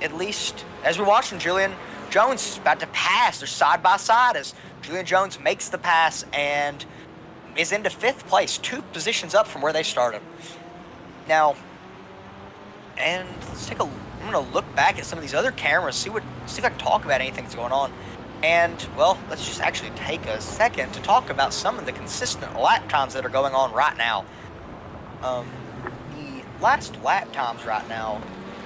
Speaker 2: at least, as we're watching, Julian Jones is about to pass. They're side by side as Julian Jones makes the pass and is into 5th place, 2 positions up from where they started. Now, and I'm gonna look back at some of these other cameras, see if I can talk about anything that's going on. And, well, let's just actually take a second to talk about some of the consistent lap times that are going on right now. The last lap times right now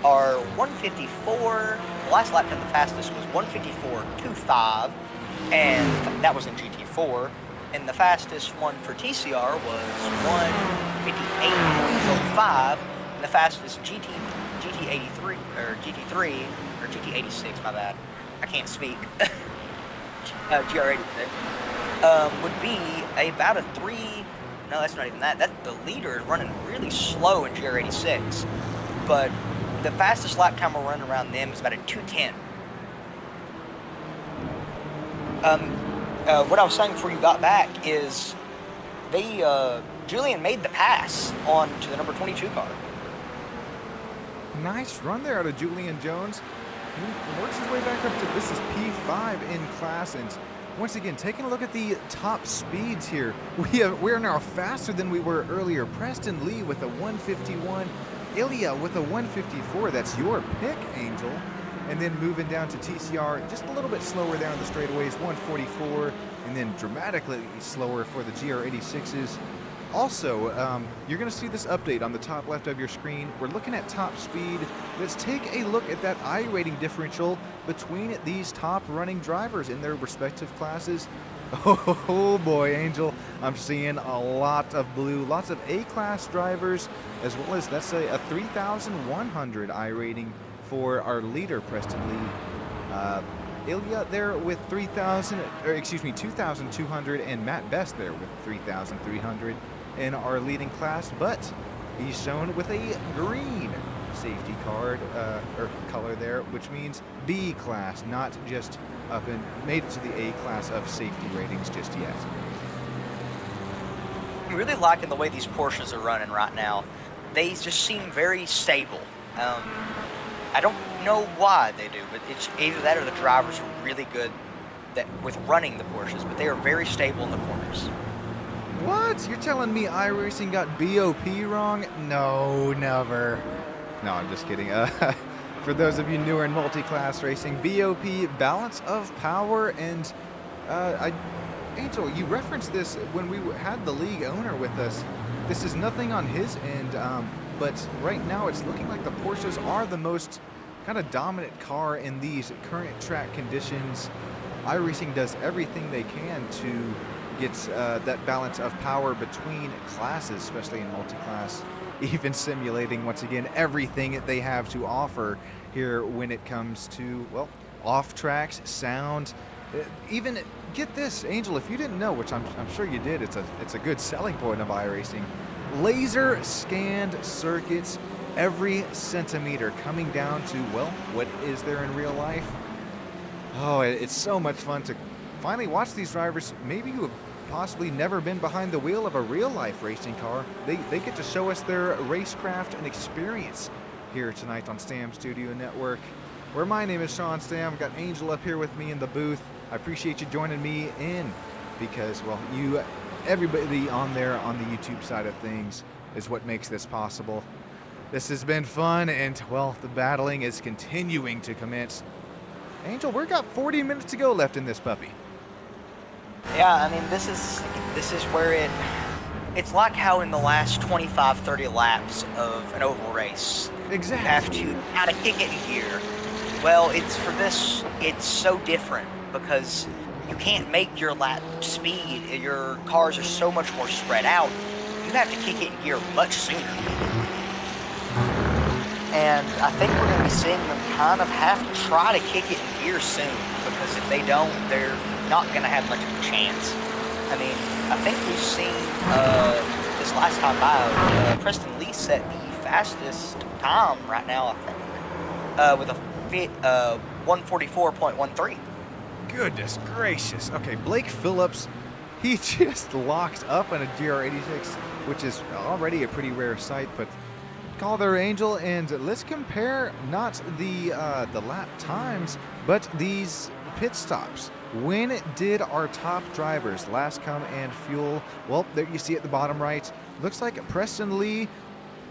Speaker 2: are 154. The last lap time, the fastest, was 154.25, and that was in GT4. And the fastest one for TCR was 158.05, and the fastest GT83 or GT3 or GT86, my bad, I can't speak. GR86 would be about a 3. No, that's not even that. The leader is running really slow in GR86, but the fastest lap time we're running around them is about a 2:10. What I was saying before you got back is Julian made the pass on to the number 22 car.
Speaker 1: Nice run there out of Julian Jones. He works his way back up to, this is P5 in class, and once again, taking a look at the top speeds here, we're now faster than we were earlier. Preston Lee with a 151, Ilya with a 154, that's your pick, Angel. And then moving down to TCR, just a little bit slower there on the straightaways, 144, and then dramatically slower for the GR86s. Also, you're going to see this update on the top left of your screen. We're looking at top speed. Let's take a look at that iRating differential between these top running drivers in their respective classes. Oh boy, Angel, I'm seeing a lot of blue, lots of A-class drivers, as well as, let's say, a 3,100 iRating for our leader, Preston Lee. Ilya there with 2,200, and Matt Best there with 3,300 in our leading class, but he's shown with a green safety card or color there, which means B class, not just up and made it to the A class of safety ratings just yet.
Speaker 2: I'm really liking the way these Porsches are running right now. They just seem very stable. I don't know why they do, but it's either that or the drivers are really good with running the Porsches, but they are very stable in the corners.
Speaker 1: What? You're telling me iRacing got BOP wrong? No, never. No, I'm just kidding. For those of you newer in multi-class racing, BOP, balance of power, and Angel, you referenced this when we had the league owner with us. This is nothing on his end, but right now it's looking like the Porsches are the most kind of dominant car in these current track conditions. iRacing does everything they can to get that balance of power between classes, especially in multi-class, even simulating, once again, everything that they have to offer here when it comes to, well, off tracks, sound, even, get this, Angel, if you didn't know, which I'm sure you did, it's a good selling point of iRacing, laser scanned circuits, every centimeter coming down to, well, what is there in real life? Oh, it's so much fun to finally watch these drivers. Maybe you have possibly never been behind the wheel of a real-life racing car. They get to show us their racecraft and experience here tonight on Stam Studio Network, where my name is Sean Stam. I've got Angel up here with me in the booth. I appreciate you joining me in because, well, everybody on there on the YouTube side of things is what makes this possible. This has been fun, and, well, the battling is continuing to commence. Angel, we've got 40 minutes to go left in this puppy.
Speaker 2: Yeah, I mean, this is where it's like how in the last 25, 30 laps of an oval race,
Speaker 1: Exactly.
Speaker 2: you have to kind of kick it in gear. Well, it's so different because you can't make your lap speed. Your cars are so much more spread out. You have to kick it in gear much sooner. And I think we're going to be seeing them kind of have to try to kick it in gear soon, because if they don't, they're not going to have much of a chance. I mean, I think we've seen this last time by, Preston Lee set the fastest time right now, I think, with a 144.13.
Speaker 1: Goodness gracious. Okay, Blake Phillips, he just locked up on a GR86, which is already a pretty rare sight, but call there, Angel, and let's compare not the lap times, but these pit stops. When did our top drivers last come and fuel? Well, there you see at the bottom right. Looks like Preston Lee,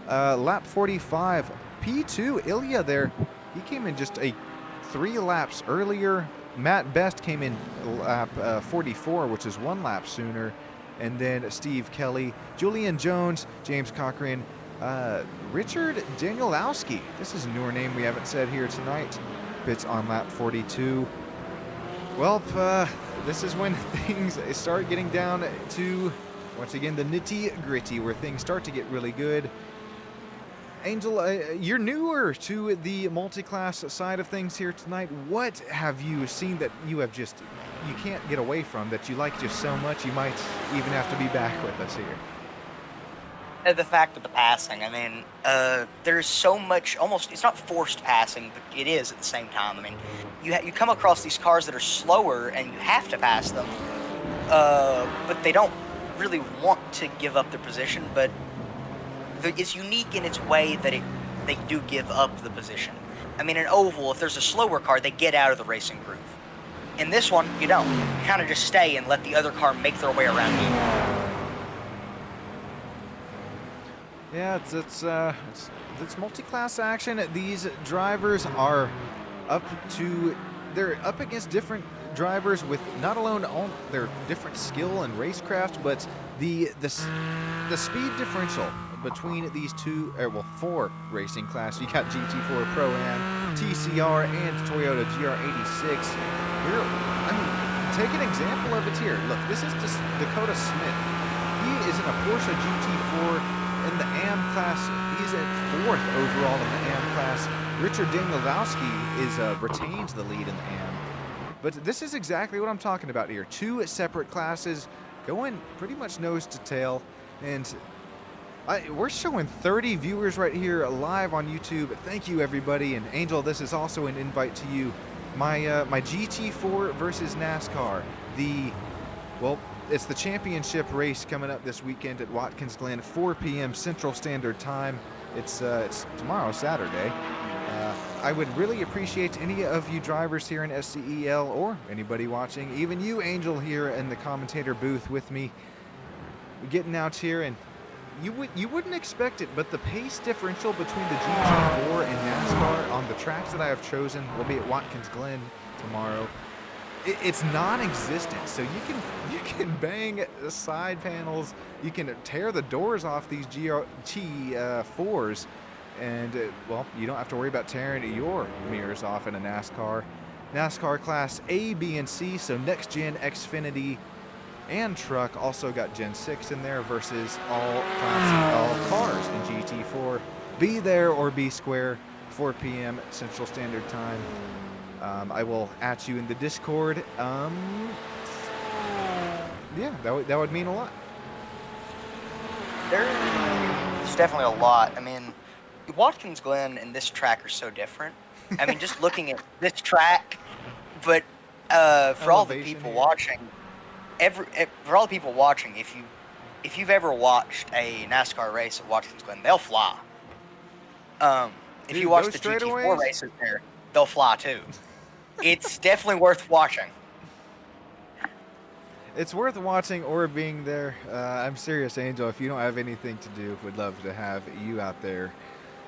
Speaker 1: lap 45. P2, Ilya there, he came in just 3 laps earlier. Matt Best came in lap 44, which is 1 lap sooner. And then Steve Kelly, Julian Jones, James Cochran, Richard Danielowski. This is a newer name we haven't said here tonight. Pits on lap 42. Well, this is when things start getting down to, once again, the nitty-gritty, where things start to get really good. Angel, you're newer to the multi-class side of things here tonight. What have you seen that you can't get away from, that you like just so much you might even have to be back with us here?
Speaker 2: The fact of the passing, I mean, there's so much, almost, it's not forced passing, but it is at the same time. I mean, you come across these cars that are slower and you have to pass them, but they don't really want to give up their position, but it's unique in its way that they do give up the position. I mean, in oval, if there's a slower car, they get out of the racing groove. In this one, you don't. You kind of just stay and let the other car make their way around you.
Speaker 1: Yeah, it's multi-class action. These drivers are they're up against different drivers with not alone all their different skill and racecraft, but the speed differential between these 4 racing classes. You got GT4 Pro-Am, TCR, and Toyota GR86. Here, I mean, take an example of it here. Look, this is Dakota Smith. He is in a Porsche GT4 in the AM class. He's at 4th overall in the AM class. Richard Danielowski retains the lead in the AM. But this is exactly what I'm talking about here. 2 separate classes going pretty much nose to tail. And we're showing 30 viewers right here live on YouTube. Thank you, everybody. And Angel, this is also an invite to you. My GT4 versus NASCAR. It's the championship race coming up this weekend at Watkins Glen, 4 p.m. Central Standard Time. It's tomorrow, Saturday. I would really appreciate any of you drivers here in SCEL, or anybody watching, even you, Angel, here in the commentator booth with me, getting out here. And you wouldn't expect it, but the pace differential between the GT4 and NASCAR on the tracks that I have chosen will be at Watkins Glen tomorrow. It's non-existent, so you can bang the side panels, you can tear the doors off these GT4s, and well, you don't have to worry about tearing your mirrors off in a NASCAR class A, B, and C. So next gen Xfinity and truck also got Gen 6 in there versus all cars in GT4. Be there or be square, 4 p.m. Central Standard Time. I will at you in the Discord. Yeah, that would mean a lot.
Speaker 2: There's definitely a lot. I mean, Watkins Glen and this track are so different. I mean, just looking at this track, but for all the people watching, for all the people watching, if you've ever watched a NASCAR race at Watkins Glen, they'll fly. If
Speaker 1: Dude,
Speaker 2: you watch
Speaker 1: those
Speaker 2: the GT4
Speaker 1: straightaways?
Speaker 2: races there, they'll fly too. It's definitely worth watching.
Speaker 1: It's worth watching or being there. I'm serious, Angel. If you don't have anything to do, would love to have you out there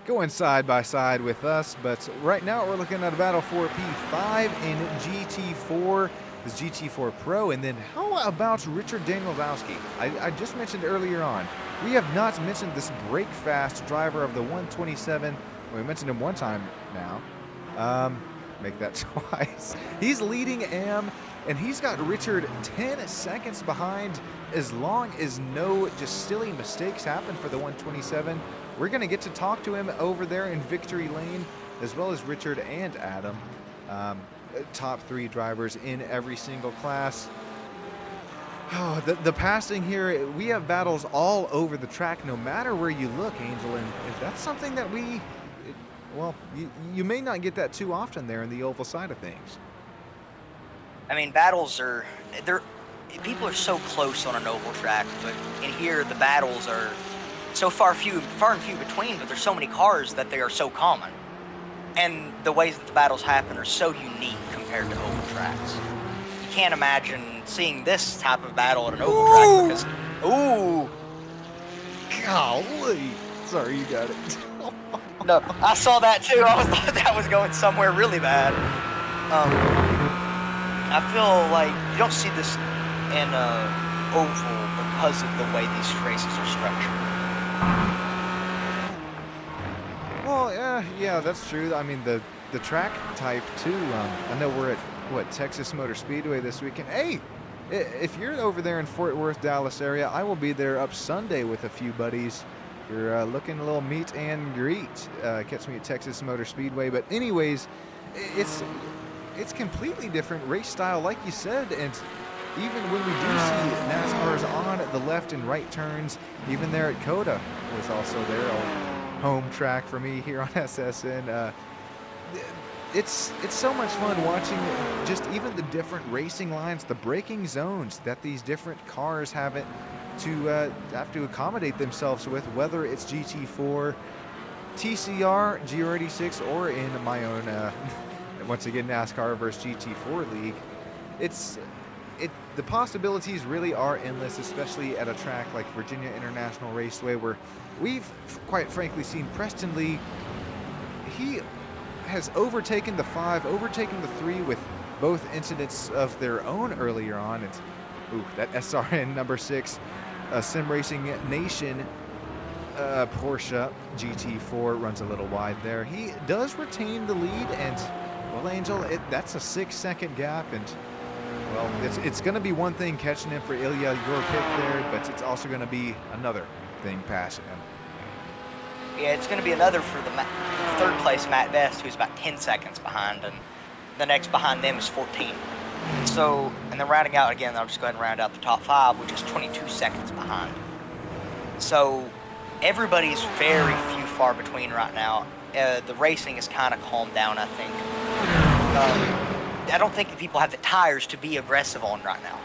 Speaker 1: going side by side with us. But right now we're looking at a battle for P5 in GT4. This GT4 Pro. And then how about Richard Danielowski? I just mentioned earlier on, we have not mentioned this break fast driver of the 127. We mentioned him one time now. Make that twice. He's leading AM, and he's got Richard 10 seconds behind. As long as no just silly mistakes happen for the 127, we're going to get to talk to him over there in victory lane, as well as Richard and Adam. Top 3 drivers in every single class. Oh, the passing here, we have battles all over the track, no matter where you look, Angel, and that's something that you may not get that too often there in the oval side of things.
Speaker 2: I mean, battles people are so close on an oval track, but in here the battles are so far and few between, but there's so many cars that they are so common. And the ways that the battles happen are so unique compared to oval tracks. You can't imagine seeing this type of battle at an oval track because,
Speaker 1: Golly. Sorry, you got it.
Speaker 2: No, I saw that too. I thought that was going somewhere really bad. I feel like you don't see this in oval because of the way these races are structured.
Speaker 1: Well, yeah, that's true. I mean, the track type too. I know we're at Texas Motor Speedway this weekend. Hey, if you're over there in Fort Worth, Dallas area, I will be there up Sunday with a few buddies. You're looking a little meet and greet. Catch me at Texas Motor Speedway. But anyways, it's completely different race style, like you said. And even when we do see NASCARs on the left and right turns, even there at COTA was also there, home track for me here on SSN. It's so much fun watching just even the different racing lines, the braking zones that these different cars have to accommodate themselves with, whether it's GT4, TCR, GR86, or in my own, once again, NASCAR versus GT4 league. The possibilities really are endless, especially at a track like Virginia International Raceway, where we've quite frankly seen Preston Lee. He has overtaken the 5, overtaken the 3 with both incidents of their own earlier on. It's that SRN number 6 Sim Racing Nation Porsche GT4 runs a little wide there. He does retain the lead, and well, Angel, that's a 6-second gap, and well, it's going to be one thing catching him for Ilya, your pick there, but it's also going to be another thing passing him.
Speaker 2: Yeah, it's going to be another for the third place Matt Best, who's about 10 seconds behind, and the next behind them is 14. So, and then rounding out again, I'll just go ahead and round out the top 5, which is 22 seconds behind. So, everybody's very few far between right now. The racing is kind of calmed down, I think. I don't think people have the tires to be aggressive on right now.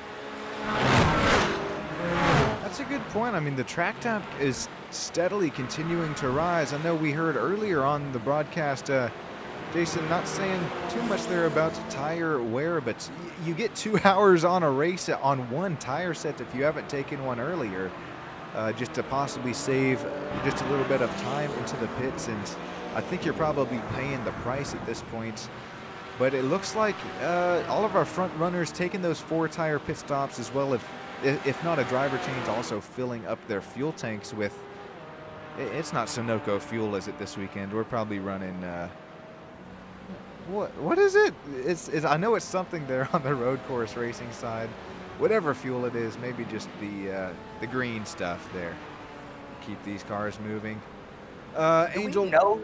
Speaker 1: That's a good point. I mean, the track temp is steadily continuing to rise. I know we heard earlier on the broadcast, Jason, not saying too much there about tire wear, but you get 2 hours on a race on one tire set if you haven't taken one earlier, just to possibly save just a little bit of time into the pits. And I think you're probably paying the price at this point. But it looks like all of our front runners taking those 4 tire pit stops, as well if not a driver change, also filling up their fuel tanks with, it's not Sunoco fuel, is it, this weekend? We're probably running, what is it? I know it's something there on the road course racing side. Whatever fuel it is, maybe just the green stuff there. Keep these cars moving. Angel.
Speaker 2: No.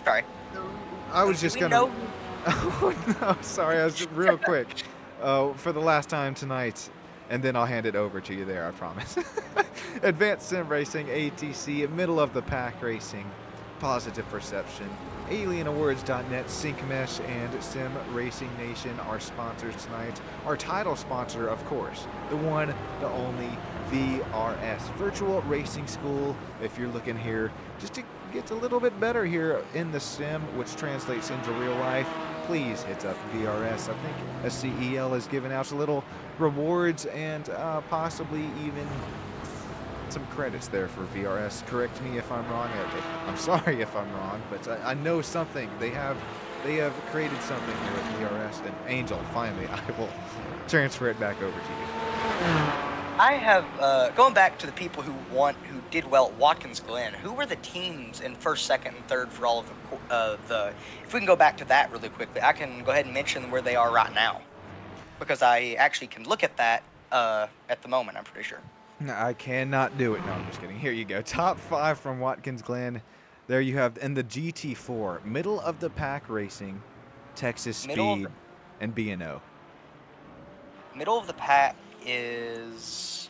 Speaker 2: Sorry.
Speaker 1: I was just gonna. Oh, no, sorry. I was real quick. For the last time tonight, and then I'll hand it over to you there. I promise. Advanced Sim Racing, ATC, middle of the pack racing, Positive Perception, AlienAwards.net, SyncMesh, and Sim Racing Nation are sponsors tonight. Our title sponsor, of course, the one, the only, VRS, Virtual Racing School. If you're looking here just to get a little bit better here in the sim, which translates into real life, please hit up VRS. I think SCEL has given out a little rewards and possibly even some credits there for VRS. Correct me if I'm wrong. I'm sorry if I'm wrong, but I know something. They have created something here with VRS. And Angel, finally, I will transfer it back over to you.
Speaker 2: I have, going back to the people who did well at Watkins Glen, who were the teams in first, second, and third for all of the, if we can go back to that really quickly, I can go ahead and mention where they are right now. Because I actually can look at that at the moment, I'm pretty sure.
Speaker 1: No, I cannot do it. No, I'm just kidding. Here you go. Top 5 from Watkins Glen. There you have, in the GT4, middle of the pack racing, Texas Speed, and B&O.
Speaker 2: Middle of the pack is...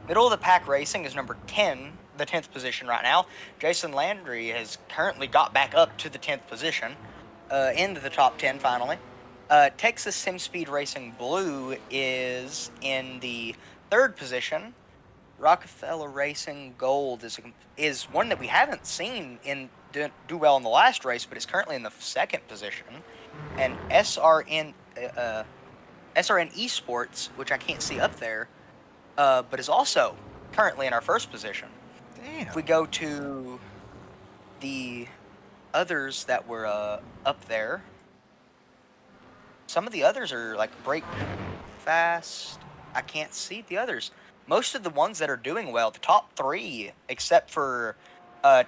Speaker 2: Middle of the pack racing is number 10, the 10th position right now. Jason Landry has currently got back up to the 10th position, into the top 10 finally. Texas Sim Speed Racing Blue is in the 3rd position. Rockefeller Racing Gold is one that we haven't seen do well in the last race, but is currently in the 2nd position. And SRN Esports, which I can't see up there, but is also currently in our 1st position.
Speaker 1: Damn.
Speaker 2: If we go to the others that were up there, some of the others are like break fast. I can't see the others. Most of the ones that are doing well, the top 3, except for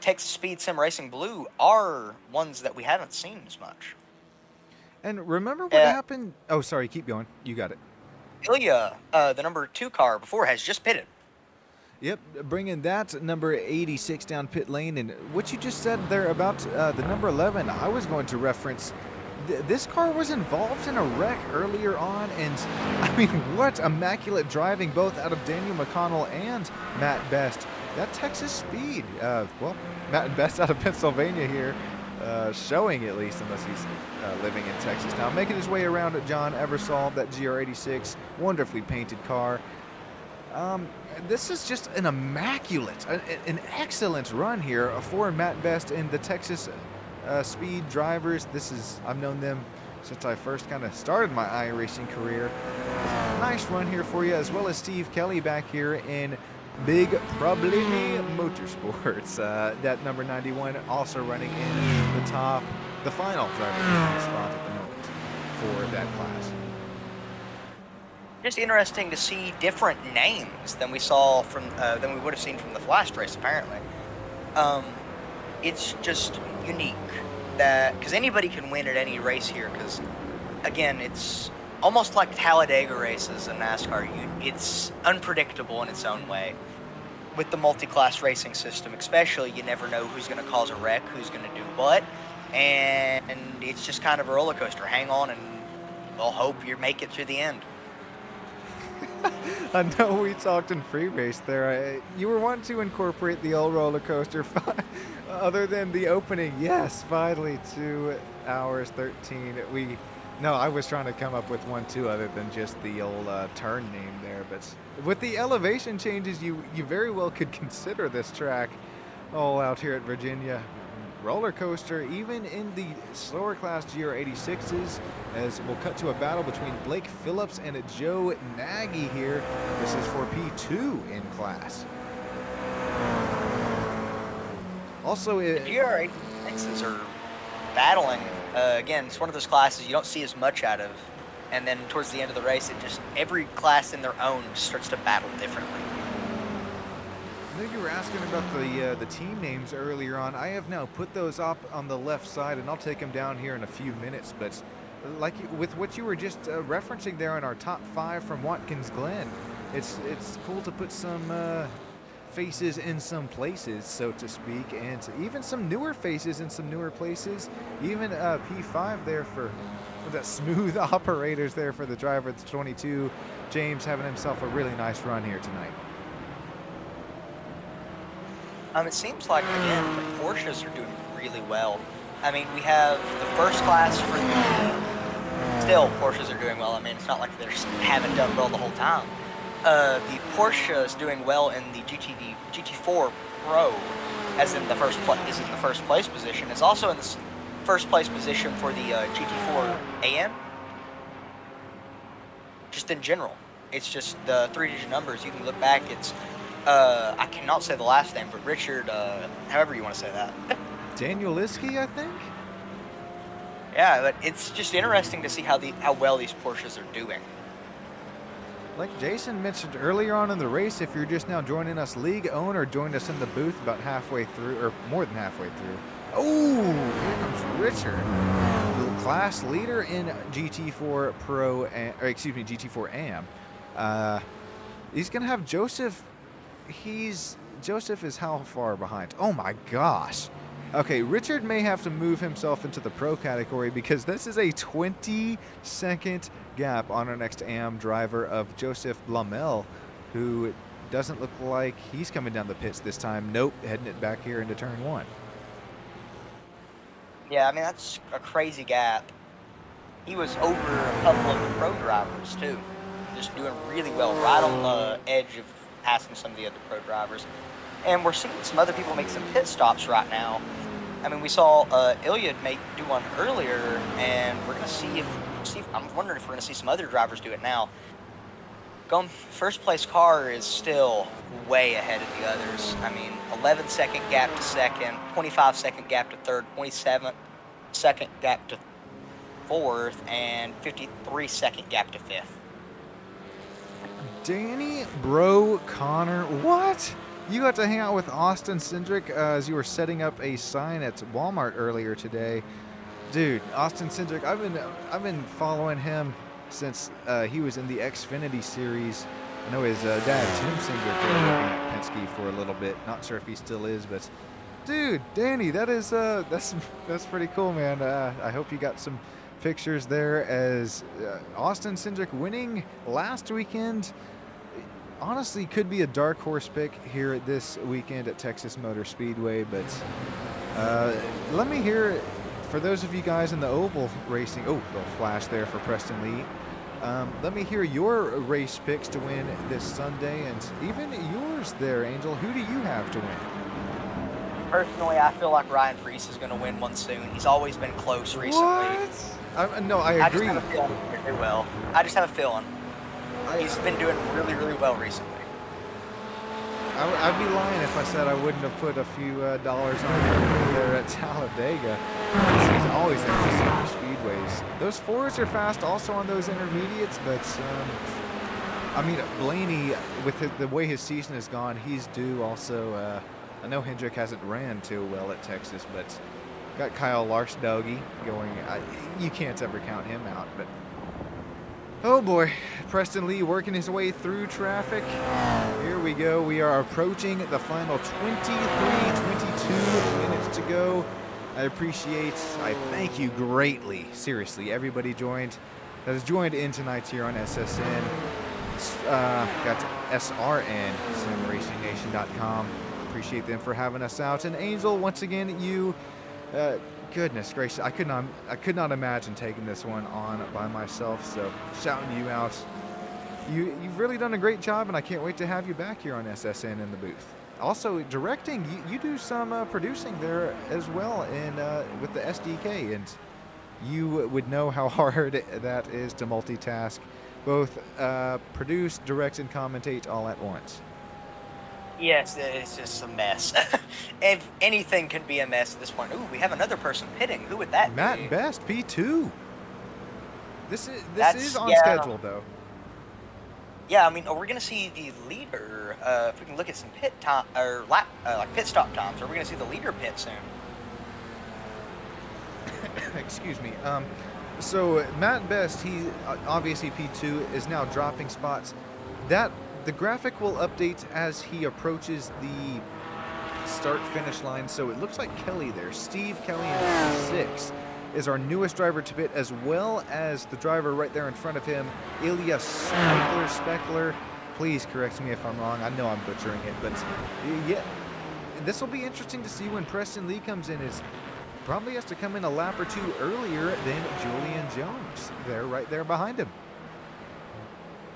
Speaker 2: Texas Speed Sim Racing Blue, are ones that we haven't seen as much.
Speaker 1: And remember what happened? Oh, sorry. Keep going. You got it.
Speaker 2: Ilya, the number 2 car before, has just pitted.
Speaker 1: Yep, bringing that number 86 down pit lane. And what you just said there about the number 11, I was going to reference. This car was involved in a wreck earlier on, and I mean, what immaculate driving both out of Daniel McConnell and Matt Best. That Texas Speed, well, Matt Best out of Pennsylvania here, showing at least, unless he's living in Texas now. Making his way around at John Eversol, that GR86, wonderfully painted car. This is just an immaculate, an excellent run here for Matt Best and the Texas Speed drivers. I've known them since I first kind of started my iRacing career. Nice run here for you, as well as Steve Kelly back here in Big Problemi Motorsports. That number 91 also running in the final driver spot at the moment for that class.
Speaker 2: Just interesting to see different names than we saw than we would have seen from the last race. Apparently, it's just unique because anybody can win at any race here. Because again, it's almost like Talladega races in NASCAR. It's unpredictable in its own way. With the multi-class racing system, especially, you never know who's going to cause a wreck, who's going to do what, and it's just kind of a roller coaster. Hang on, and we'll hope you make it to the end.
Speaker 1: I know we talked in pre-race there. You were wanting to incorporate the old roller coaster, other than the opening. Yes, finally, 2 hours 13. No, I was trying to come up with one too, other than just the old turn name there. But with the elevation changes, you very well could consider this track all out here at Virginia roller coaster, even in the slower class GR86s, as we'll cut to a battle between Blake Phillips and Joe Nagy here. This is for P2 in class. Also,
Speaker 2: the GR86s are battling. Again, it's one of those classes you don't see as much out of, and then towards the end of the race, every class in their own just starts to battle differently.
Speaker 1: I know you were asking about the team names earlier on. I have now put those up on the left side, and I'll take them down here in a few minutes. But like with what you were just referencing there in our top 5 from Watkins Glen, it's cool to put some faces in some places, so to speak, and even some newer faces in some newer places. Even P5 there for that smooth operators there for the driver. It's 22. James having himself a really nice run here tonight.
Speaker 2: It seems like, again, the Porsches are doing really well. I mean, we have the first class for the... Still, Porsches are doing well. I mean, it's not like they haven't done well the whole time. The Porsche is doing well in the GT4 Pro, as in the first is in the first place position. It's also in the first place position for the GT4 AM. Just in general, it's just the 3-digit numbers. You can look back. It's I cannot say the last name, but Richard, however you want to say that.
Speaker 1: Daniel Liskey, I think.
Speaker 2: Yeah, but it's just interesting to see how well these Porsches are doing.
Speaker 1: Like Jason mentioned earlier on in the race, if you're just now joining us, league owner joined us in the booth about halfway through, or more than halfway through. Oh, here comes Richard, the class leader in GT4 Pro, or excuse me, GT4 AM. He's gonna have Joseph. Joseph is how far behind? Oh my gosh. Okay, Richard may have to move himself into the pro category because this is a 20-second gap on our next AM driver of Joseph Blamel, who doesn't look like he's coming down the pits this time. Nope, heading it back here into turn 1.
Speaker 2: Yeah, I mean, that's a crazy gap. He was over a couple of the pro drivers, too. Just doing really well, right on the edge of passing some of the other pro drivers. And we're seeing some other people make some pit stops right now. I mean, we saw Ilya do one earlier, and we're going to see if I'm wondering if we're going to see some other drivers do it now. First place car is still way ahead of the others. I mean, 11-second gap to second, 25-second gap to third, 27-second gap to fourth, and 53-second gap to fifth.
Speaker 1: Danny Bro Connor, what? You got to hang out with Austin Cindric as you were setting up a sign at Walmart earlier today. Dude, Austin Cindric, I've been following him since he was in the Xfinity series. I know his dad, Tim Cindric, was working at Penske for a little bit. Not sure if he still is, but dude, Danny, that's pretty cool, man. I hope you got some pictures there as Austin Cindric winning last weekend. Honestly, could be a dark horse pick here this weekend at Texas Motor Speedway, but let me hear, for those of you guys in the oval racing, little flash there for Preston Lee. Let me hear your race picks to win this Sunday, and even yours there, Angel. Who do you have to win?
Speaker 2: Personally, I feel like Ryan Preece is going to win one soon. He's always been close recently.
Speaker 1: What? No, I agree.
Speaker 2: I just have a feeling he's doing well. I just have a feeling. He's been doing really, really well recently.
Speaker 1: I'd be lying if I said I wouldn't have put a few dollars on him there at Talladega. He's always in the super speedways. Those fours are fast also on those intermediates, but I mean, Blaney, with the way his season has gone, he's due also. I know Hendrick hasn't ran too well at Texas, but got Kyle Larson-Doggy going. You can't ever count him out, but oh boy, Preston Lee working his way through traffic. Here we go. We are approaching the final 22 minutes to go. I thank you greatly, seriously, everybody that has joined in tonight here on SSN. Got SRN, simracingnation.com. Appreciate them for having us out. And Angel, once again, you, goodness gracious, I could not imagine taking this one on by myself. So shouting you out. You've really done a great job, and I can't wait to have you back here on SSN in the booth. Also directing, you do some producing there as well, and with the SDK, and you would know how hard that is to multitask, both produce, direct, and commentate all at once.
Speaker 2: Yes, it's just a mess. If anything can be a mess at this point. Ooh, we have another person pitting. Who would that be?
Speaker 1: Matt Best, P2. This is on schedule, though.
Speaker 2: Yeah, I mean, are we going to see the leader? If we can look at some pit time or like pit stop times, are we going to see the leader pit soon?
Speaker 1: Excuse me. So Matt Best, he obviously P2 is now dropping spots. The graphic will update as he approaches the start-finish line. So it looks like Kelly there. Steve Kelly in P6 is our newest driver to pit, as well as the driver right there in front of him, Ilya Speckler. Please correct me if I'm wrong. I know I'm butchering it, but yeah, this will be interesting to see when Preston Lee comes in. Is probably has to come in a lap or two earlier than Julian Jones. They're right there behind him.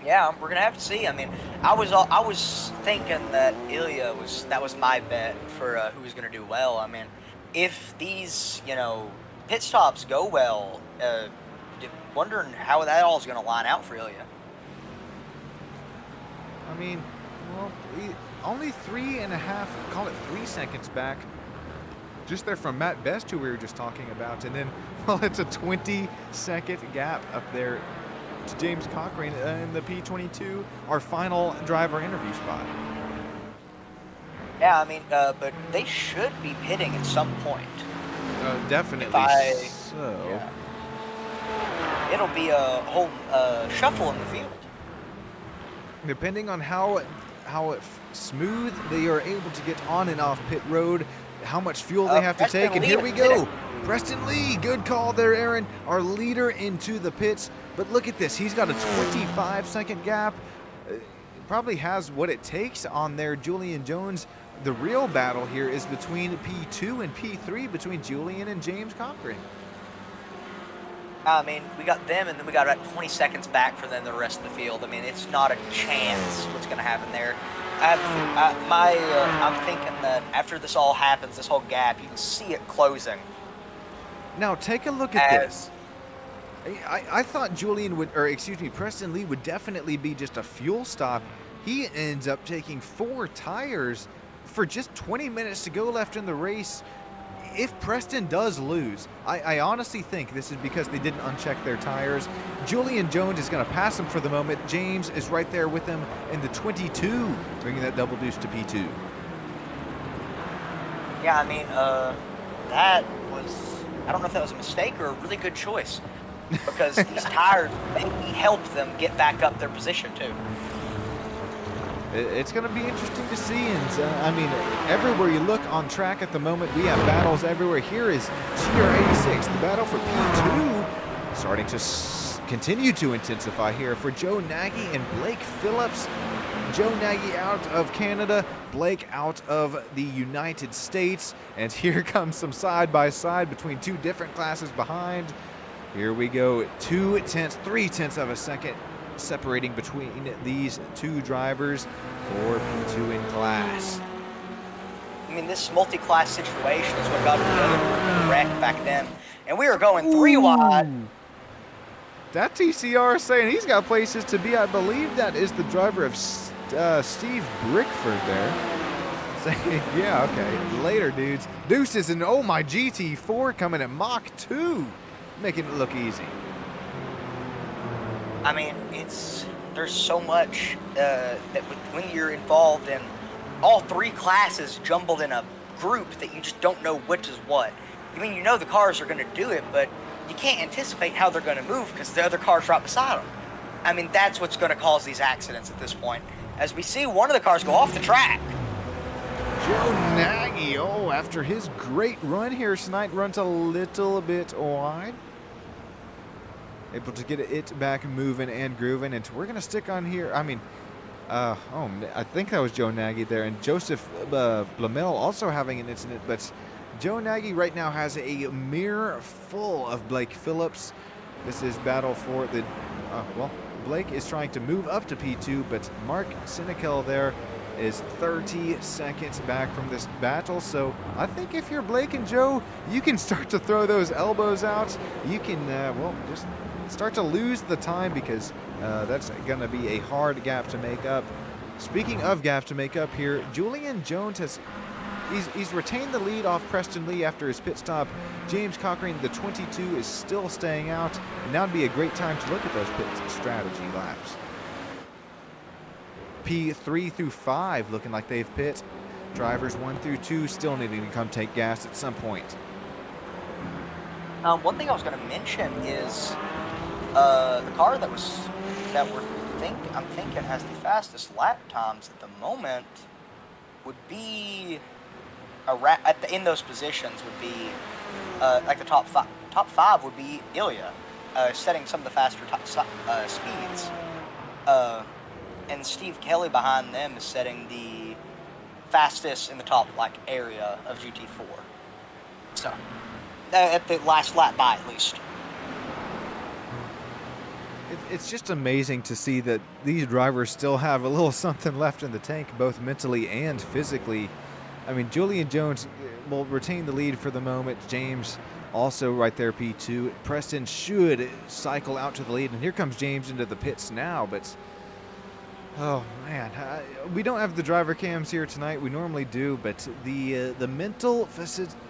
Speaker 2: Yeah, we're gonna have to see. I mean, I was thinking that Ilya was my bet for who was gonna do well. I mean, if these pit stops go well, wondering how that all is gonna line out for Ilya.
Speaker 1: I mean, well, only 3.5, call it 3 seconds back. Just there from Matt Best, who we were just talking about, and then well, it's a 20-second gap up there to James Cochrane in the P22, our final driver interview spot.
Speaker 2: Yeah, I mean, but they should be pitting at some point.
Speaker 1: Definitely so.
Speaker 2: Yeah. It'll be a whole shuffle in the field.
Speaker 1: Depending on how smooth they are able to get on and off pit road, how much fuel they have to take, and here we go. Preston Lee, good call there, Aaron, our leader into the pits. But look at this, he's got a 25-second gap. Probably has what it takes on there, Julian Jones. The real battle here is between P2 and P3, between Julian and James Cochrane.
Speaker 2: I mean, we got them, and then we got about 20 seconds back for then the rest of the field. I mean, it's not a chance what's going to happen there. I'm thinking that after this all happens, this whole gap, you can see it closing.
Speaker 1: Now, take a look at this. I thought Preston Lee would definitely be just a fuel stop. He ends up taking 4 tires for just 20 minutes to go left in the race. If Preston does lose, I honestly think this is because they didn't uncheck their tires. Julian Jones is going to pass him for the moment. James is right there with him in the 22, bringing that double deuce to P2.
Speaker 2: Yeah, I mean, that was, I don't know if that was a mistake or a really good choice, because these tires maybe help them get back up their position too.
Speaker 1: It's going to be interesting to see, and I mean, everywhere you look on track at the moment, we have battles everywhere. Here is GR86, the battle for P2, starting to continue to intensify here for Joe Nagy and Blake Phillips. Joe Nagy out of Canada, Blake out of the United States, and here comes some side-by-side between two different classes behind. Here we go, 3/10 of a second separating between these two drivers for P2 in class.
Speaker 2: I mean, this multi-class situation is what got the other group wrecked back then, and we were going 3 wide.
Speaker 1: That TCR is saying he's got places to be. I believe that is the driver of Steve Brickford there. Saying, yeah, okay, later, dudes. Deuces and oh my GT4 coming at Mach 2, making it look easy.
Speaker 2: I mean, there's so much that when you're involved in all 3 classes jumbled in a group that you just don't know which is what. I mean, you know the cars are going to do it, but you can't anticipate how they're going to move because the other car's right beside them. I mean, that's what's going to cause these accidents at this point. As we see one of the cars go off the track.
Speaker 1: Joe Nagy, after his great run here tonight, runs a little bit wide. Able to get it back moving and grooving, and we're going to stick on here. I mean, I think that was Joe Nagy there, and Joseph Blamel also having an incident, but Joe Nagy right now has a mirror full of Blake Phillips. This is battle for the, Blake is trying to move up to P2, but Mark Sinekel there is 30 seconds back from this battle. So I think if you're Blake and Joe, you can start to throw those elbows out. You can, just start to lose the time because that's going to be a hard gap to make up. Speaking of gap to make up here, Julian Jones he's retained the lead off Preston Lee after his pit stop. James Cochrane, the 22, is still staying out, and now would be a great time to look at those pit strategy laps. P3 through 5 looking like they've pit. Drivers 1 through 2 still needing to come take gas at some point.
Speaker 2: One thing I was going to mention is the car that I'm thinking has the fastest lap times at the moment would be in those positions would be like the top five would be Ilya, setting some of the faster speeds, and Steve Kelly behind them is setting the fastest in the top like area of GT4. So at the last lap by at least.
Speaker 1: It's just amazing to see that these drivers still have a little something left in the tank, both mentally and physically. I mean, Julian Jones will retain the lead for the moment. James also right there, P2. Preston should cycle out to the lead, and here comes James into the pits now, but oh man, we don't have the driver cams here tonight. We normally do, but the mental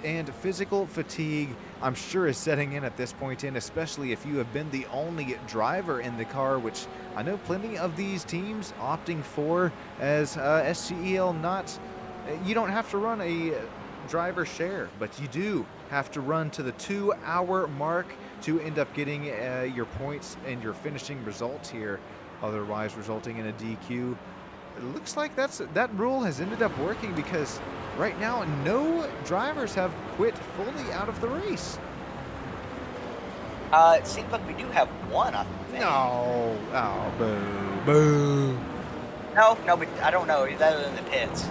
Speaker 1: and physical fatigue, I'm sure, is setting in at this point in, especially if you have been the only driver in the car, which I know plenty of these teams opting for as SCEL. Not, you don't have to run a driver share, but you do have to run to the 2-hour mark to end up getting your points and your finishing results here, otherwise resulting in a DQ. It looks like that rule has ended up working, because right now no drivers have quit fully out of the race.
Speaker 2: It seems like we do have one, I think.
Speaker 1: No. Oh, boo. Boo.
Speaker 2: No, but I don't know. He's other than the pits.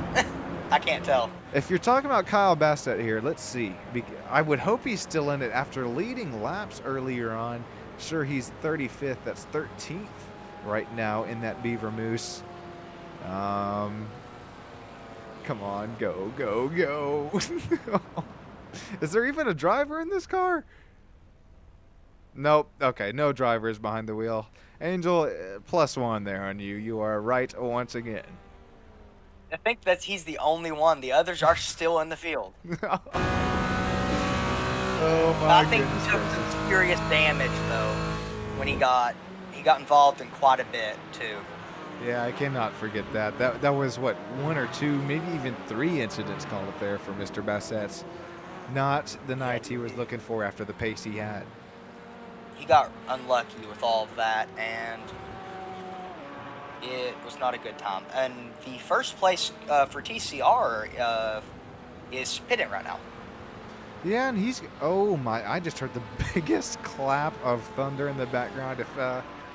Speaker 2: I can't tell.
Speaker 1: If you're talking about Kyle Bassett here, let's see. I would hope he's still in it after leading laps earlier on. Sure, he's 35th. That's 13th right now in that Beaver Moose. Come on, go, go, go. Is there even a driver in this car? Nope. Okay, no drivers behind the wheel. Angel, +1 there on you. You are right once again.
Speaker 2: I think that he's the only one. The others are still in the field.
Speaker 1: Oh my
Speaker 2: I think he took some serious damage though when he got involved in quite a bit too.
Speaker 1: Yeah, I cannot forget that. That was what, 1 or 2, maybe even 3 incidents called up there for Mr. Bassett. Not the night he was looking for after the pace he had.
Speaker 2: He got unlucky with all of that, and it was not a good time. And the first place for TCR is pitting right now.
Speaker 1: Yeah, and he's, oh my, I just heard the biggest clap of thunder in the background.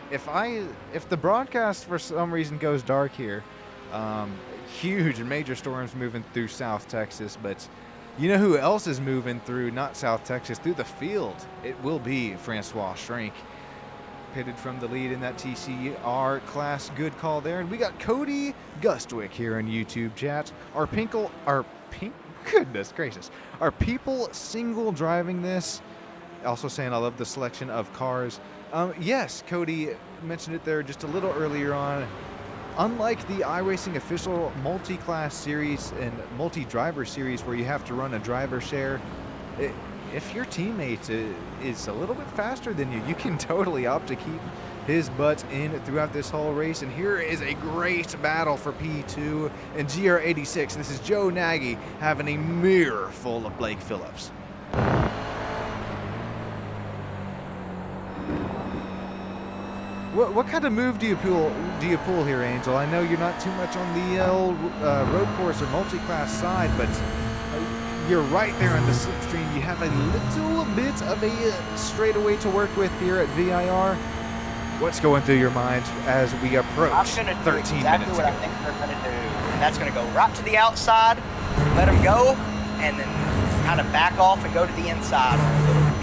Speaker 1: If the broadcast for some reason goes dark here, huge and major storms moving through South Texas, but you know who else is moving through, not South Texas, through the field? It will be Francois Shrink. Pitted from the lead in that TCR class. Good call there. And we got Cody Gustwick here in YouTube chat. Goodness gracious. Are people single driving this? Also saying I love the selection of cars. Yes, Cody mentioned it there just a little earlier on. Unlike the iRacing official multi-class series and multi-driver series where you have to run a driver share, if your teammate is a little bit faster than you, you can totally opt to keep his butt in throughout this whole race. And here is a great battle for P2 and GR86. This is Joe Nagy having a mirror full of Blake Phillips. What kind of move do you pull here, Angel? I know you're not too much on the road course or multi-class side, but you're right there on the slipstream. You have a little bit of a straightaway to work with here at VIR. What's going through your mind as we approach 13 minutes? I'm going to do exactly what I think they're going to do,
Speaker 2: and that's going to go right to the outside, let them go, and then kind of back off and go to the inside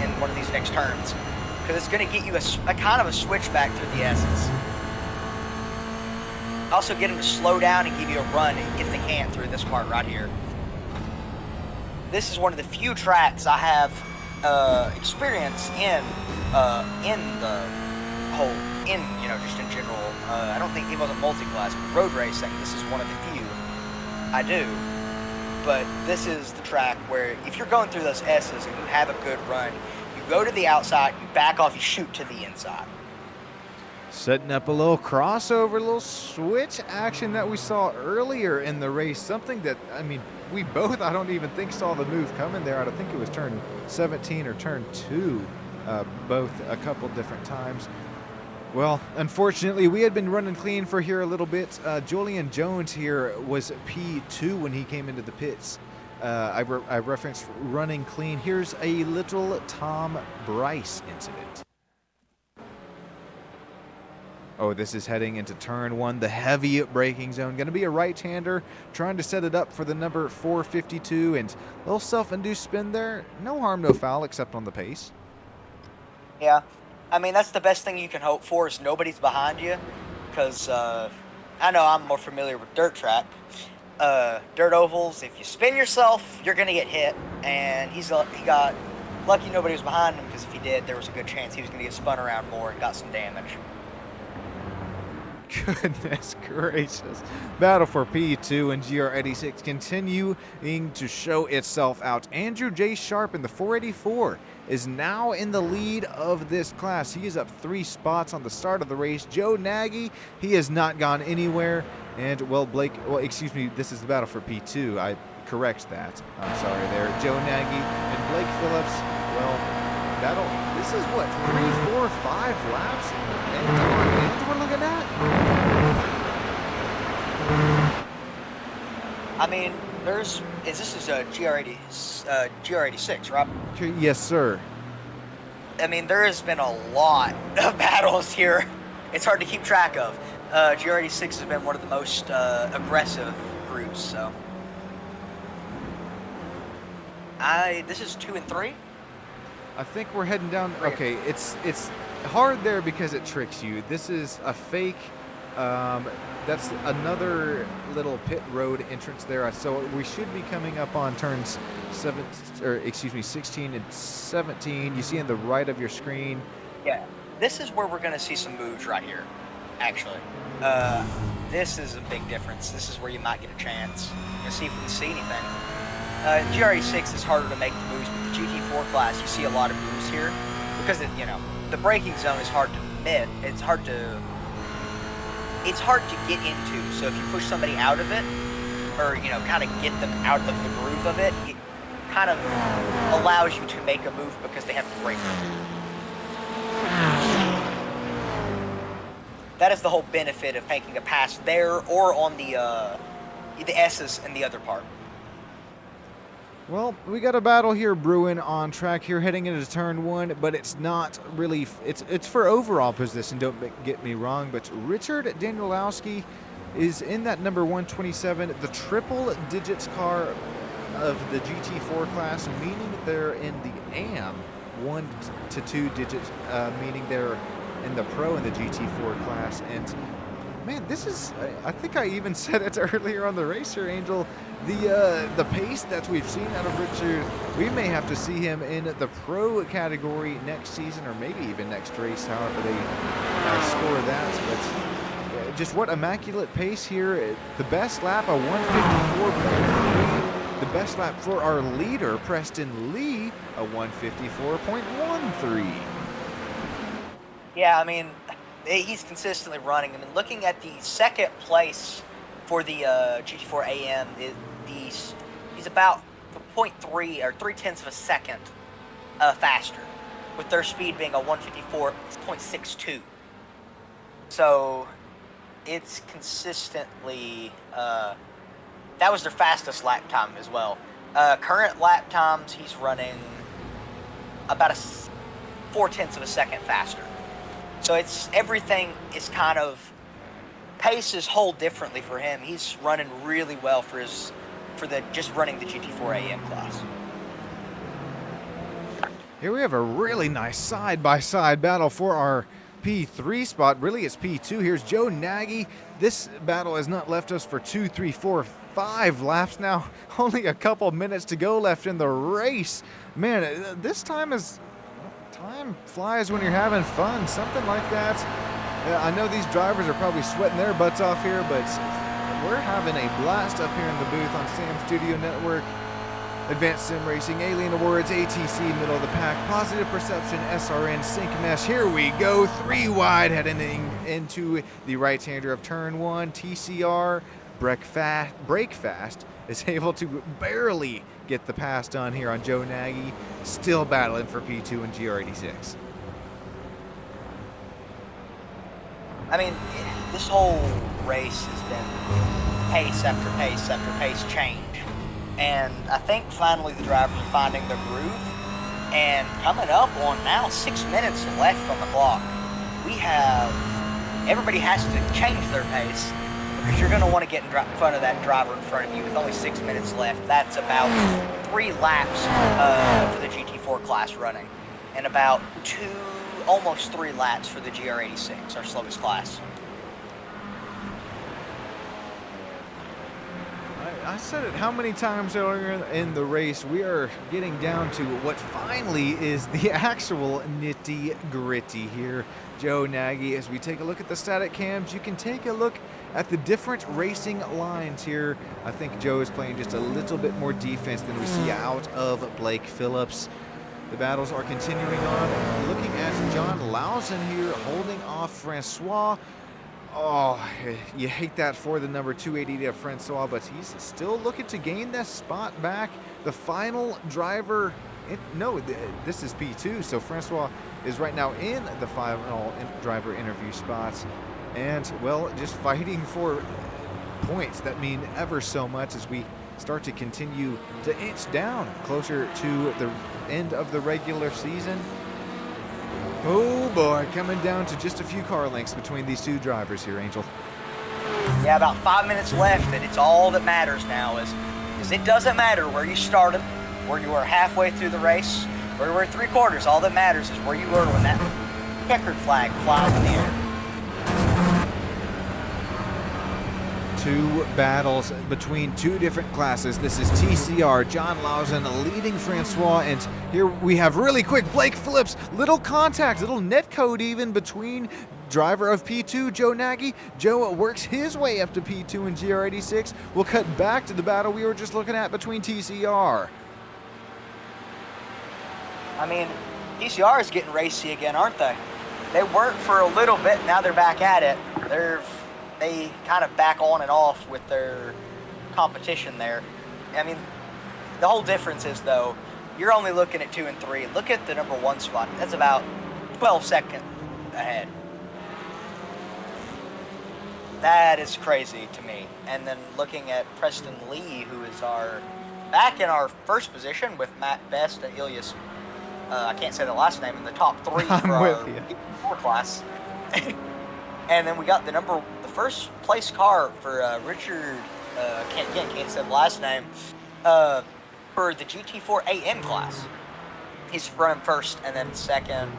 Speaker 2: in one of these next turns. Because it's going to get you a kind of a switchback through the S's. Also get them to slow down and give you a run if they can through this part right here. This is one of the few tracks I have experience in the whole, just in general. I don't think it was a multi-class, but road racing, this is one of the few I do. But this is the track where if you're going through those S's and you have a good run, go to the outside, you back off, you shoot to the inside.
Speaker 1: Setting up a little crossover, a little switch action that we saw earlier in the race. Something that, I mean, we both, I don't even think, saw the move coming there. I think it was turn 17 or turn 2, both a couple different times. Well, unfortunately, we had been running clean for here a little bit. Julian Jones here was P2 when he came into the pits. I referenced running clean. Here's a little Tom Bryce incident. Oh, this is heading into turn 1, the heavy braking zone. Going to be a right-hander trying to set it up for the number 452, and a little self-induced spin there. No harm, no foul, except on the pace.
Speaker 2: Yeah. I mean, that's the best thing you can hope for is nobody's behind you, because I know I'm more familiar with dirt track. Dirt ovals, if you spin yourself, you're going to get hit, and he got lucky nobody was behind him, because if he did, there was a good chance he was going to get spun around more and got some damage.
Speaker 1: Goodness gracious. Battle for P2 and GR86 continuing to show itself out. Andrew J. Sharp in the 484 is now in the lead of this class. He is up 3 spots on the start of the race. Joe Nagy, he has not gone anywhere. And, excuse me, this is the battle for P2. I correct that. I'm sorry there. Joe Nagy and Blake Phillips, this is what, 3, 4, 5 laps? And we're looking at?
Speaker 2: I mean, this is a GR86, right?
Speaker 1: Yes, sir.
Speaker 2: I mean, there has been a lot of battles here. It's hard to keep track of. GR86 has been one of the most aggressive groups, so. This is 2 and 3?
Speaker 1: I think we're heading down. Okay, it's hard there because it tricks you. This is a fake. That's another little pit road entrance there. So we should be coming up on turns 16 and 17. You see on the right of your screen.
Speaker 2: Yeah, this is where we're going to see some moves right here, actually. This is a big difference. This is where you might get a chance. Let's see if we can see anything. GR86 is harder to make the moves, but the GT4 class, you see a lot of moves here because the braking zone is hard to miss. It's hard to get into. So if you push somebody out of it, or kind of get them out of the groove of it, it kind of allows you to make a move because they have to brake. That is the whole benefit of making a pass there or on the S's in the other part.
Speaker 1: Well, we got a battle here brewing on track here heading into turn 1, but it's not really, it's for overall position, don't get me wrong, but Richard Danielowski is in that number 127, the triple digits car of the GT4 class, meaning they're in the AM 1 to 2 digits, meaning they're in the Pro in the GT4 class. And man, this is, I think I even said it earlier on the racer, Angel, the pace that we've seen out of Richard, we may have to see him in the Pro category next season or maybe even next race, however they score that. But just what immaculate pace here. The best lap, a 154.3. The best lap for our leader, Preston Lee, a 154.13.
Speaker 2: Yeah, I mean, he's consistently running. I mean, looking at the second place for the GT4 AM, he's about 0.3 or 0.3 of a second faster, with their speed being a 154.62. So it's consistently that was their fastest lap time as well. Current lap times, he's running about a 0.4 of a second faster. So everything is kind of, paces hold differently for him. He's running really well for just running the GT4 AM class.
Speaker 1: Here we have a really nice side-by-side battle for our P3 spot. Really, it's P2. Here's Joe Nagy. This battle has not left us for 2, 3, 4, 5 laps now. Only a couple minutes to go left in the race. Man, this time flies when you're having fun, something like that. I know these drivers are probably sweating their butts off here, but we're having a blast up here in the booth on Sam Studio Network. Advanced Sim Racing, Alien Awards, ATC, middle of the pack, Positive Perception, SRN, Sync Mesh. Here we go, 3 wide heading into the right-hander of turn 1. TCR, brake fast, is able to barely get the pass done here on Joe Nagy, still battling for P2 and GR86.
Speaker 2: I mean, this whole race has been pace after pace after pace change. And I think finally the drivers are finding their groove. And coming up on now 6 minutes left on the clock, we have everybody has to change their pace because you're going to want to get in front of that driver in front of you with only 6 minutes left. That's about 3 laps for the GT4 class running, and about almost 3 laps for the GR86, our slowest class.
Speaker 1: I said it how many times earlier in the race. We are getting down to what finally is the actual nitty-gritty here. Joe Nagy, as we take a look at the static cams, you can take a look at the different racing lines here. I think Joe is playing just a little bit more defense than we see out of Blake Phillips. The battles are continuing on. Looking at John Lawson here holding off Francois. Oh, you hate that for the number 280 of Francois, but he's still looking to gain that spot back. The final driver, this is P2, so Francois is right now in the final driver interview spots. And, well, just fighting for points that mean ever so much as we start to continue to inch down closer to the end of the regular season. Oh boy, coming down to just a few car lengths between these two drivers here, Angel.
Speaker 2: Yeah, about 5 minutes left, and it's all that matters now is it doesn't matter where you started, where you were halfway through the race, where you were 3/4. All that matters is where you were when that checkered flag flies in the air.
Speaker 1: Two battles between two different classes. This is TCR, John Lawson leading Francois, and here we have really quick Blake Phillips, little contact, little net code even between driver of P2, Joe Nagy. Joe works his way up to P2 and GR86. We'll cut back to the battle we were just looking at between TCR.
Speaker 2: I mean, TCR is getting racy again, aren't they? They weren't for a little bit, now they're back at it. They kind of back on and off with their competition there. I mean, the whole difference is, though, you're only looking at 2 and 3. Look at the number 1 spot. That's about 12 seconds ahead. That is crazy to me. And then looking at Preston Lee, who is back in our first position with Matt Best and Ilyas, I can't say the last name, in the top 3 for our 4 class. And then we got the first place car for Richard, can't say the last name, for the GT4 AM class. He's running first, and then second,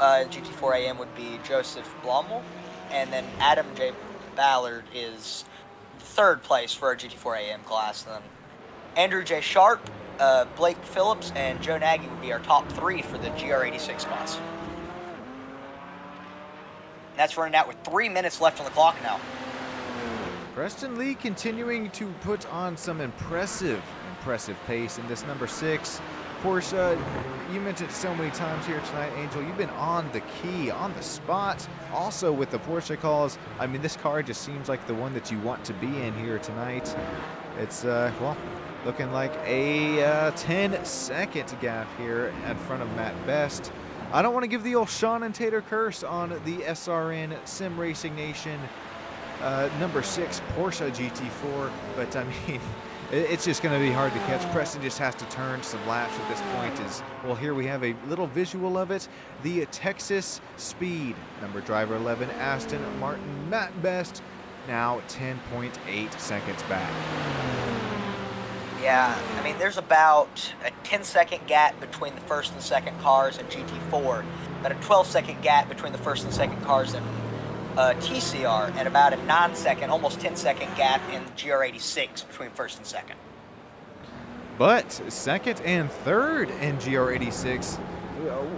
Speaker 2: GT4 AM would be Joseph Blomel, and then Adam J. Ballard is third place for our GT4 AM class. And then Andrew J. Sharp, Blake Phillips, and Joe Nagy would be our top 3 for the GR86 class. That's running out with 3 minutes left on the clock now.
Speaker 1: Preston Lee continuing to put on some impressive pace in this number 6 Porsche. You mentioned it so many times here tonight, Angel. You've been on the key, on the spot. Also with the Porsche calls, I mean, this car just seems like the one that you want to be in here tonight. It's, well, looking like a 10-second gap here in front of Matt Best. I don't want to give the old Sean and Tater curse on the SRN Sim Racing Nation number 6 Porsche GT4, but I mean, it's just going to be hard to catch. Preston just has to turn some laps at this point. Well, here we have a little visual of it. The Texas Speed, driver 11, Aston Martin, Matt Best, now 10.8 seconds back.
Speaker 2: Yeah, I mean, there's about a 10-second gap between the first and second cars in GT4, about a 12-second gap between the first and second cars in TCR, and about a 9-second, almost 10-second gap in the GR86 between first and second.
Speaker 1: But second and third in GR86,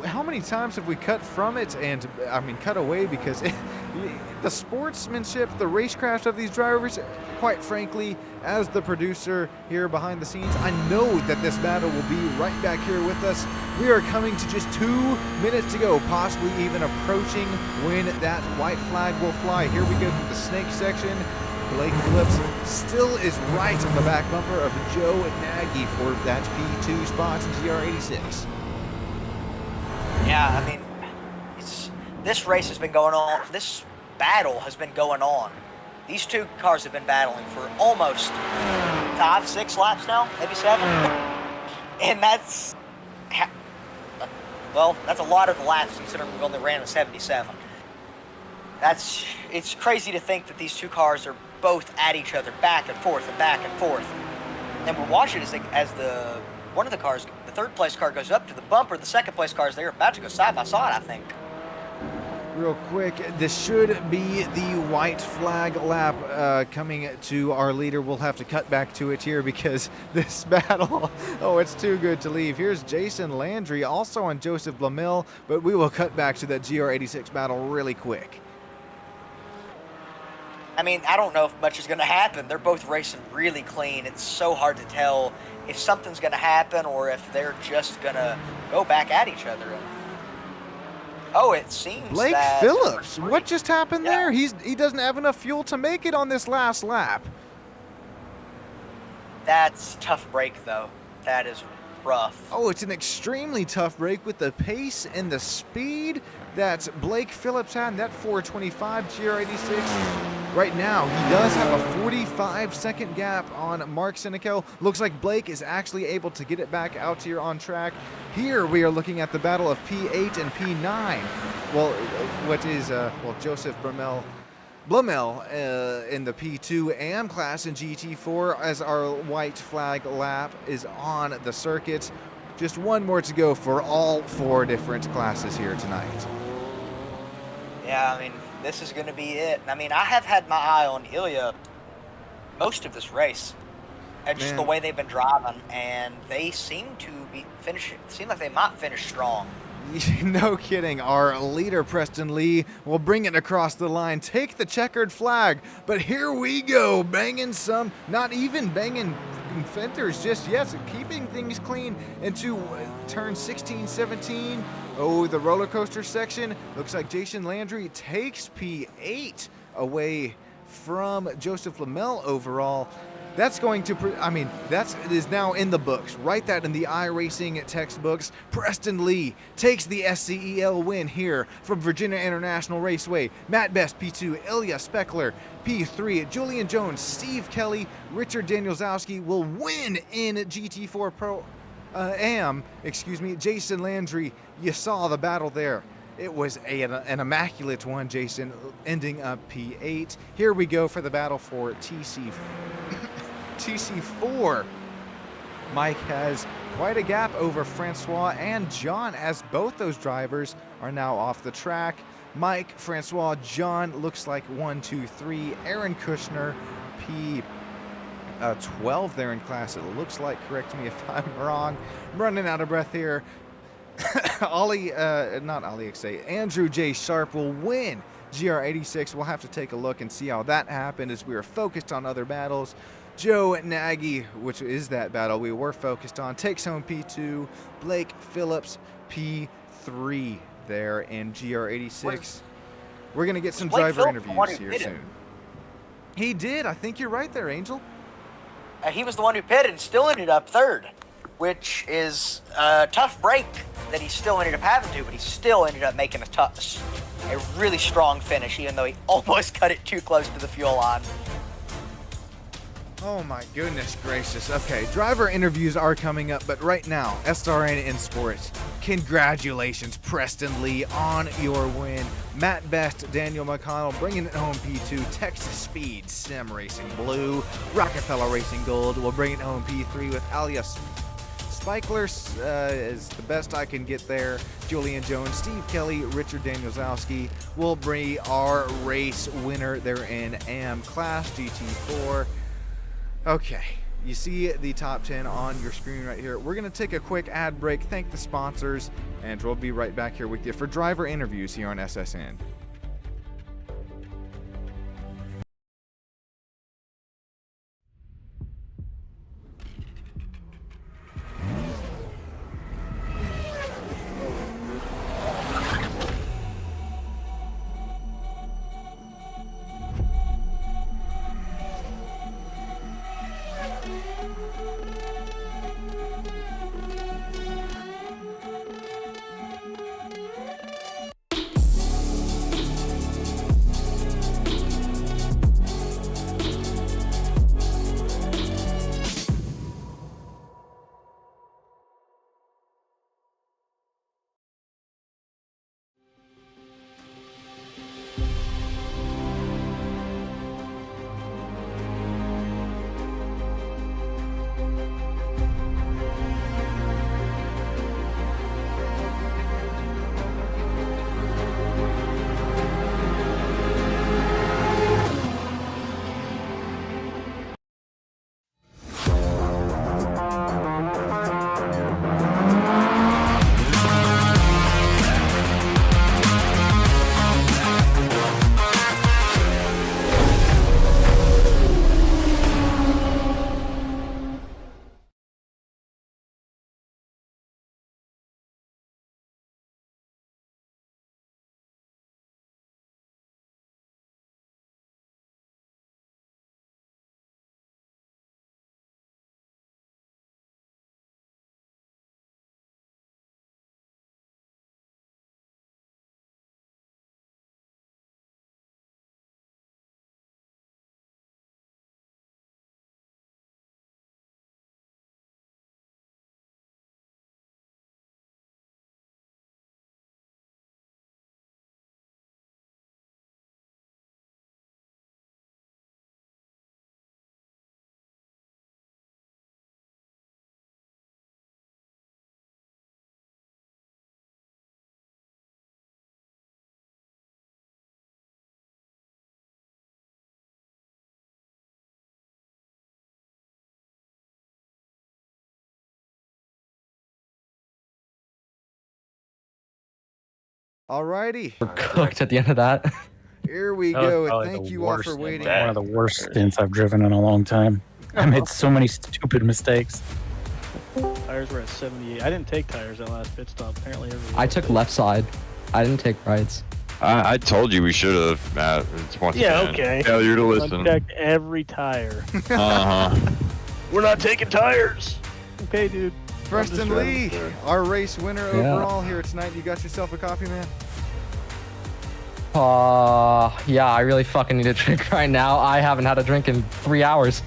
Speaker 1: how many times have we cut from it and, I mean, cut away because the sportsmanship, the racecraft of these drivers, quite frankly, as the producer here behind the scenes, I know that this battle will be right back here with us. We are coming to just 2 minutes to go, possibly even approaching when that white flag will fly. Here we go through the snake section. Blake Phillips still is right on the back bumper of Joe Nagy for that P2 spot in GR86.
Speaker 2: Yeah, I mean, this race has been going on, this battle has been going on. These two cars have been battling for almost 5-6 laps now, maybe 7. And that's a lot of laps considering we've only ran a 77. It's crazy to think that these two cars are both at each other, back and forth and back and forth. And we're watching as the one of the cars, the third place car, goes up to the bumper. The second place cars, they're about to go side by side, I think.
Speaker 1: Real quick, this should be the white flag lap coming to our leader. We'll have to cut back to it here because this battle, oh, it's too good to leave. Here's Jason Landry, also on Joseph Blamil, but we will cut back to that GR86 battle really quick.
Speaker 2: I mean, I don't know if much is going to happen. They're both racing really clean. It's so hard to tell if something's going to happen or if they're just going to go back at each other. Oh, it seems
Speaker 1: Blake
Speaker 2: that
Speaker 1: Phillips, what just happened there? He doesn't have enough fuel to make it on this last lap.
Speaker 2: That's tough break, though. That is rough.
Speaker 1: Oh, it's an extremely tough break with the pace and the speed that Blake Phillips had in that 425 GR86. Right now, he does have a 45-second gap on Mark Senecal. Looks like Blake is actually able to get it back out here on track. Here we are looking at the battle of P8 and P9. Well, what is, Joseph Blumel in the P2 AM class in GT4 as our white flag lap is on the circuit. Just one more to go for all four different classes here tonight.
Speaker 2: Yeah, I mean, this is going to be it. I mean, I have had my eye on Ilya most of this race. And just the way they've been driving, and they seem to be finishing. Seem like they might finish strong.
Speaker 1: No kidding. Our leader, Preston Lee, will bring it across the line, take the checkered flag. But here we go, banging some, not even banging fenders just yet, keeping things clean into turn 16, 17. Oh, the roller coaster section. Looks like Jason Landry takes P8 away from Joseph Lamel overall. That's going to, it is now in the books. Write that in the iRacing textbooks. Preston Lee takes the SCEL win here from Virginia International Raceway. Matt Best, P2, Ilya Speckler, P3, Julian Jones, Steve Kelly, Richard Danielzowski will win in GT4 Pro AM. Jason Landry, you saw the battle there. It was an immaculate one, Jason, ending up P8. Here we go for the battle for TC4. Mike has quite a gap over Francois and John as both those drivers are now off the track. Mike, Francois, John looks like 1, 2, 3. Aaron Kushner, P12 there in class, it looks like. Correct me if I'm wrong. I'm running out of breath here. Andrew J. Sharp will win GR86. We'll have to take a look and see how that happened as we were focused on other battles. Joe Nagy, which is that battle we were focused on, takes home P2. Blake Phillips, P3 there in GR86. We're going to get some driver interviews here soon. He did. I think you're right there, Angel.
Speaker 2: He was the one who pitted and still ended up third, which is a tough break that he still ended up having to, but he still ended up making a really strong finish, even though he almost cut it too close to the fuel line.
Speaker 1: Oh my goodness gracious. Okay, driver interviews are coming up, but right now, SRN in Sports, congratulations, Preston Lee, on your win. Matt Best, Daniel McConnell bringing it home P2, Texas Speed, Sim Racing Blue, Rockefeller Racing Gold will bring it home P3 with Alias Spikeler is the best I can get there. Julian Jones, Steve Kelly, Richard Danielzowski will bring our race winner there in AM class GT4. Okay, you see the top 10 on your screen right here. We're going to take a quick ad break, thank the sponsors, and we'll be right back here with you for driver interviews here on SSN. Alrighty.
Speaker 5: We're cooked at the end of that.
Speaker 1: Here we
Speaker 6: That was
Speaker 1: go.
Speaker 6: probably
Speaker 1: Thank
Speaker 6: the
Speaker 1: you all
Speaker 6: worst
Speaker 1: for waiting.
Speaker 6: One of the worst stints I've driven in a long time. I made so many stupid mistakes.
Speaker 7: Tires were at 78. I didn't take tires that last pit stop. Apparently, everyone
Speaker 5: I took left side. I didn't take rights.
Speaker 8: I told you we should have, Matt. It's once
Speaker 7: Yeah,
Speaker 8: again
Speaker 7: okay.
Speaker 8: failure to listen.
Speaker 7: Checked every tire.
Speaker 8: Uh-huh.
Speaker 7: We're not taking tires. Okay, dude.
Speaker 1: Preston Lee, our race winner
Speaker 5: Yeah.
Speaker 1: overall here tonight. You got yourself a copy, man?
Speaker 5: Yeah, I really fucking need a drink right now. I haven't had a drink in 3 hours.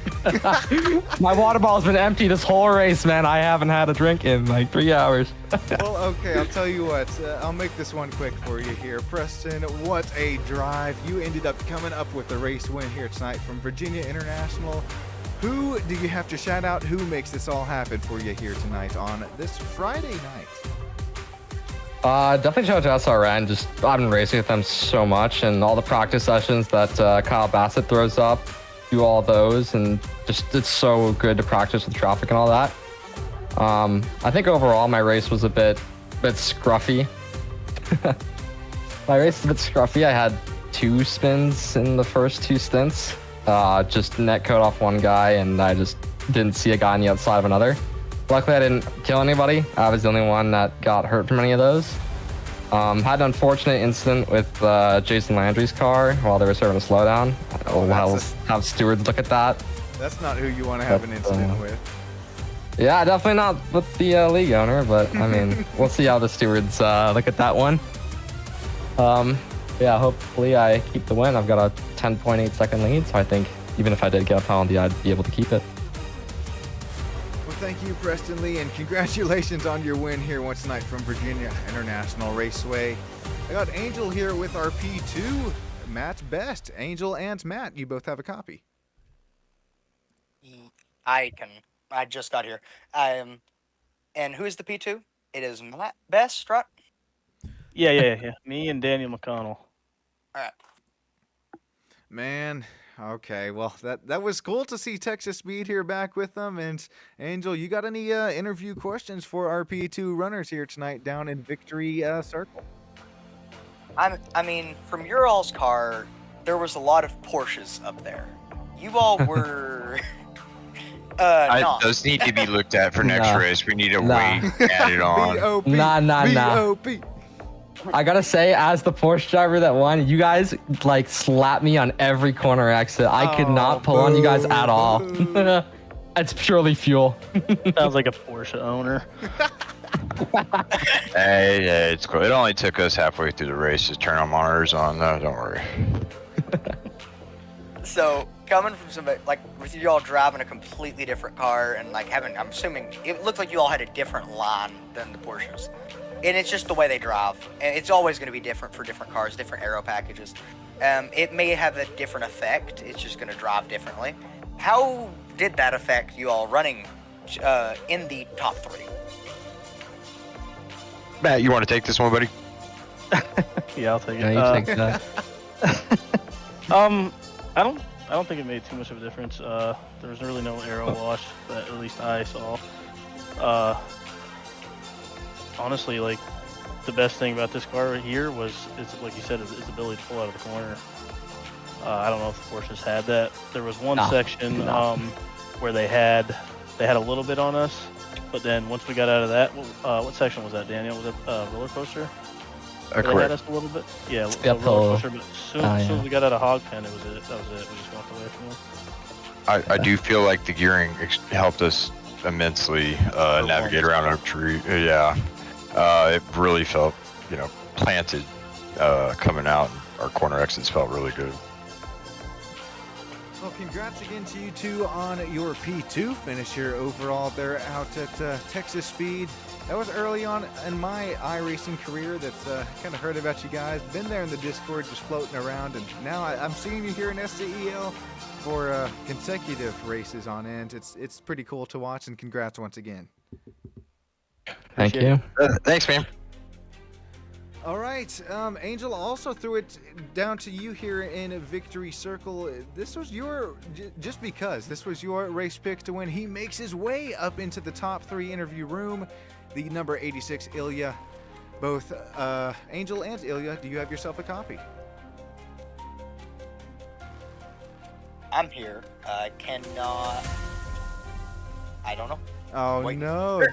Speaker 5: My water bottle's been empty this whole race, man. I haven't had a drink in like 3 hours.
Speaker 1: Well, okay, I'll tell you what. I'll make this one quick for you here. Preston, what a drive. You ended up coming up with the race win here tonight from Virginia International. Who do you have to shout out? Who makes this all happen for you here tonight on this Friday night?
Speaker 5: Definitely shout out to SRN. Just I've been racing with them so much, and all the practice sessions that Kyle Bassett throws up, do all those, and just it's so good to practice with traffic and all that. I think overall my race was a bit scruffy. My race was a bit scruffy. I had 2 spins in the first 2 stints. Just net code off one guy, and I just didn't see a guy on the outside of another. Luckily, I didn't kill anybody. I was the only one that got hurt from any of those. Had an unfortunate incident with Jason Landry's car while they were serving a slowdown. I'll have stewards look at that.
Speaker 1: That's not who you want to have an incident with.
Speaker 5: Yeah, definitely not with the league owner, but I mean, we'll see how the stewards look at that one. Yeah, hopefully I keep the win. I've got a 10.8 second lead, so I think even if I did get a penalty, I'd be able to keep it.
Speaker 1: Well, thank you, Preston Lee, and congratulations on your win here once tonight from Virginia International Raceway. I got Angel here with our P2, Matt's best. Angel and Matt, you both have a copy.
Speaker 2: I just got here. And who is the P2? It is Matt Best, right?
Speaker 7: Yeah. Me and Daniel McConnell.
Speaker 2: All right.
Speaker 1: Man, okay. Well, that was cool to see Texas Speed here back with them. And Angel, you got any interview questions for our P2 runners here tonight down in Victory Circle?
Speaker 2: I mean, from your all's car, there was a lot of Porsches up there. You all were. Not.
Speaker 8: Those need to be looked at for next
Speaker 5: Nah.
Speaker 8: race. We need to
Speaker 5: Nah.
Speaker 8: wait added on.
Speaker 1: B-O-P,
Speaker 5: Nah.
Speaker 1: B-O-P.
Speaker 5: I gotta say, as the Porsche driver that won, you guys like slapped me on every corner exit. I could not pull on you guys at all.
Speaker 1: boo.
Speaker 5: It's purely fuel.
Speaker 7: Sounds like a Porsche owner.
Speaker 8: Hey, it's cool. It only took us halfway through the race to turn our monitors on. No, don't worry.
Speaker 2: So coming from somebody like with you all driving a completely different car and like having, I'm assuming it looked like you all had a different line than the Porsches, and it's just the way they drive. And it's always going to be different for different cars, different aero packages. It may have a different effect. It's just going to drive differently. How did that affect you all running in the top 3?
Speaker 8: Matt, you want to take this one, buddy?
Speaker 7: Yeah, I'll take it.
Speaker 5: Yeah, you take that.
Speaker 7: I don't think it made too much of a difference. There was really no aero wash that at least I saw. Honestly, like the best thing about this car right here was, like you said, its ability to pull out of the corner. I don't know if the Porsches had that. There was one section where they had a little bit on us, but then once we got out of that, what section was that, Daniel? Was that roller coaster? They had us a little bit. Yeah, roller coaster. But as soon as we got out of hog pen, that was it. We just walked away from them.
Speaker 8: I do feel like the gearing helped us immensely navigate around our tree. Yeah, it really felt, planted coming out. Our corner exits felt really good.
Speaker 1: Well, congrats again to you two on your P2 finish here overall there out at Texas Speed. That was early on in my iRacing career that kind of heard about you guys. Been there in the Discord just floating around, and now I'm seeing you here in SCEL for consecutive races on end. It's pretty cool to watch, and congrats once again.
Speaker 5: Thank you.
Speaker 8: Thanks, man.
Speaker 1: All right, Angel, also threw it down to you here in Victory Circle. This was just because this was your race pick to win. He makes his way up into the top 3 interview room. The number 86 Ilya both Angel and Ilya, do you have yourself a copy?
Speaker 2: I'm here. Cannot. I don't know.
Speaker 1: Oh,
Speaker 2: Wait.
Speaker 1: no.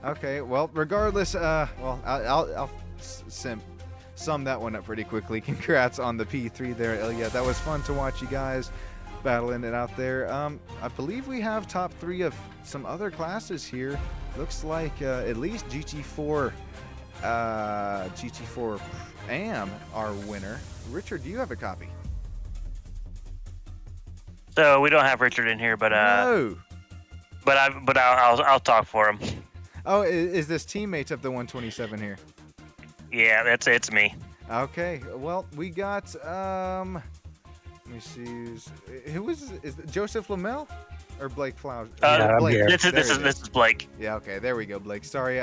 Speaker 1: Okay, well, regardless, I'll sum that one up pretty quickly. Congrats on the P3 there, Ilya. That was fun to watch you guys battling it out there. I believe we have top 3 of some other classes here. Looks like at least GT4 AM, our winner. Richard, do you have a copy?
Speaker 9: So we don't have Richard in here, but
Speaker 1: No.
Speaker 9: but I'll talk for him.
Speaker 1: Oh, is this teammate of the 127 here?
Speaker 9: Yeah, it's me.
Speaker 1: Okay, well, we got, let me see, who is it Joseph Lamel or Blake Flowers?
Speaker 6: Yeah, I'm
Speaker 1: Blake.
Speaker 6: here.
Speaker 9: This is Blake.
Speaker 1: Yeah, okay, there we go, Blake. Sorry,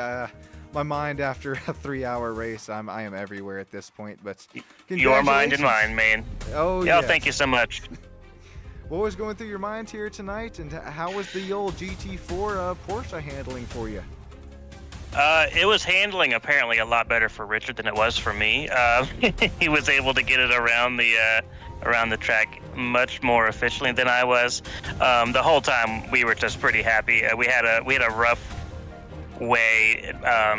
Speaker 1: my mind after a 3-hour race, I am everywhere at this point, but
Speaker 9: Your mind and
Speaker 1: congratulations.
Speaker 9: mine, man.
Speaker 1: Oh,
Speaker 9: Yeah,
Speaker 1: yes.
Speaker 9: thank you so much.
Speaker 1: What was going through your mind here tonight, and how was the old GT4 Porsche handling for you?
Speaker 9: It was handling apparently a lot better for Richard than it was for me. He was able to get it around the track much more efficiently than I was. The whole time we were just pretty happy. We had a rough way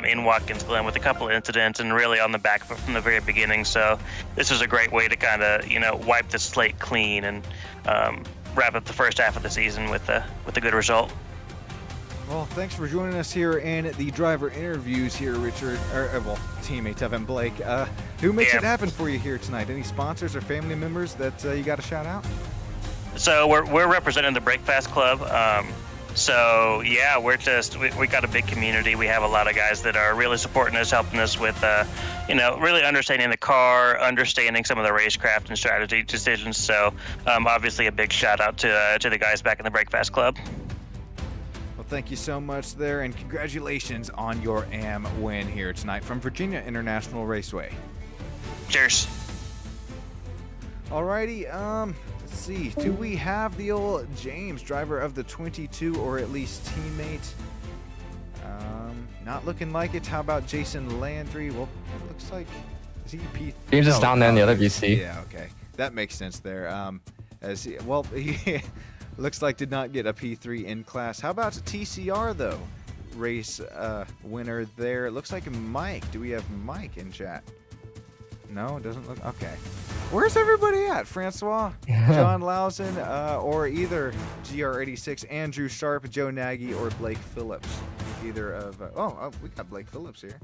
Speaker 9: in Watkins Glen with a couple of incidents, and really on the back foot from the very beginning. So this was a great way to kind of wipe the slate clean and wrap up the first half of the season with a good result.
Speaker 1: Well, thanks for joining us here in the driver interviews here, Richard, teammate Evan Blake. Who makes it happen for you here tonight? Any sponsors or family members that you got to shout out?
Speaker 9: So we're representing the Break Fast Club. So yeah, we got a big community. We have a lot of guys that are really supporting us, helping us with, really understanding the car, understanding some of the racecraft and strategy decisions. So obviously a big shout out to the guys back in the Break Fast Club.
Speaker 1: Well, thank you so much there, and congratulations on your AM win here tonight from Virginia International Raceway.
Speaker 9: Cheers.
Speaker 1: Alrighty, let's see. Do we have the old James, driver of the 22, or at least teammate? Not looking like it. How about Jason Landry? Well, it looks like is he P?
Speaker 5: James is down there in the other VC.
Speaker 1: Yeah, okay, that makes sense there. He looks like did not get a P3 in class. How about TCR though? Race winner there. It looks like Mike. Do we have Mike in chat? No, it doesn't look. Okay. Where's everybody at? Francois, John Lawson, or either GR86, Andrew Sharp, Joe Nagy, or Blake Phillips. Either of. We got Blake Phillips here.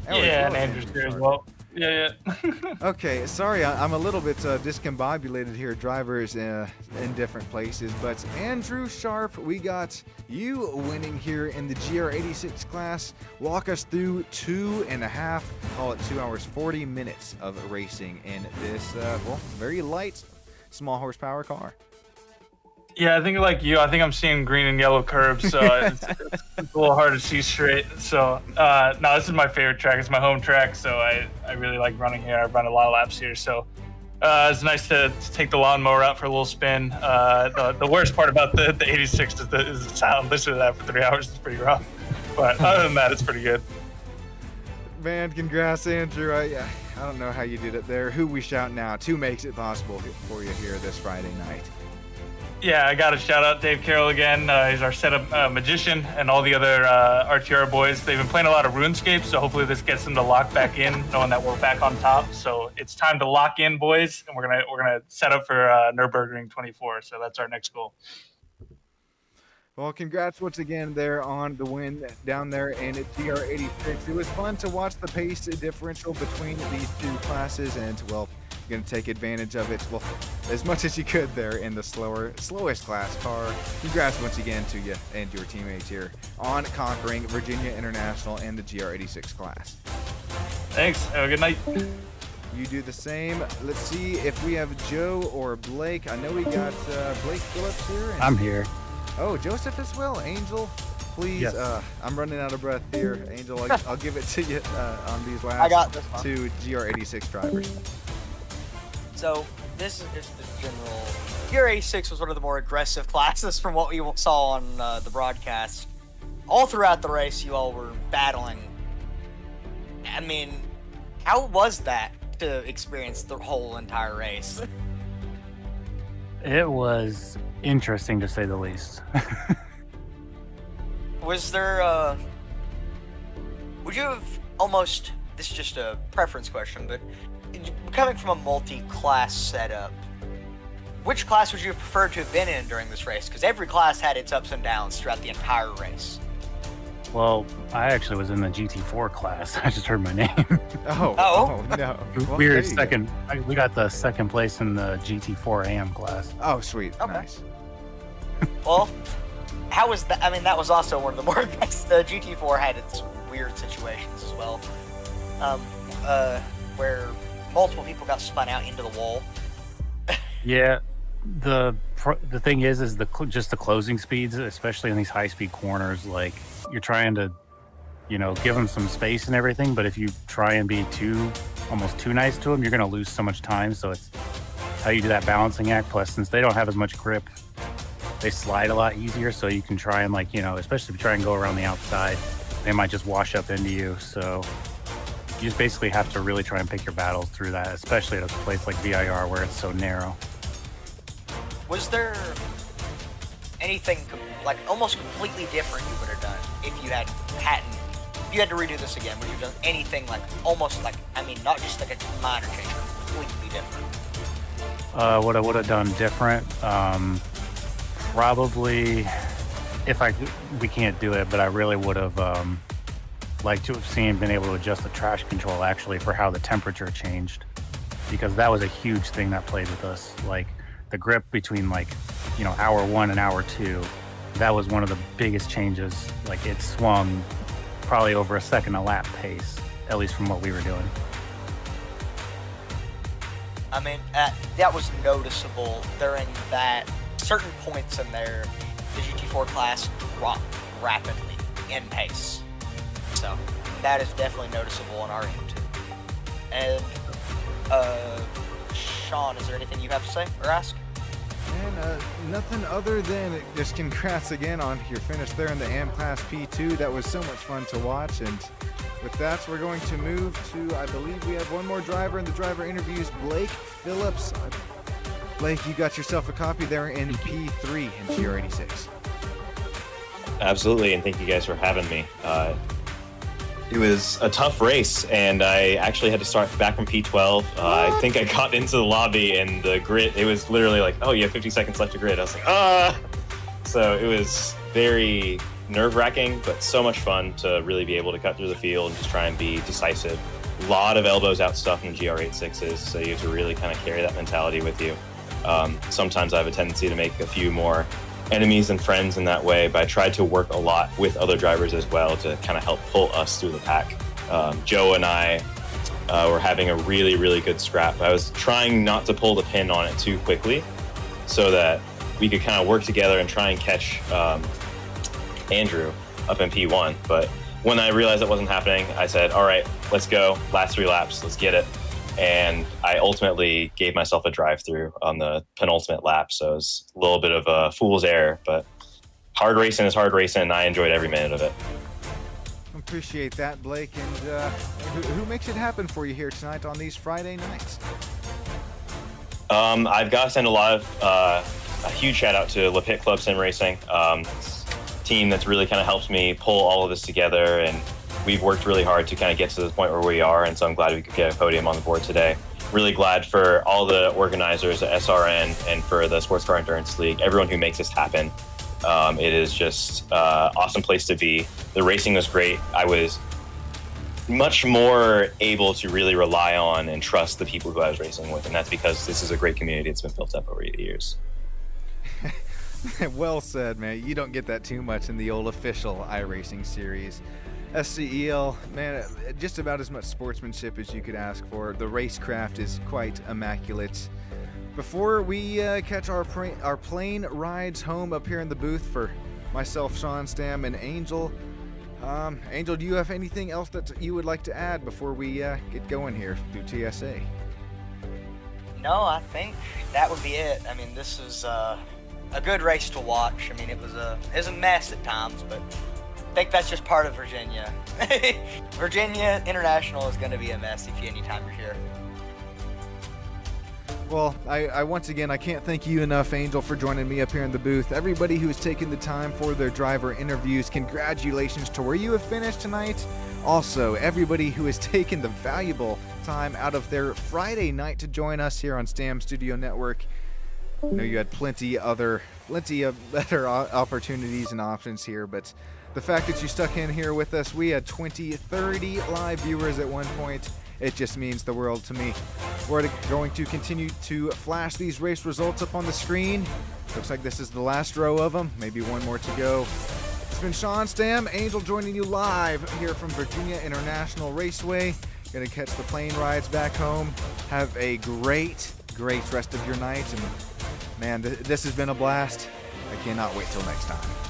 Speaker 10: Yeah, and Andrew's here as well. Yeah.
Speaker 1: Okay, sorry, I'm a little bit discombobulated here, drivers in different places, but Andrew Sharp, we got you winning here in the GR86 class. Walk us through 2.5, call it 2 hours, 40 minutes of racing in this, very light, small horsepower car.
Speaker 10: Yeah, I think like you, I think I'm seeing green and yellow curbs, so it's a little hard to see straight. So, no, this is my favorite track. It's my home track, so I really like running here. I've run a lot of laps here, so it's nice to take the lawnmower out for a little spin. The worst part about the 86 is the sound. Listening to that for 3 hours is pretty rough, but other than that, it's pretty good.
Speaker 1: Man, congrats, Andrew. I don't know how you did it there. Who we shout out? Who makes it possible for you here this Friday night?
Speaker 10: Yeah, I got to shout out Dave Carroll again. He's our setup magician, and all the other RTR boys. They've been playing a lot of RuneScape, so hopefully this gets them to lock back in, knowing that we're back on top. So it's time to lock in, boys, and we're gonna set up for Nürburgring 24. So that's our next goal.
Speaker 1: Well, congrats once again there on the win down there in GR86. It was fun to watch the pace differential between these two classes, and well, you're going to take advantage of it, well, as much as you could there in the slowest class car. Congrats once again to you and your teammates here on conquering Virginia International and the GR86 class.
Speaker 10: Thanks. Have a good night.
Speaker 1: You do the same. Let's see if we have Joe or Blake. I know we got Blake Phillips here.
Speaker 6: I'm here.
Speaker 1: Oh, Joseph as well. Angel, please.
Speaker 6: Yes.
Speaker 1: I'm running out of breath here. Angel, I'll give it to you on these last
Speaker 2: I got this one.
Speaker 1: 2 GR86 drivers.
Speaker 2: So this is just the general. GR86 was one of the more aggressive classes from what we saw on the broadcast. all throughout the race, you all were battling. I mean, how was that to experience the whole entire race?
Speaker 6: It was interesting to say the least.
Speaker 2: Was there, would you have almost, this is just a preference question, but coming from a multi-class setup, which class would you have preferred to have been in during this race? Because every class had its ups and downs throughout the entire race.
Speaker 6: Well, I actually was in the GT4 class. I just heard my name.
Speaker 1: Oh no. Well,
Speaker 6: We
Speaker 1: there
Speaker 6: were
Speaker 1: you go.
Speaker 6: second. We got the second place in the GT4 AM class.
Speaker 1: Oh, sweet.
Speaker 2: Okay.
Speaker 1: Nice.
Speaker 2: Well, how was that? I mean, that was also one of the more the GT4 had its weird situations as well, where multiple people got spun out into the wall.
Speaker 6: Yeah, the thing is just the closing speeds, especially in these high speed corners. Like you're trying to, give them some space and everything, but if you try and be almost too nice to them, you're gonna lose so much time. So it's how you do that balancing act. Plus, since they don't have as much grip, they slide a lot easier. So you can try and especially if you try and go around the outside, they might just wash up into you. So you just basically have to really try and pick your battles through that, especially at a place like VIR where it's so narrow.
Speaker 2: Was there anything almost completely different you would have done if you had to redo this again? Would you have done anything not just like a minor change, but completely different?
Speaker 6: What I would have done different, probably we can't do it, but I really would have liked to have been able to adjust the trash control actually for how the temperature changed, because that was a huge thing that played with us. Like the grip between hour 1 and hour 2, that was one of the biggest changes. Like it swung probably over a second a lap pace, at least from what we were doing.
Speaker 2: I mean, that was noticeable during that. Certain points in there, the GT4 class dropped rapidly in pace. So that is definitely noticeable on our end too. And Sean, is there anything you have to say or ask?
Speaker 1: And nothing other than just congrats again on your finish there in the AM Class P2. That was so much fun to watch. And with that, we're going to move to, I believe we have one more driver in the driver interviews, Blake Phillips. Blake, you got yourself a copy there in P3 in GR86.
Speaker 11: Absolutely, and thank you guys for having me. It was a tough race, and I actually had to start back from P12. I think I got into the lobby, and the grid, it was literally like, oh, you have 50 seconds left to grid. I was like, ah! So it was very nerve-wracking, but so much fun to really be able to cut through the field and just try and be decisive. A lot of elbows out stuff in GR86s, so you have to really kind of carry that mentality with you. Sometimes I have a tendency to make a few more enemies and friends in that way, but I tried to work a lot with other drivers as well to kind of help pull us through the pack. Joe and I were having a really, really good scrap. I was trying not to pull the pin on it too quickly so that we could kind of work together and try and catch Andrew up in P1. But when I realized that wasn't happening, I said, all right, let's go. Last 3 laps, let's get it. And I ultimately gave myself a drive-through on the penultimate lap, so it was a little bit of a fool's error, but hard racing is hard racing, and I enjoyed every minute of it.
Speaker 1: Appreciate that, Blake. And who makes it happen for you here tonight on these Friday nights?
Speaker 11: I've got to send a huge shout-out to Le Pit Club Sim Racing, team that's really kind of helped me pull all of this together, and we've worked really hard to kind of get to the point where we are, and so I'm glad we could get a podium on the board today. Really glad for all the organizers at SRN and for the Sports Car Endurance League, everyone who makes this happen. It is just an awesome place to be. The racing was great. I was much more able to really rely on and trust the people who I was racing with, and that's because this is a great community that's been built up over the years.
Speaker 1: Well said, man. You don't get that too much in the old official iRacing series. SCEL, man, just about as much sportsmanship as you could ask for. The racecraft is quite immaculate. Before we catch our plane rides home up here in the booth for myself, Sean, Stam, and Angel, Angel, do you have anything else that you would like to add before we get going here through TSA?
Speaker 2: No, I think that would be it. I mean, this is a good race to watch. I mean, it was a mess at times, but think that's just part of Virginia. Virginia International is going to be a mess anytime you're here.
Speaker 1: Well, I once again, I can't thank you enough, Angel, for joining me up here in the booth. Everybody who has taken the time for their driver interviews, congratulations to where you have finished tonight. Also, everybody who has taken the valuable time out of their Friday night to join us here on STAM Studio Network. I know you had plenty of better opportunities and options here, but the fact that you stuck in here with us, we had 20, 30 live viewers at one point. It just means the world to me. We're going to continue to flash these race results up on the screen. Looks like this is the last row of them, maybe one more to go. It's been Sean Stam, Angel joining you live here from Virginia International Raceway. Gonna catch the plane rides back home. Have a great rest of your night. And man, this has been a blast. I cannot wait till next time.